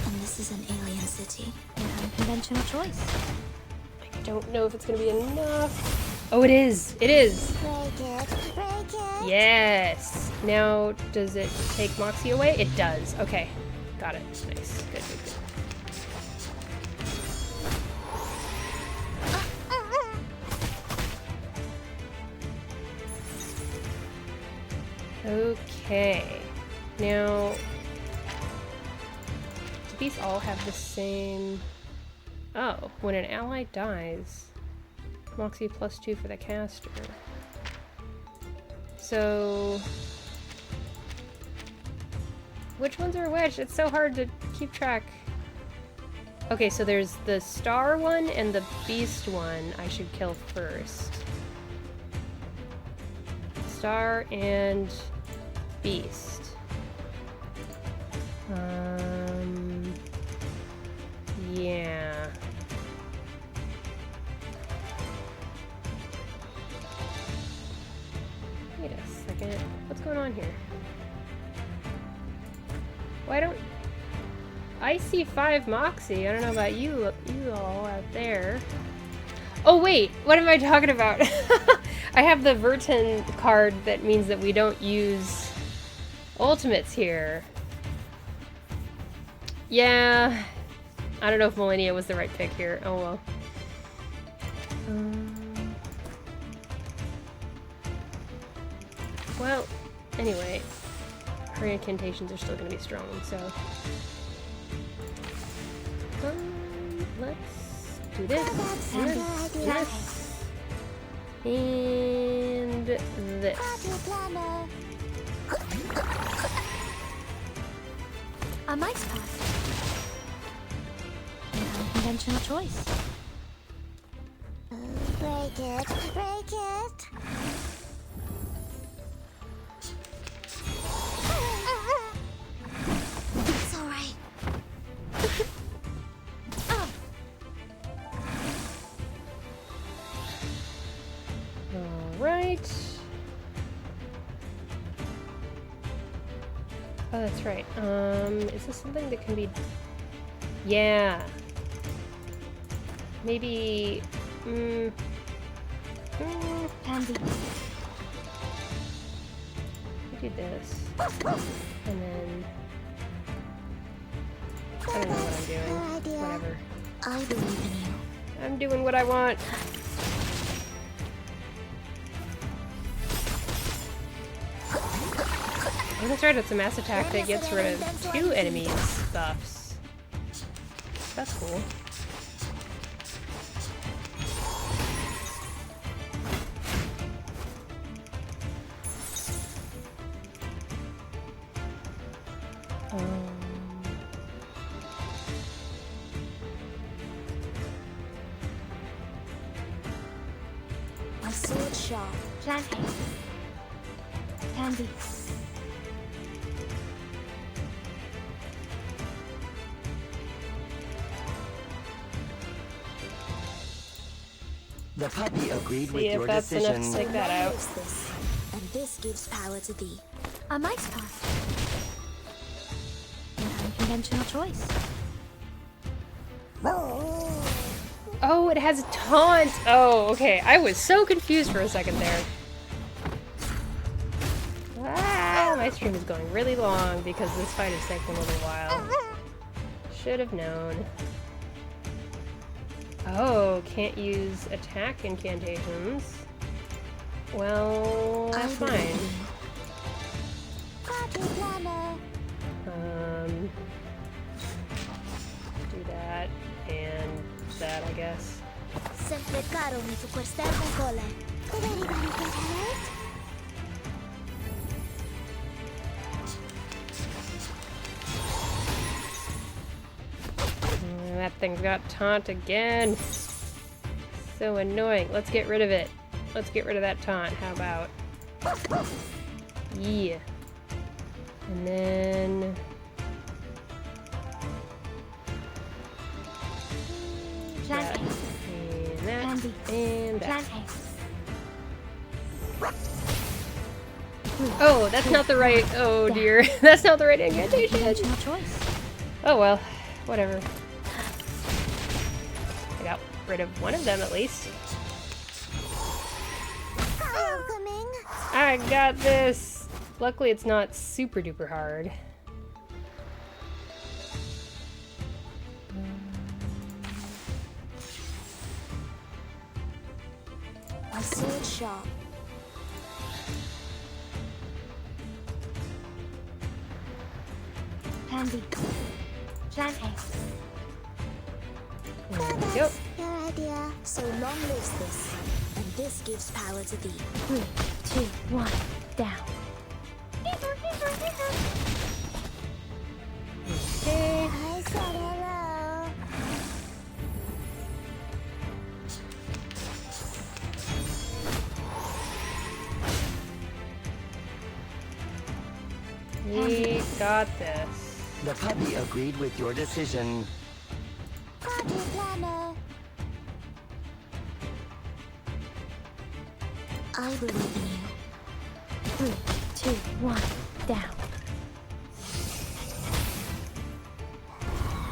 and this is an alien city. An unconventional choice. I don't know if it's gonna be enough. Oh, it is! It is! Break it, break it. Yes! Now, does it take Moxie away? It does. Okay. Got it. Nice. Good, good, good. Okay. Now, do these all have the same... Oh, when an ally dies, Moxie +2 for the caster. So... which ones are which? It's so hard to keep track. Okay, so there's the star one and the beast one I should kill first. Star and beast. Yeah. Wait a second. What's going on here? Why don't... I see 5 Moxie. I don't know about you all out there. Oh wait, what am I talking about? I have the Vertin card that means that we don't use ultimates here. Yeah, I don't know if Millennia was the right pick here. Oh well. Well, anyway, her incantations are still going to be strong, so... let's do this, and this. A mice path. An unconventional choice. Break it, break it. It's alright. Alright. Oh, that's right. Is this something that can be... Yeah. Maybe... Candy. We do this. And then... I don't know what I'm doing. Whatever. I believe in you. I'm doing what I want. Oh, that's right, it's a mass attack that gets rid of 2 enemies' buffs. That's cool. My sword sharp. Planting. Candy. The puppy agreed with See if your that's enough decision. to take that out. Use this, and this gives power to thee. A mice path. An unconventional choice. Oh, it has taunt! Oh, okay. I was so confused for a second there. Ah, my stream is going really long because this fight is taking a little while. Should have known. Oh, can't use attack incantations. Well, that's fine. Do that. that, I guess. Sempre caro mi su quest'erba cole. Very, very good, right? That thing's got taunt again. So annoying. Let's get rid of it. Let's get rid of that taunt. How about? Yeah. And then... that. And that. And that. Oh, that's not the right... Oh dear. That's not the right incantation. No choice. Oh well. Whatever. I got rid of one of them at least. Welcoming. I got this! Luckily it's not super duper hard. A sword shop. Pansy. Plan A. There we go. Your idea. So long lives this. And this gives power to thee. 3, 2, 1, down. Okay. I said hello. We got this. The puppy agreed with your decision. Party planner. I believe in you. 3, 2, 1, down.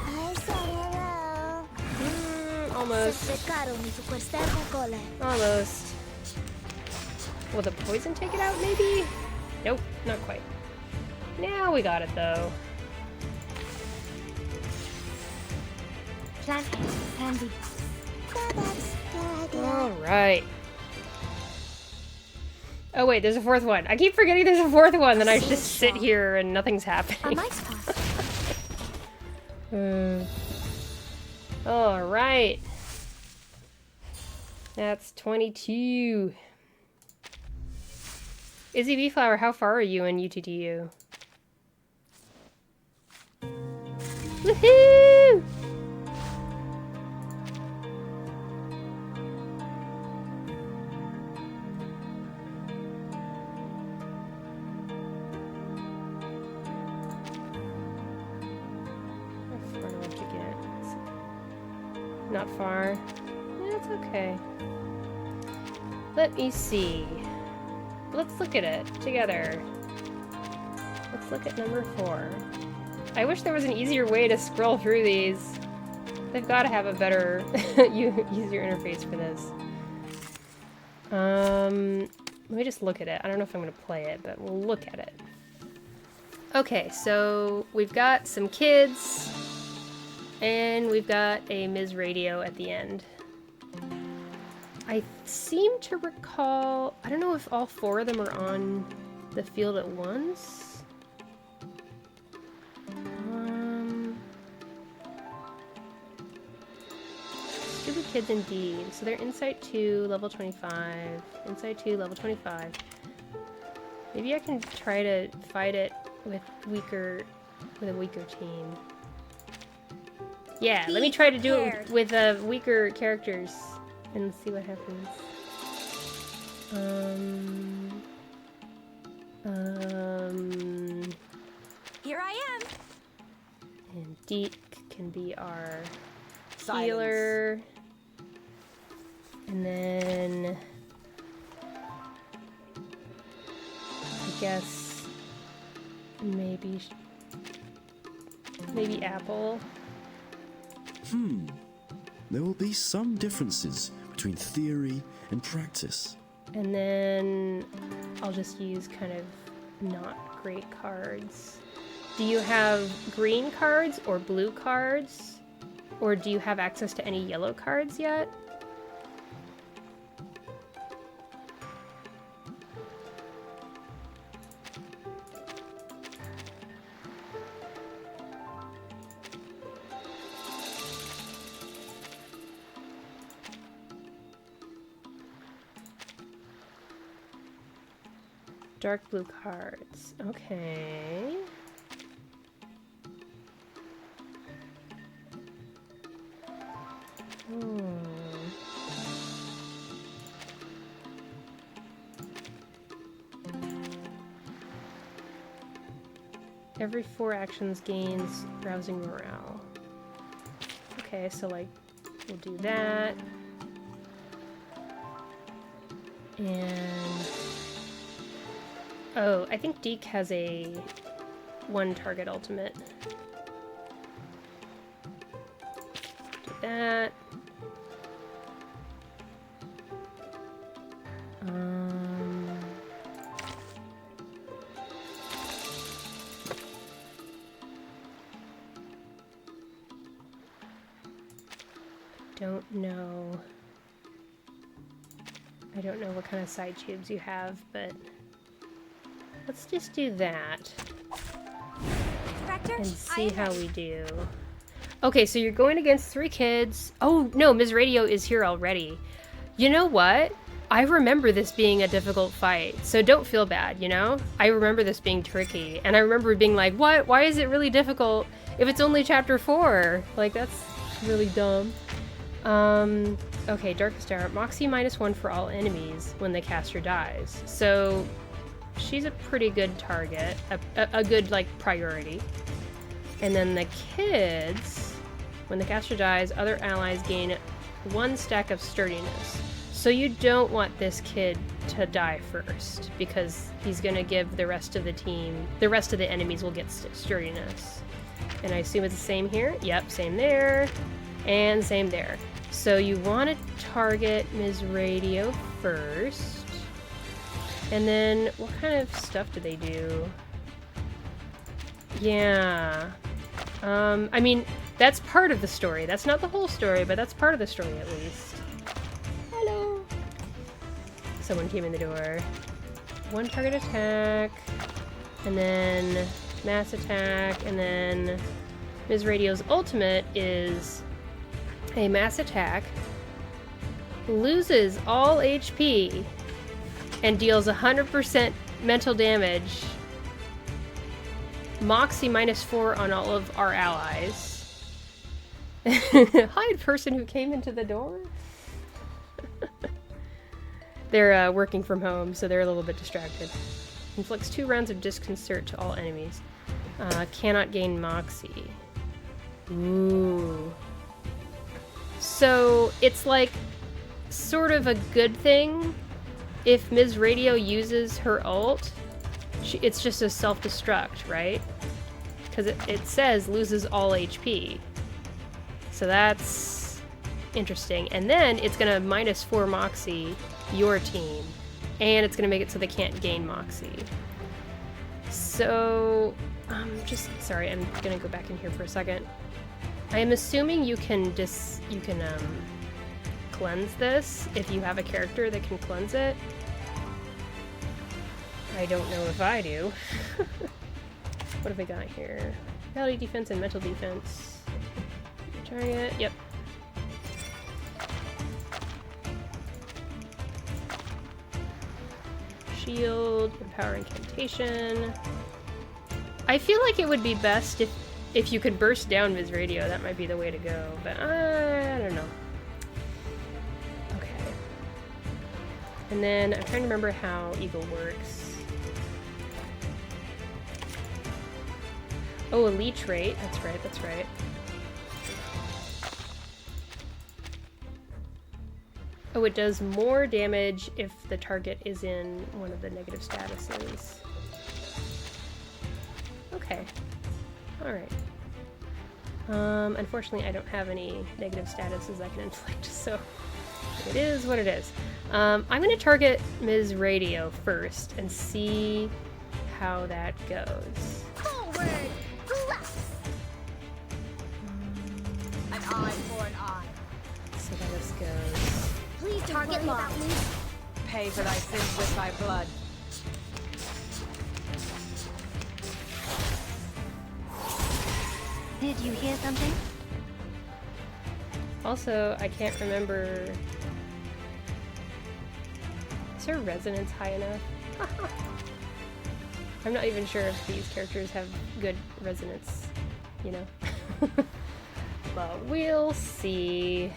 I said hello. Almost. Sempre caro mi su quest'erba cole. Almost. Will the poison take it out, maybe? Nope, not quite. Now we got it, though. Plan A. Pansy. That's your idea. Alright. Oh wait, there's a fourth one. I keep forgetting there's a fourth one, then I just sit here and nothing's A happening. mice pass. Alright. That's 22. Izzy Beeflower, how far are you in UTTU? Woohoo! How far do I have to get? Not far. That's okay. Let me see. Let's look at it together. Let's look at number 4. I wish there was an easier way to scroll through these. They've got to have a better user interface for this. Let me just look at it. I don't know if I'm going to play it, but we'll look at it. Okay, so we've got some kids, and we've got a Ms. Radio at the end. I seem to recall... I don't know if all 4 of them are on the field at once. Stupid kids indeed. So they're Insight 2, level 25. Insight 2, level 25. Maybe I can try to fight it with a weaker team. Yeah, let me try to do it with weaker characters and see what happens. Here I am. And Deek can be our healer. And then I guess maybe Apple. There will be some differences between theory and practice. And then I'll just use kind of not great cards. Do you have green cards or blue cards? Or do you have access to any yellow cards yet? Dark blue cards. Okay. Every 4 actions gains rousing morale. Okay, so like, we'll do that. And... oh, I think Deke has a 1 target ultimate. Do that. I don't know what kind of side tubes you have, but let's just do that. And see how we do. Okay, so you're going against 3 kids. Oh, no, Ms. Radio is here already. You know what? I remember this being a difficult fight, so don't feel bad, you know? I remember this being tricky, and I remember being like, what? Why is it really difficult if it's only chapter 4? Like, that's really dumb. Okay, Darkest Hour. Moxie -1 for all enemies when the caster dies. So, she's a pretty good target. A good, like, priority. And then the kids, when the caster dies, other allies gain 1 stack of sturdiness. So you don't want this kid to die first, because he's gonna give the rest of the team, the rest of the enemies will get sturdiness. And I assume it's the same here? Yep, same there. And same there. So you want to target Ms. Radio first. And then, what kind of stuff do they do? Yeah. I mean, that's part of the story. That's not the whole story, but that's part of the story at least. Hello. Someone came in the door. 1 target attack. And then mass attack. And then Ms. Radio's ultimate is a mass attack, loses all HP, and deals 100% mental damage. Moxie -4 on all of our allies. Hi, person who came into the door. They're working from home, so they're a little bit distracted. Inflicts 2 rounds of disconcert to all enemies. Cannot gain Moxie. Ooh. So it's like sort of a good thing if Ms. Radio uses her ult. It's just a self-destruct, right? Because it says loses all HP. So that's interesting. And then it's going to -4 Moxie your team. And it's going to make it so they can't gain Moxie. So, sorry, I'm going to go back in here for a second. I am assuming you can cleanse this if you have a character that can cleanse it. I don't know if I do. What have I got here? Reality defense and mental defense. Target, yep. Shield, empower incantation. I feel like it would be best if you could burst down Ms. Radio. That might be the way to go, but I don't know. Okay. And then I'm trying to remember how Eagle works. Oh, a leech rate. That's right, that's right. Oh, it does more damage if the target is in one of the negative statuses. Okay. Alright. Unfortunately, I don't have any negative statuses I can inflict, so it is what it is. I'm going to target Ms. Radio first and see how that goes. Forward! An eye for an eye. See how this goes. Please target locked. Pay for thy sins with thy blood. Did you hear something? Also, I can't remember... Is her resonance high enough? I'm not even sure if these characters have good resonance, you know? But we'll see.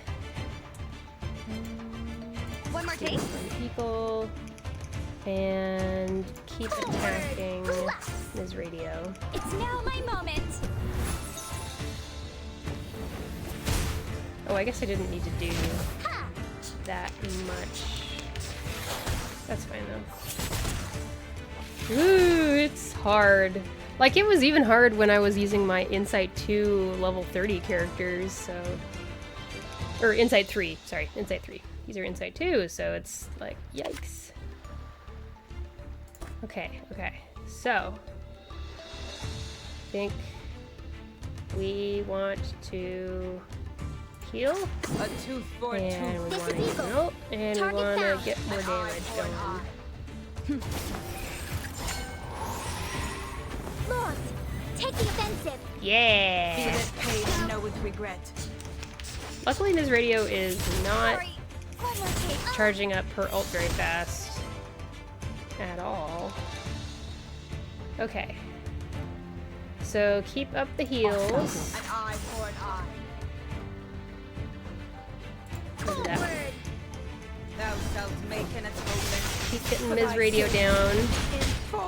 One more take. People. And keep attacking Ms. Radio. It's now my moment. Oh, I guess I didn't need to do that much. That's fine though. Ooh, it's hard. Like, it was even hard when I was using my Insight 2 level 30 characters, so... Or Insight 3, sorry, Insight 3. These are Insight 2, so it's like, yikes. Okay, so... I think we want to heal, A tooth for a and we tooth. want to heal, and we want to get more damage going. Lord, take the offensive. Yeah! Paid and know with regret. Luckily, Ms. Radio is not Sorry. One more take. charging up her ult very fast at all. Okay. So keep up the heals. An eye for an eye. Look at that. Forward. Thou shalt make an atonement. Keep getting Ms. Radio down.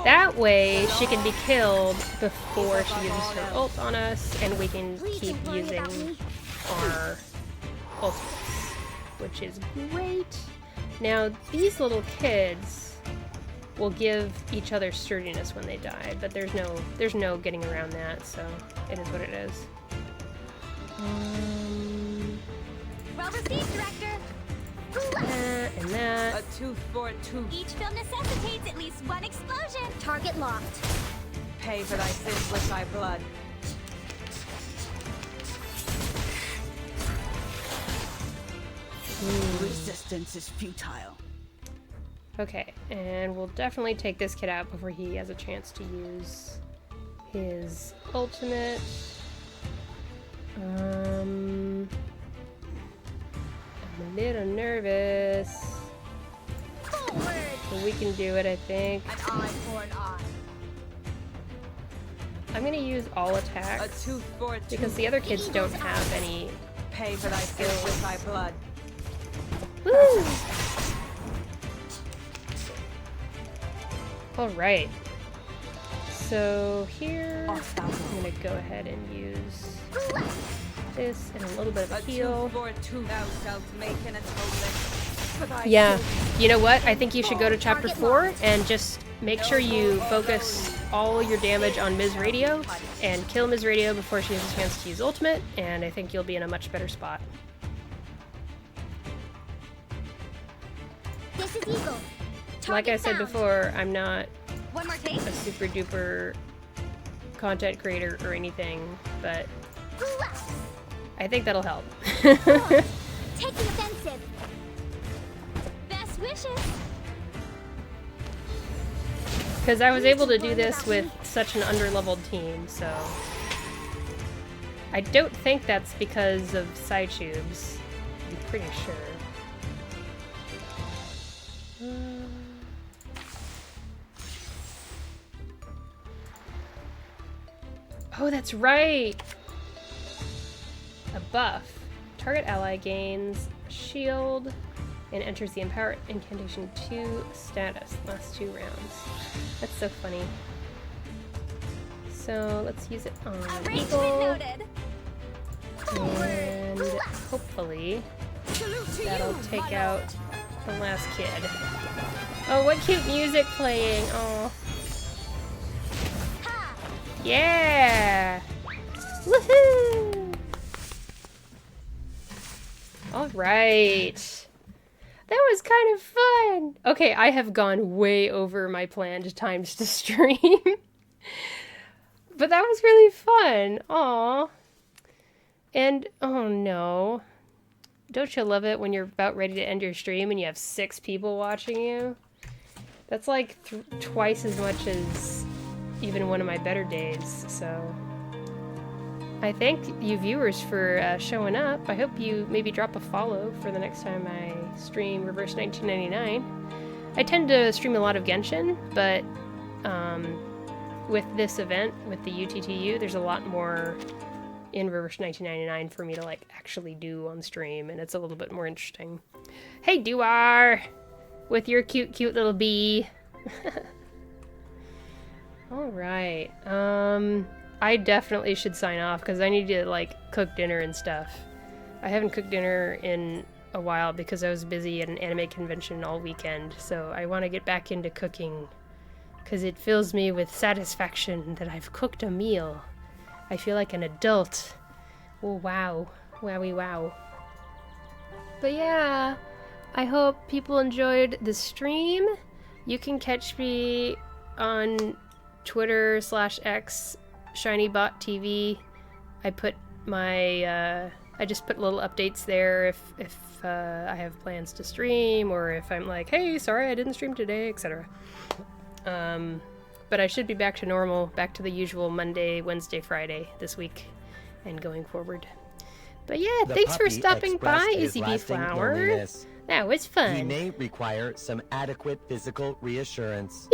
That way, she can be killed before she uses her ult on us, and we can Please keep don't worry using about me. our ultimates, which is great. Now, these little kids will give each other sturdiness when they die, but there's no getting around that, so it is what it is. Well received, Director. That and that. A tooth for a tooth. Each film necessitates at least one explosion. Target locked. Pay for thy sins with thy blood. Resistance is futile. Okay, and we'll definitely take this kid out before he has a chance to use his ultimate. I'm a little nervous. Forward. But we can do it, I think. An eye for an eye. I'm gonna use all A attacks tooth for a tooth. because the other kids don't have any. Pay for thy sins with thy blood. Woo! Alright. So here, I'm gonna go ahead and use this and a little bit of A a heal. tooth for a tooth. Thou shalt make an atonement. For thy Yeah, sins. you know what? I think you should go to chapter 4 and just make sure you focus all your damage on Ms. Radio and kill Ms. Radio before she has a chance to use ultimate, and I think you'll be in a much better spot. This is Eagle. Like I Target said found. before, I'm not One more take. a super duper content creator or anything, but I think that'll help. Take the offensive. Best wishes. Because I was able to do this with such an underleveled team, so... I don't think that's because of Psytubes. I'm pretty sure. Oh, that's right! A buff. Target ally gains shield and enters the Empower Incantation 2 status. Last 2 rounds. That's so funny. So let's use it on Arrangement Eagle. noted. And hopefully that'll take out the last kid. Oh, what cute music playing! Oh, Ha! yeah! Woohoo! All right, that was kind of fun. Okay, I have gone way over my planned times to stream, but that was really fun. Aw. And, oh no. Don't you love it when you're about ready to end your stream and you have 6 people watching you? That's like twice as much as even one of my better days, so... I thank you viewers for showing up. I hope you maybe drop a follow for the next time I stream Reverse 1999. I tend to stream a lot of Genshin, but with this event, with the UTTU, there's a lot more in reverse 1999 for me to like actually do on stream, and it's a little bit more interesting. Hey Duar! With your cute little bee. Alright, I definitely should sign off because I need to like cook dinner and stuff. I haven't cooked dinner in a while because I was busy at an anime convention all weekend, so I want to get back into cooking because it fills me with satisfaction that I've cooked a meal. I feel like an adult. Oh wow. Wowie wow. But yeah, I hope people enjoyed the stream. You can catch me on Twitter/X, ShinyBotTV. I put my, I just put little updates there if I have plans to stream, or if I'm like, hey, sorry I didn't stream today, etc. But I should be back to normal, back to the usual Monday, Wednesday, Friday this week, and going forward. But yeah, thanks for stopping by, Izzy Bee Flower. That was fun. He may require some adequate physical reassurance.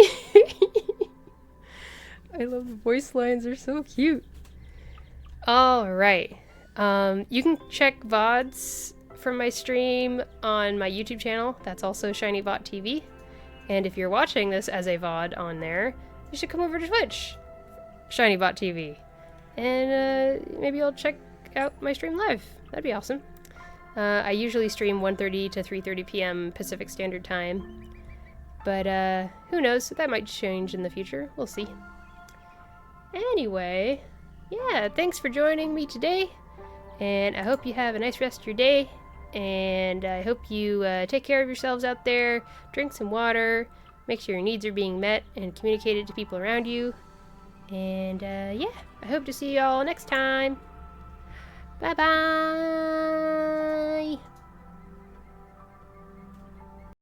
I love the voice lines, they're so cute. Alright. You can check VODs from my stream on my YouTube channel. That's also ShinyBotTV. And if you're watching this as a VOD on there, you should come over to Twitch, ShinyBotTV. And maybe you'll check out my stream live. That'd be awesome. I usually stream 1:30 to 3:30 p.m. Pacific Standard Time. But who knows? That might change in the future. We'll see. Anyway, yeah, thanks for joining me today. And I hope you have a nice rest of your day. And I hope you take care of yourselves out there. Drink some water. Make sure your needs are being met and communicated to people around you. And yeah, I hope to see you all next time. Bye-bye.